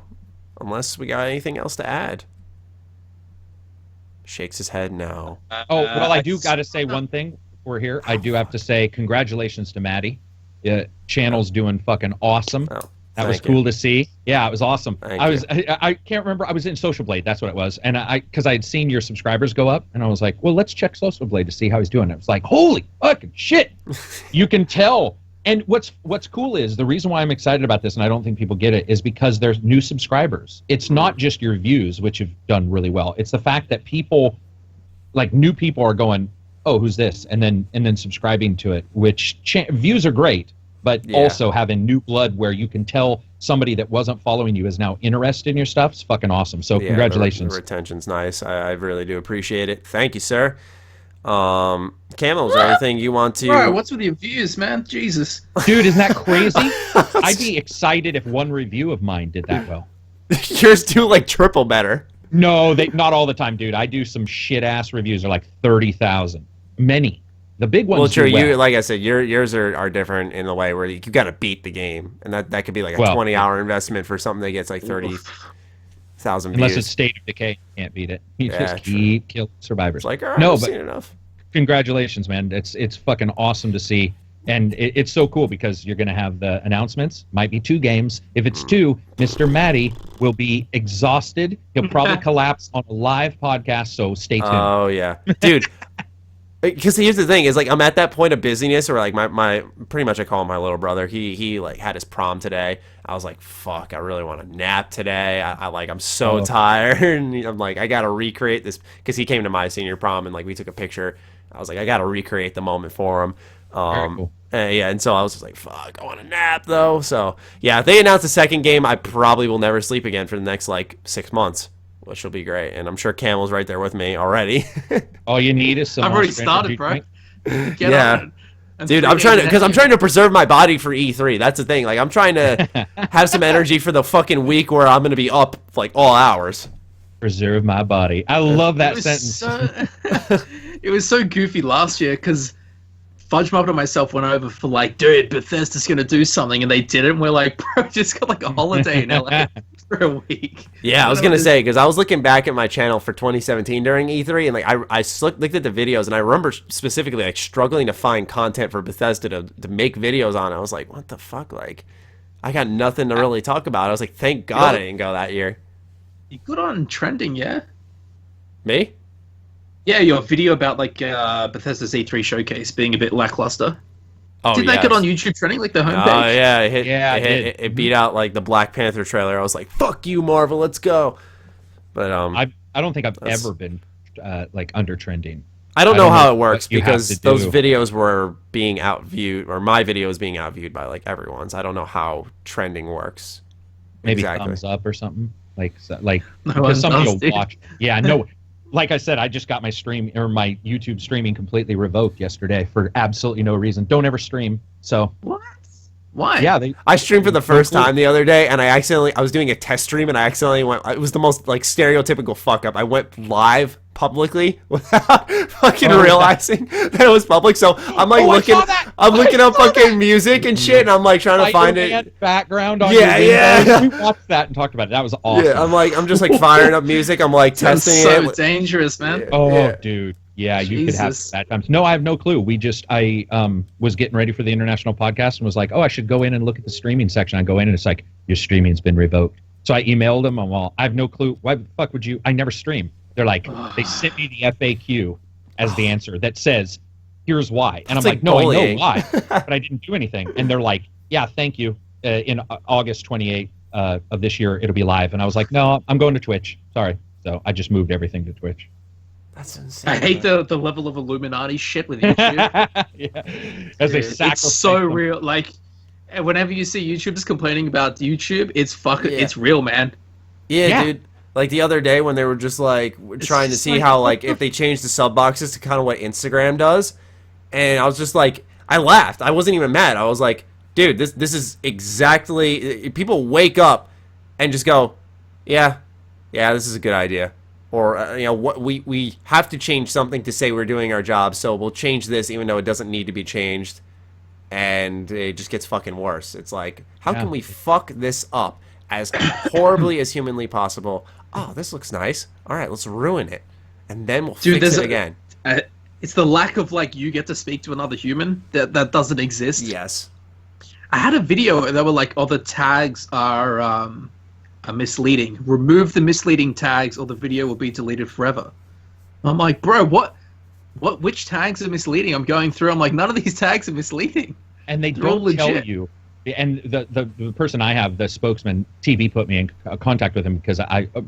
unless we got anything else to add. Shakes his head no. I do got to say one thing. We're here. I do have to say congratulations to Matty. Channel's doing fucking awesome. Oh, that was cool to see. Yeah, it was awesome. I can't remember. I was in Social Blade. That's what it was. And because I had seen your subscribers go up, and I was like, well, let's check Social Blade to see how he's doing. It was like, holy fucking shit! You can tell And what's cool is the reason why I'm excited about this, and I don't think people get it, is because there's new subscribers. It's not just your views, which have done really well. It's the fact that people, like new people, are going, "Oh, who's this?" and then subscribing to it. Which views are great, but also having new blood where you can tell somebody that wasn't following you is now interested in your stuff is fucking awesome. So congratulations. The retention's nice. I really do appreciate it. Thank you, sir. Camel, is there anything you want to... Bro, what's with your views, man? Jesus. Dude, isn't that crazy? I'd be excited if one review of mine did that well. Yours do like triple better. No, not all the time, dude. I do some shit-ass reviews. They're like 30,000. Many. The big ones. Well, true. Do well. You, like I said, yours are different in the way where you got to beat the game, and that could be like a 20-hour investment for something that gets like 30,000 views. Unless it's State of Decay, you can't beat it. You just keep killing survivors. It's like, all right, I've seen enough. Congratulations, man. It's fucking awesome to see, and it's so cool because you're gonna have the announcements. Might be 2 games. If it's 2, Mr. Matty will be exhausted. He'll probably collapse on a live podcast. So stay tuned. Oh yeah, dude. Because here's the thing is like I'm at that point of busyness where like my pretty much I call him my little brother. He like had his prom today. I was like, fuck, I really want to nap today. I'm so tired. And I'm like, I gotta recreate this because he came to my senior prom and like we took a picture. I was like, I gotta recreate the moment for him. Cool. And so I was just like, fuck, I want to nap though. So yeah, if they announce the second game, I probably will never sleep again for the next like 6 months. Which will be great, and I'm sure Camel's right there with me already. All you need is some. I've already started, bro. Yeah, dude, I'm trying to preserve my body for E3. That's the thing. Like, I'm trying to have some energy for the fucking week where I'm gonna be up like all hours. Preserve my body. I love that sentence. It was so goofy last year because Fudge Muppet and myself went over for like, dude, Bethesda's gonna do something, and they didn't. We're like, bro, just got like a holiday in LA. For a week. Yeah, I was gonna say because I was looking back at my channel for 2017 during E3, and like I looked at the videos, and I remember specifically like struggling to find content for Bethesda to make videos on. I was like, what the fuck? Like, I got nothing to really talk about. I was like, thank God I didn't go that year. You good on trending, yeah? Me? Yeah, your video about like Bethesda's E3 showcase being a bit lackluster. Oh, Did that get on YouTube trending, like the homepage? Oh, yeah. It beat out, like, the Black Panther trailer. I was like, fuck you, Marvel, let's go. But I don't think I've ever been, like, under trending. I don't know how it works because those videos were being outviewed, or my video was being outviewed by, like, everyone's. I don't know how trending works. Maybe thumbs up or something? Because somebody will watch. Yeah, no. Like I said, I just got my YouTube streaming completely revoked yesterday for absolutely no reason. Don't ever stream. So what? Why? Yeah, I streamed for the first time the other day, and I was doing a test stream, and I accidentally went. It was the most like stereotypical fuck up. I went live publicly without fucking realizing that it was public. So I'm like looking up fucking music and shit, and I'm like trying to find it. Background on your We watched that and talked about it. That was awesome. Yeah, I'm just like firing up music. I'm like testing it. So dangerous, man. Dude. Yeah, you could have bad times. No, I have no clue. I was getting ready for the international podcast and was like, oh, I should go in and look at the streaming section. I go in and it's like, your streaming's been revoked. So I emailed them. I'm all, I have no clue. Why the fuck would you? I never stream. They're like, they sent me the FAQ as the answer that says, here's why. And I'm like, no, I know why, but I didn't do anything. And they're like, yeah, thank you. In August 28th of this year, it'll be live. And I was like, no, I'm going to Twitch. Sorry. So I just moved everything to Twitch. That's insane. I hate the level of Illuminati shit with YouTube. Yeah. As they sacrifice it's so them. real. Like, whenever you see YouTubers complaining about YouTube, it's real, man. Yeah, dude. Like the other day when they were just like trying to see how like if they change the sub boxes to kind of what Instagram does, and I was just like, I laughed. I wasn't even mad. I was like, dude, this is exactly. People wake up and just go, yeah, this is a good idea. Or what we have to change something to say we're doing our job, so we'll change this even though it doesn't need to be changed, and it just gets fucking worse. It's like, how can we fuck this up as horribly as humanly possible? Oh, this looks nice. All right, let's ruin it, and then we'll fix it again. It's the lack of like you get to speak to another human that doesn't exist. Yes, I had a video that were like, the tags are misleading. Remove the misleading tags or the video will be deleted forever. I'm like, bro, which tags are misleading? I'm going through, I'm like, none of these tags are misleading. and they They're all don't tell legit. you. And the person I have, the spokesman, TV, put me in contact with him because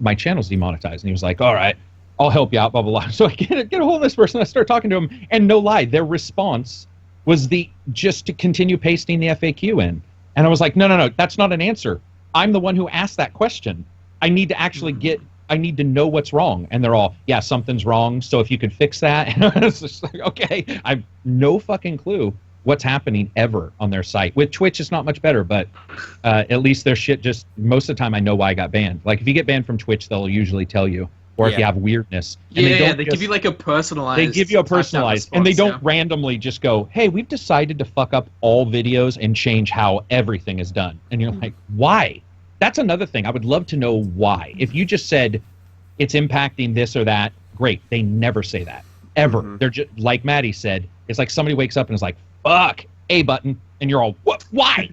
my channel's demonetized, and he was like, "All right, I'll help you out, blah blah blah." So I get a hold of this person. I start talking to him, and no lie, their response was just to continue pasting the FAQ in, and I was like, "No, that's not an answer. I'm the one who asked that question. I need to actually I need to know what's wrong." And they're all, "Yeah, something's wrong. So if you could fix that." And I was just like, okay, I've no fucking clue what's happening ever on their site. With Twitch, it's not much better, but at least their shit just, most of the time I know why I got banned. Like, if you get banned from Twitch, they'll usually tell you, or if you have weirdness. And they give you like a personalized. They give you a personalized, and they don't response, randomly just go, "Hey, we've decided to fuck up all videos and change how everything is done." And you're like, why? That's another thing. I would love to know why. If you just said it's impacting this or that, great. They never say that, ever. They're just, like Maddie said, it's like somebody wakes up and is like, "Fuck, A button," and you're all, "What? Why?"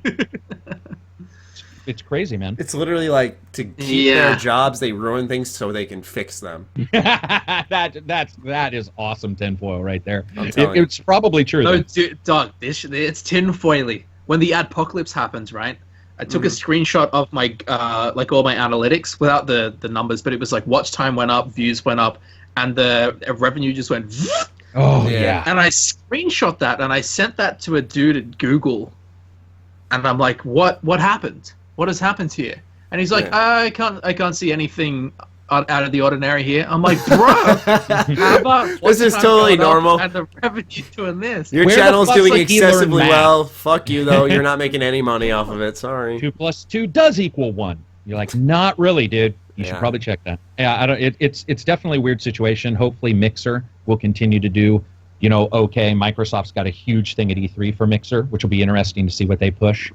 It's crazy, man. It's literally like, to keep their jobs, they ruin things so they can fix them. that is awesome tinfoil right there. You. It's probably true. No, dude, dog, it's tinfoily. When the adpocalypse happens, right? I took a screenshot of my like all my analytics without the numbers, but it was like watch time went up, views went up, and the revenue just went. Oh yeah. And I screenshot that and I sent that to a dude at Google, and I'm like, "What happened? What has happened here?" And he's like, "I can't see anything out of the ordinary here." I'm like, "Bro, how about this is totally normal, and the revenue doing this? Your channel's doing excessively well. Fuck you though. You're not making any money off of it. Sorry." 2 + 2 does equal 1. You're like, "Not really, dude. You should probably check that." Yeah, I don't. It's definitely a weird situation. Hopefully, Mixer will continue to do, okay. Microsoft's got a huge thing at E3 for Mixer, which will be interesting to see what they push.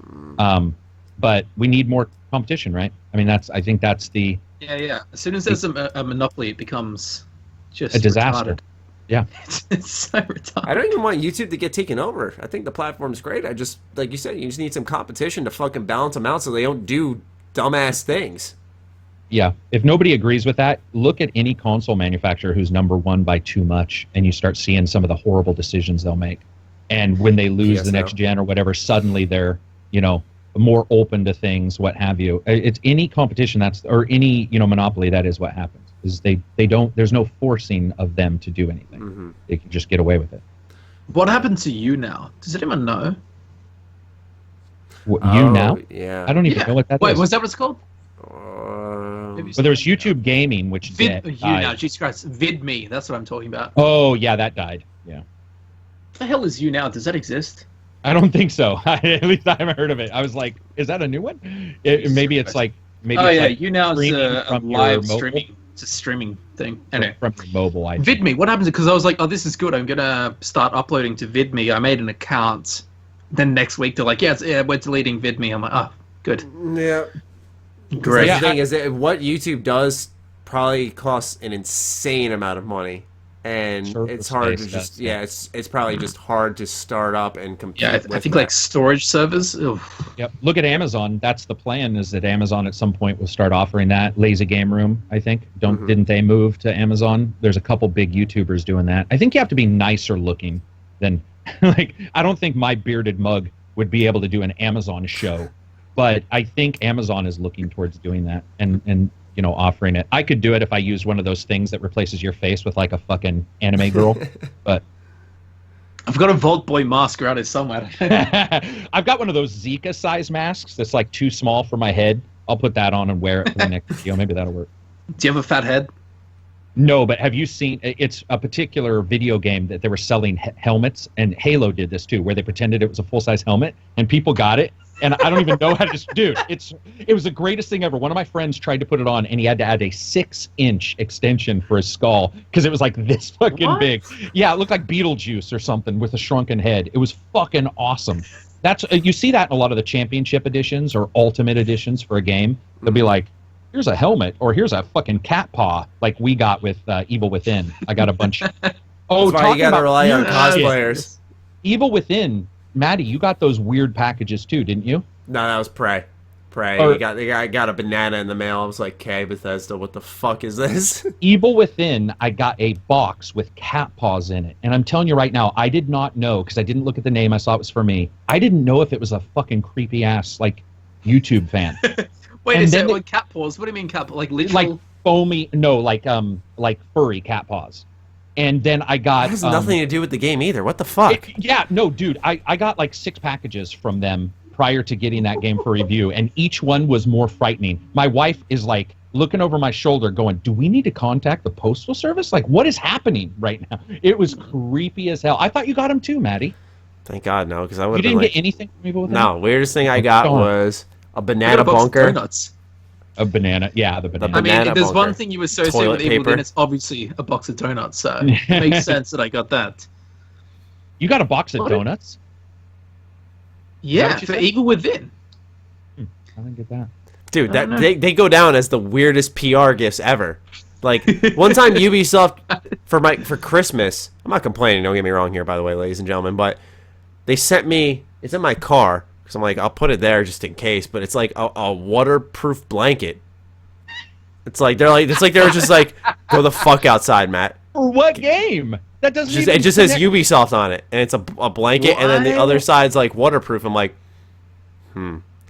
But we need more competition, right? I mean, I think that's the. Yeah. As soon as there's a monopoly, it becomes just a disaster. Retarded. Yeah. It's so retarded. I don't even want YouTube to get taken over. I think the platform's great. I just, like you said, you just need some competition to fucking balance them out so they don't do dumbass things. Yeah. If nobody agrees with that, look at any console manufacturer who's number one by too much, and you start seeing some of the horrible decisions they'll make. And when they lose the next gen or whatever, suddenly they're, more open to things, what have you. It's any competition or any, monopoly, that is what happens. Is they don't, there's no forcing of them to do anything. They can just get away with it. What happened to you now? Does anyone know? Now? Yeah. I don't even know what that is. Wait, was that what it's called? Well, there was YouTube Gaming, which now, Jesus Christ, VidMe. That's what I'm talking about. Oh yeah, that died. Yeah. What the hell is you now? Does that exist? I don't think so. At least I haven't heard of it. I was like, is that a new one? Maybe it's like you now is a live streaming. It's a streaming thing. Anyway, from your mobile. VidMe. What happens? Because I was like, oh, this is good. I'm gonna start uploading to VidMe. I made an account. Then next week they're like, we're deleting VidMe. I'm like, oh, good. Yeah. Great. The thing is that what YouTube does probably costs an insane amount of money, and it's hard to just it's probably just hard to start up and compete. Yeah, I think like storage servers. Oof. Yep. Look at Amazon. That's the plan. Is that Amazon at some point will start offering that. Lazy Game Room, I think. Didn't they move to Amazon? There's a couple big YouTubers doing that. I think you have to be nicer looking than like. I don't think my bearded mug would be able to do an Amazon show. But I think Amazon is looking towards doing that and offering it. I could do it if I used one of those things that replaces your face with like a fucking anime girl. But I've got a Vault Boy mask around here somewhere. I've got one of those Zika size masks that's like too small for my head. I'll put that on and wear it for the next video. Maybe that'll work. Do you have a fat head? No, but have you seen? It's a particular video game that they were selling helmets, and Halo did this too, where they pretended it was a full-size helmet, and people got it. And I don't even know how to dude. It was the greatest thing ever. One of my friends tried to put it on, and he had to add a 6-inch extension for his skull because it was like this fucking big. Yeah, it looked like Beetlejuice or something with a shrunken head. It was fucking awesome. That's you see that in a lot of the championship editions or ultimate editions for a game. They'll be like, here's a helmet, or here's a fucking cat paw, like we got with Evil Within. I got a bunch. Oh, that's why you gotta rely on cosplayers. Evil Within. Maddie, you got those weird packages too, didn't you? No, that was Prey. Pray. I got a banana in the mail. I was like, okay, Bethesda, what the fuck is this? Evil Within, I got a box with cat paws in it. And I'm telling you right now, I did not know, because I didn't look at the name, I saw it was for me. I didn't know if it was a fucking creepy ass, like, YouTube fan. Wait a second, cat paws? What do you mean cat paws? Like literal? Like foamy, no, like furry cat paws. And then I got... That has nothing to do with the game either. What the fuck? No, dude, I got like 6 packages from them prior to getting that game for review, and each one was more frightening. My wife is like looking over my shoulder going, do we need to contact the postal service? Like, what is happening right now? It was creepy as hell. I thought you got them too, Maddie. Thank God, no, because I would have You didn't get anything from Evil Within? No, weirdest thing I got was a banana bunker. A banana, yeah, the banana. I mean, if there's bunker. one thing you associate with Evil Within, it's obviously a box of donuts, so it makes sense that I got that. You got a box of donuts? Yeah, for Evil Within. I didn't get that. Dude, they go down as the weirdest PR gifts ever. Like, one time Ubisoft, for Christmas, I'm not complaining, don't get me wrong here, by the way, ladies and gentlemen, but they sent me, it's in my car, because I'm like, I'll put it there just in case, but it's like a waterproof blanket. It's like they were just like, go the fuck outside, Matt. For what game? That doesn't it just says Ubisoft on it, and it's a blanket, and then the other side's like waterproof. I'm like,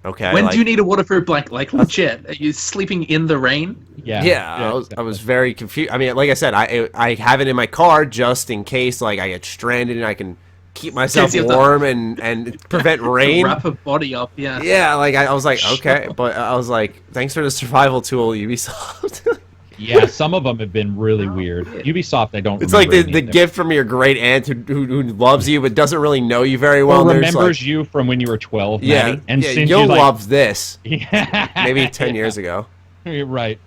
okay. When do you need a waterproof blanket? Like, legit? Are you sleeping in the rain? Yeah. I was very confused. I mean, like I said, I have it in my car just in case, like, I get stranded and I can keep myself warm and prevent rain. Wrap a body up, yeah. Yeah, like I was like, okay, but I was like, thanks for the survival tool, Ubisoft. Yeah, some of them have been really weird. Ubisoft, I don't. It's like the gift from your great aunt who loves you but doesn't really know you very well. Or remembers you from when you were 12, Maddie, and you'll love this. Yeah, maybe 10 years ago. You're right.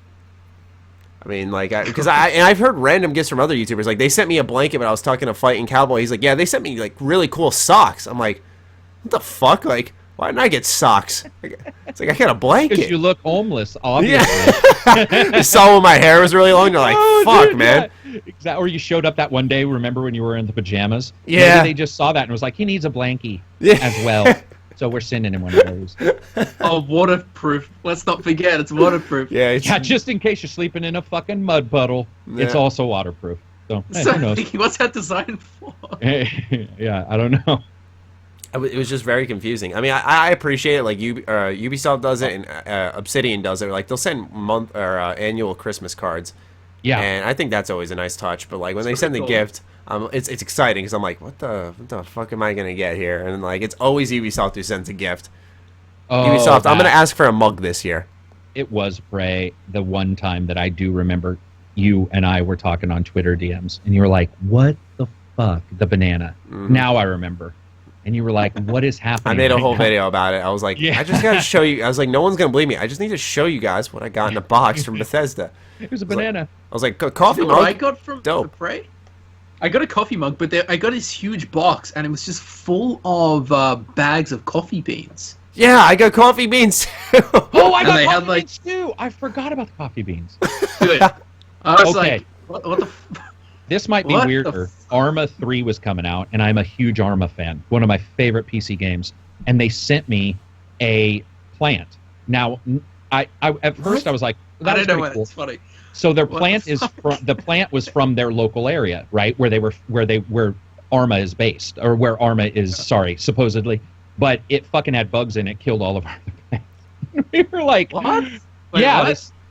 I mean, like, because I've heard random gifts from other YouTubers. Like, they sent me a blanket, but I was talking to Fighting Cowboy. He's like, yeah, they sent me like really cool socks. I'm like, what the fuck? Like, why didn't I get socks? It's like, I got a blanket. Because you look homeless, obviously. Yeah. You saw when my hair was really long. You're like, fuck, dude, man. Yeah. Exactly. Or you showed up that one day. Remember when you were in the pajamas? Yeah. Maybe they just saw that and was like, he needs a blankie as well. So we're sending him one of those. Oh, waterproof. Let's not forget, it's waterproof. Yeah, just in case you're sleeping in a fucking mud puddle, it's also waterproof. So who knows? What's that designed for? Yeah, I don't know. It was just very confusing. I mean, I appreciate it. Like Ubisoft does it, and Obsidian does it. Like, they'll send month or annual Christmas cards. Yeah, and I think that's always a nice touch. But like when they send the gift, it's exciting because I'm like, what the fuck am I gonna get here? And like, it's always Ubisoft who sends a gift. Ubisoft, I'm gonna ask for a mug this year. It was Bray the one time that I do remember you and I were talking on Twitter DMs, and you were like, "What the fuck, the banana?" Mm-hmm. Now I remember. And you were like, what is happening? I made a whole video about it. I was like, I just got to show you. I was like, no one's going to believe me. I just need to show you guys what I got in a box from Bethesda. It was a banana. I was like, coffee mug? I got from Prey? I got a coffee mug, but I got this huge box, and it was just full of bags of coffee beans. Yeah, I got coffee beans too. Oh, I got coffee beans too. I forgot about the coffee beans. Good. I was like, what the This might be weirder. Arma 3 was coming out, and I'm a huge Arma fan. One of my favorite PC games. And they sent me a plant. Now, I at first I was like, that was pretty cool. It's funny. So their plant is the plant was from their local area, right? Where Arma is based, or where Arma is, supposedly. But it fucking had bugs in it, killed all of our plants. We were like, what?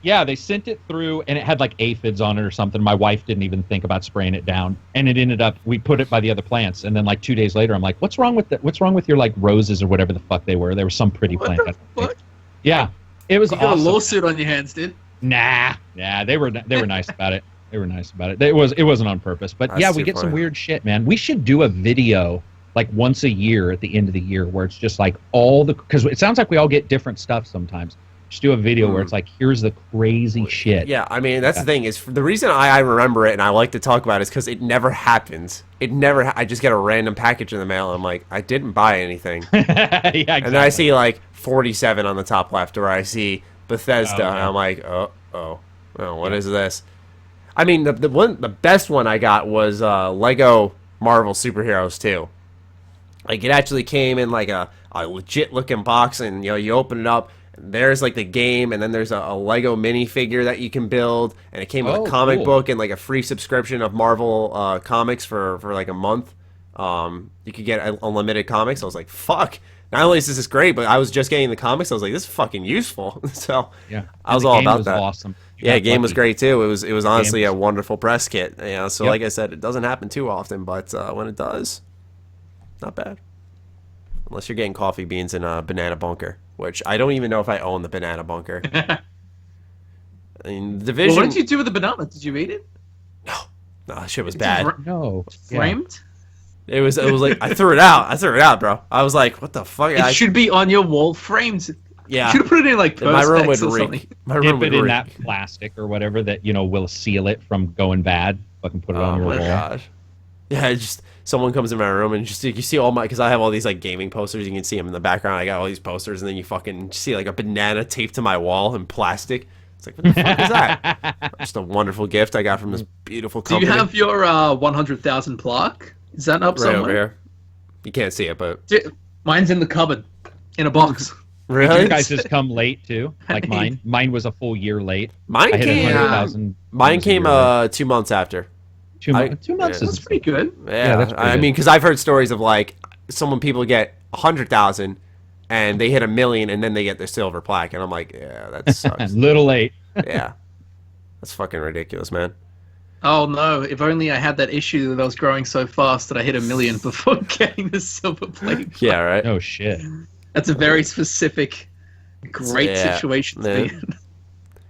Yeah, they sent it through, and it had like aphids on it or something. My wife didn't even think about spraying it down, and it ended up we put it by the other plants, and then like 2 days later, I'm like, what's wrong with your like roses or whatever the fuck they were? They were some pretty plant. What? Yeah, it was. You got a lawsuit on your hands, dude. Nah, they were nice about it. They were nice about it. It wasn't on purpose, but yeah, we get some weird shit, man. We should do a video like once a year at the end of the year where it's just like because it sounds like we all get different stuff sometimes. Just do a video where it's like, here's the crazy shit. Yeah, I mean, that's the thing. Is the reason I remember it and I like to talk about it is because it never happens. I just get a random package in the mail and I'm like, I didn't buy anything. Yeah, exactly. And then I see like 47 on the top left, or I see Bethesda, and I'm like, what is this? I mean, the best one I got was Lego Marvel Superheroes 2. Like, it actually came in like a legit looking box, and you open it up. there's like the game, and then there's a Lego minifigure that you can build, and it came with a comic book and like a free subscription of Marvel comics for like a month. You could get unlimited comics. I was like, fuck. Not only is this great, but I was just getting the comics. I was like, this is fucking useful. So yeah, I was all about that. Awesome. Yeah, game was great too. It was honestly a wonderful press kit. So like I said, it doesn't happen too often, but when it does, not bad. Unless you're getting coffee beans in a banana bunker, which I don't even know if I own the banana bunker. I mean, Division. Well, what did you do with the banana? Did you eat it? No, that shit was bad. No, framed. It was like I threw it out, bro. I was like, what the fuck? It should be on your wall framed. Yeah, you should put it in like my room would or reek. something. My room would Dip it in reek. that plastic or whatever that will seal it from going bad. Fucking put it on your wall. Oh my gosh. Yeah, just someone comes in my room and just you see all my, because I have all these like gaming posters. You can see them in the background. I got all these posters, and then you fucking see like a banana taped to my wall in plastic. It's like, what the fuck is that? Just a wonderful gift I got from this beautiful company. Do you have your 100,000 plaque? Is that up right somewhere? over here? You can't see it, but Mine's in the cupboard, in a box. really, You guys just come late too, like mine. Mine was a full year late. Mine I hit came. 100,000. Mine came 2 months after. 2 months. 2 months That's is pretty good. Yeah, that's pretty I good. mean, because I've heard stories of like people get 100,000 and they hit 1 million and then they get their silver plaque, and I'm like, yeah, that a sucks. little late. Yeah, that's fucking ridiculous, man. Oh no, if only I had that issue that I was growing so fast that I hit 1 million before getting the silver plate. Yeah, right. Oh shit. That's a very specific, great Yeah, situation to man. be in.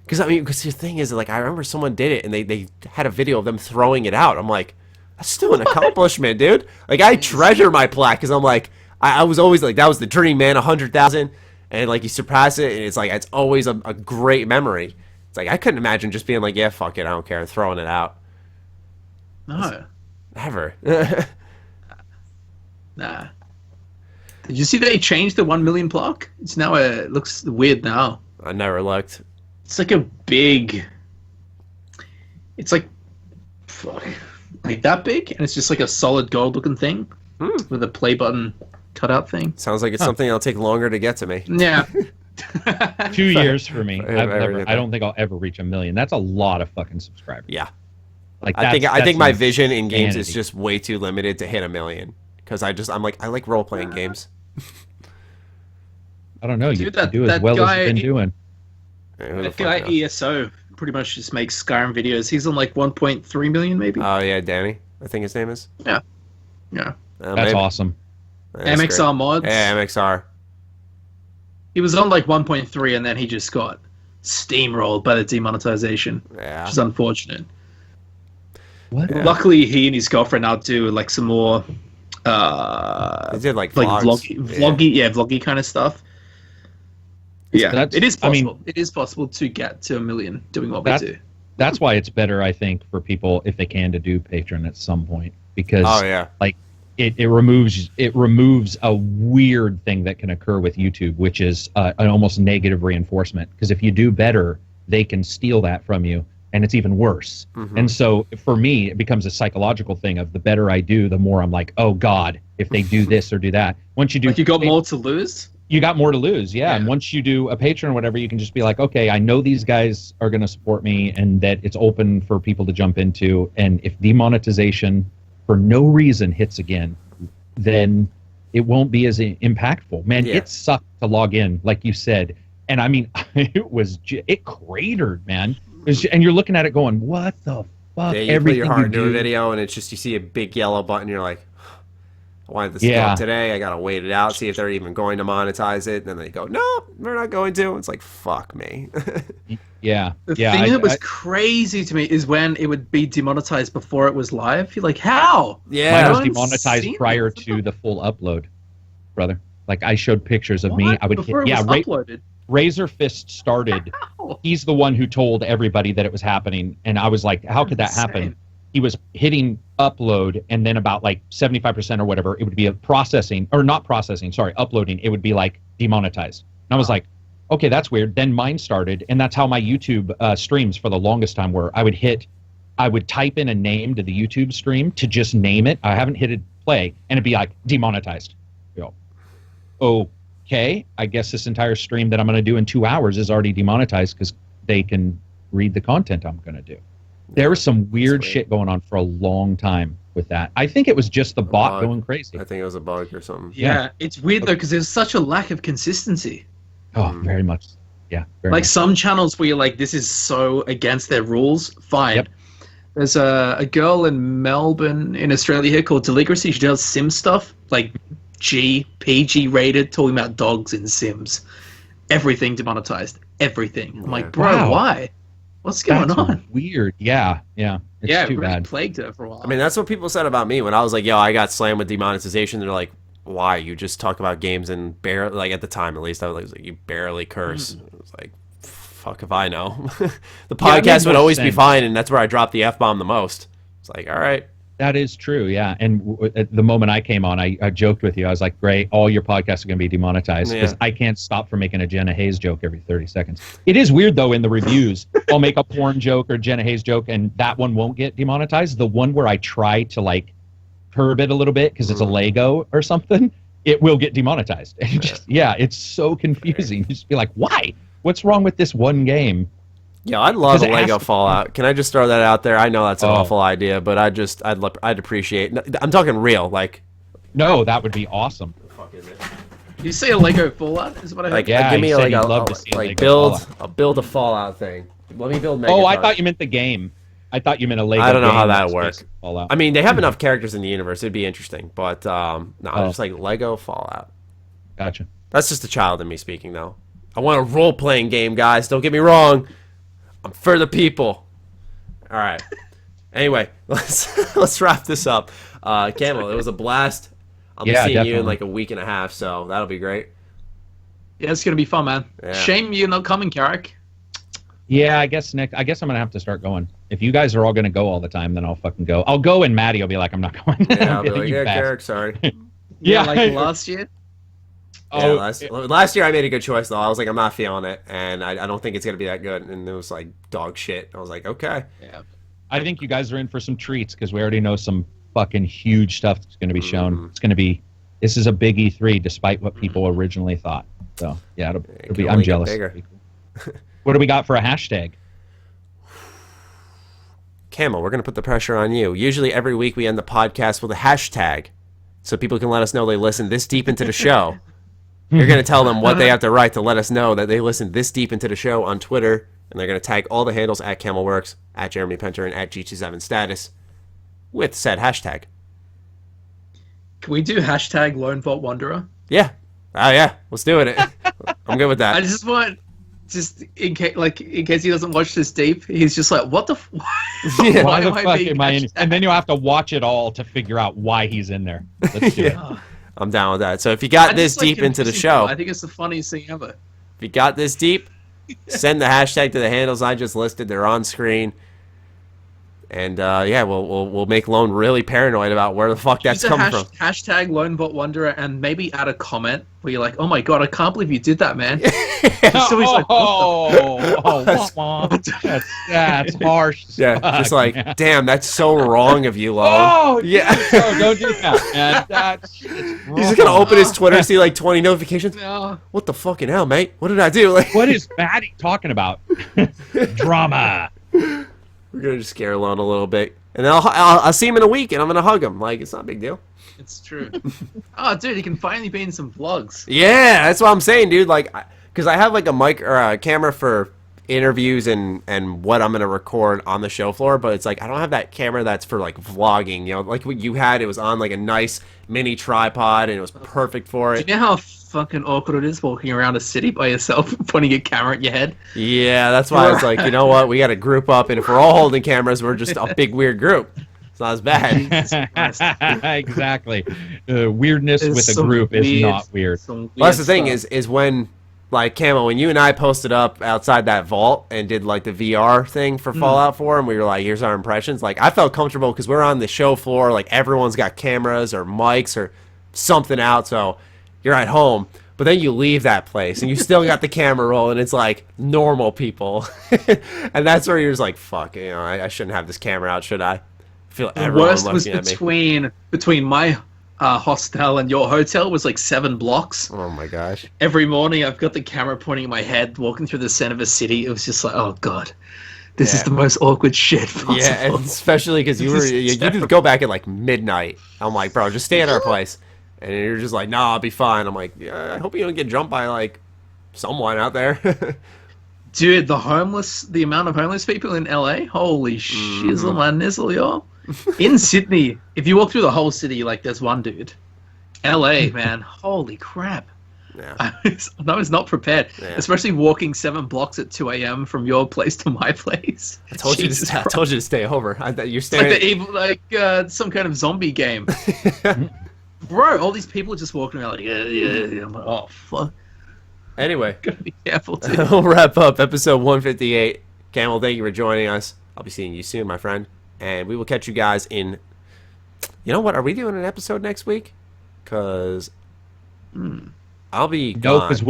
Because the thing is, like, I remember someone did it and they had a video of them throwing it out. I'm like, that's still an accomplishment, dude. Like, I treasure my plaque because I'm like, I was always like, that was the dream, man, 100,000, and like you surpass it, and it's like it's always a great memory. It's like I couldn't imagine just being like, yeah, fuck it, I don't care, and throwing it out. No, Never. nah. Did you see they changed the 1 million plaque? It's now it looks weird now. I never looked. It's like a big. It's like, fuck, like that big, and it's just like a solid gold looking thing with a play button cutout thing. Sounds like it's something that'll take longer to get to me. Yeah. 2 years for me. I I don't think I'll ever reach 1 million. That's a lot of fucking subscribers. Yeah. Like I think my vision in games is insanity. just way too limited to hit 1 million. Because I'm like, I like role playing games. I don't know. Dude, You do as well as you've been doing. Who the That fuck guy knows? ESO pretty much just makes Skyrim videos. He's on like 1.3 million maybe. Oh yeah, Danny. I think his name is. Yeah. That's Maybe. awesome. That's MXR great. mods. Yeah, MXR. He was on like 1.3 and then he just got steamrolled by the demonetization, Yeah. which is unfortunate. What? Yeah. Luckily, he and his girlfriend now do like some more They did like like vlogs. vloggy kind of stuff. Yeah, That's- it is I mean- possible. It is possible to get to 1 million doing what we do. That's why it's better, I think, for people if they can to do Patreon at some point, because Oh yeah. like it removes a weird thing that can occur with YouTube, which is an almost negative reinforcement. Because if you do better, they can steal that from you, and it's even worse. Mhm. And so for me, it becomes a psychological thing of the better I do, the more I'm like, oh God, if they do this or do that. Once you do, Like you got more to lose. you got more to lose. Yeah. And Yeah. once you do a Patreon or whatever, you can just be like, okay, I know these guys are going to support me and that it's open for people to jump into. And if demonetization for no reason hits again, then it won't be as impactful. Man, Yeah. it sucked to log in, like you said. And I mean, it cratered, man. And you're looking at it going, what the fuck? Yeah, you put Everything your heart into do. a video and it's just you see a big yellow button. You're like, I wanted this to go Yeah. up today. I gotta wait it out, see if they're even going to monetize it. And then they go, no, they're not going to. It's like, fuck me. Yeah. The yeah. thing that was I- crazy to me is when it would be demonetized before it was live. You're like, how? Yeah. Mine was I've demonetized seen prior this. to the full upload, brother. Like I showed pictures of me. What? I would Before hit. it Yeah, was uploaded. Razor Fist started. How? He's the one who told everybody that it was happening, and I was like, "How could that happen?" Insane. He was hitting upload, and then about like 75% or whatever, it would be a processing or not processing. Sorry, uploading. It would be like demonetized. And I was like, "Okay, that's weird." Then mine started, and that's how my YouTube streams for the longest time were. I would type in a name to the YouTube stream to just name it. I haven't hit it play, and it'd be like demonetized. You know, okay, I guess this entire stream that I'm going to do in 2 hours is already demonetized because they can read the content I'm going to do. There was some weird shit going on for a long time with that. I think it was just the bot going crazy. I think it was a bug or something. Yeah, it's weird though because there's such a lack of consistency. Oh, very much. Yeah. Very Like much. some channels where you're like, this is so against their rules. Fine. Yep. There's a girl in Melbourne, in Australia here called Deligracy. She does Sim stuff, like PG rated, talking about dogs in Sims. Everything demonetized. Everything. I'm like, bro, Wow. why? What's going That's on? weird. Yeah. It's Yeah, too it really bad. plagued her for a while. I mean, that's what people said about me when I was like, yo, I got slammed with demonetization. They're like, why? You just talk about games and barely, like at the time at least, I was like, you barely curse. I was like, fuck if I know. The podcast would always be fine, and that's where I dropped the F-bomb the most. It's like, all right. That is true, yeah. And at the moment I came on, I joked with you. I was like, great, all your podcasts are going to be demonetized because I can't stop from making a Jenna Hayes joke every 30 seconds. It is weird, though, in the reviews. I'll make a porn joke or Jenna Hayes joke, and that one won't get demonetized. The one where I try to, like, curb it a little bit because it's a Lego or something, it will get demonetized. And it's so confusing. You just be like, why? What's wrong with this one game? Yeah, I'd love a Lego Fallout. Can I just throw that out there? I know that's an awful idea, but I'd appreciate. I'm talking real, like. No, that would be awesome. What the fuck is it? Did you say a Lego Fallout? Is what I heard. Like, Yeah, give me he said he'd love to see a Lego build a Fallout thing. Let me build. Oh, I thought you meant the game. I thought you meant a Lego. I don't know game how that that's works. based on Fallout. I mean, they have enough characters in the universe; it'd be interesting. But no, just like Lego Fallout. Gotcha. That's just a child in me speaking, though. I want a role-playing game, guys. Don't get me wrong. I'm for the people. All right. Anyway, let's wrap this up. Camel, it was a blast. I'll be seeing you in like a week and a half, so that'll be great. Yeah, it's gonna be fun, man. Yeah. Shame you're not coming, Karak. Yeah, I guess I'm gonna have to start going. If you guys are all gonna go all the time, then I'll fucking go. I'll go, and Maddie will be like, I'm not going. Yeah, I'll be like, yeah, Karak, sorry. Yeah, like last year. Yeah, last year I made a good choice though. I was like, I'm not feeling it, and I don't think it's gonna be that good. And it was like dog shit. I was like, okay. Yeah. I think you guys are in for some treats because we already know some fucking huge stuff that's going to be shown. It's going to be. This is a big E3, despite what people originally thought. So yeah, it'll be. I'm jealous. What do we got for a hashtag? Camel, we're gonna put the pressure on you. Usually every week we end the podcast with a hashtag, so people can let us know they listened this deep into the show. You're going to tell them what they have to write to let us know that they listened this deep into the show on Twitter, and they're going to tag all the handles at CamelWorks, at Jeremy Penter, and at G27Status with said hashtag. Can we do hashtag Lone Vault Wanderer? Yeah. Yeah. Let's do it. I'm good with that. I just want, in case he doesn't watch this deep, he's just like, what the Yeah. Why the fuck am I in? And then you'll have to watch it all to figure out why he's in there. Let's do it. I'm down with that. So if you got this deep into the show, I think it's the funniest thing ever. If you got this deep, send the hashtag to the handles I just listed. They're on screen. And we'll make Lone really paranoid about where the fuck that's coming from. Hashtag Lone Vault Wanderer, and maybe add a comment where you're like, "Oh my god, I can't believe you did that, man." So he's like, that's harsh. Yeah, just like, man. Damn, that's so wrong of you, Lone. Oh, yeah. No, don't do that, man. That's He's just gonna open his Twitter, see like 20 notifications. No. What the fucking hell, mate? What did I do? Like, what is Maddie talking about? Drama. We're gonna just scare Lone a little bit, and then I'll see him in a week, and I'm gonna hug him. Like, it's not a big deal. It's true. Oh, dude, he can finally be in some vlogs. Yeah, that's what I'm saying, dude. Like, because I have like a mic or a camera for interviews and what I'm gonna record on the show floor, but it's like I don't have that camera that's for like vlogging. You know, like what you had, it was on like a nice mini tripod, and it was perfect for it. Do you know how fucking awkward it is walking around a city by yourself, pointing a camera at your head? Yeah, that's why I was like, you know what, we got to group up, and if we're all holding cameras, we're just a big weird group. It's not as bad. Exactly. Weirdness with a group is not weird. Well, that's the thing is when, like, Camo, when you and I posted up outside that vault and did, like, the VR thing for Fallout 4, and we were like, here's our impressions, like, I felt comfortable because we're on the show floor, like, everyone's got cameras or mics or something out, so you're at home. But then you leave that place, and you still got the camera rolling. It's like normal people. And that's where you're just like, fuck, you know, I shouldn't have this camera out, should I? I feel The everyone worst looking was at me. between my hostel and your hotel was like 7 blocks. Oh my gosh. Every morning I've got the camera pointing at my head, walking through the center of a city. It was just like, oh God, this is the most awkward shit possible. Yeah, and especially because you just go back at like midnight. I'm like, bro, just stay at our place. And you're just like, nah, I'll be fine. I'm like, yeah, I hope you don't get jumped by like someone out there. Dude, the amount of homeless people in LA, holy shizzle my nizzle, y'all. In Sydney, if you walk through the whole city, like there's one dude. LA, man, holy crap. Yeah. I was not prepared, especially walking 7 blocks at 2 a.m. from your place to my place. I told you to stay over. You're staying. Like the evil, like some kind of zombie game. Bro, all these people are just walking around like, yeah. I'm like, oh, fuck. Anyway. Gotta be careful, too. We'll wrap up episode 158. Camel, thank you for joining us. I'll be seeing you soon, my friend. And we will catch you guys in... You know what? Are we doing an episode next week? Because... I'll be gone. No, because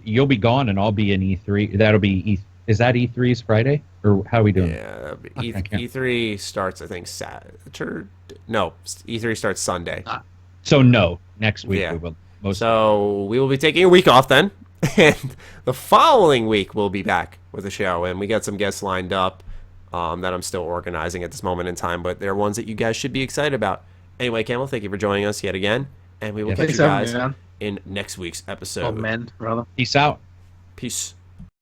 you'll be gone and I'll be in E3. That'll be Is that E3's Friday? Or how are we doing? Yeah, E3 starts, I think, Saturday. No, E3 starts Sunday. So no, next week we will. So we will be taking a week off then. And the following week we'll be back with a show. And we got some guests lined up that I'm still organizing at this moment in time. But they're ones that you guys should be excited about. Anyway, Camel, thank you for joining us yet again. And we will catch you guys in next week's episode. Oh, man, brother. Peace out. Peace.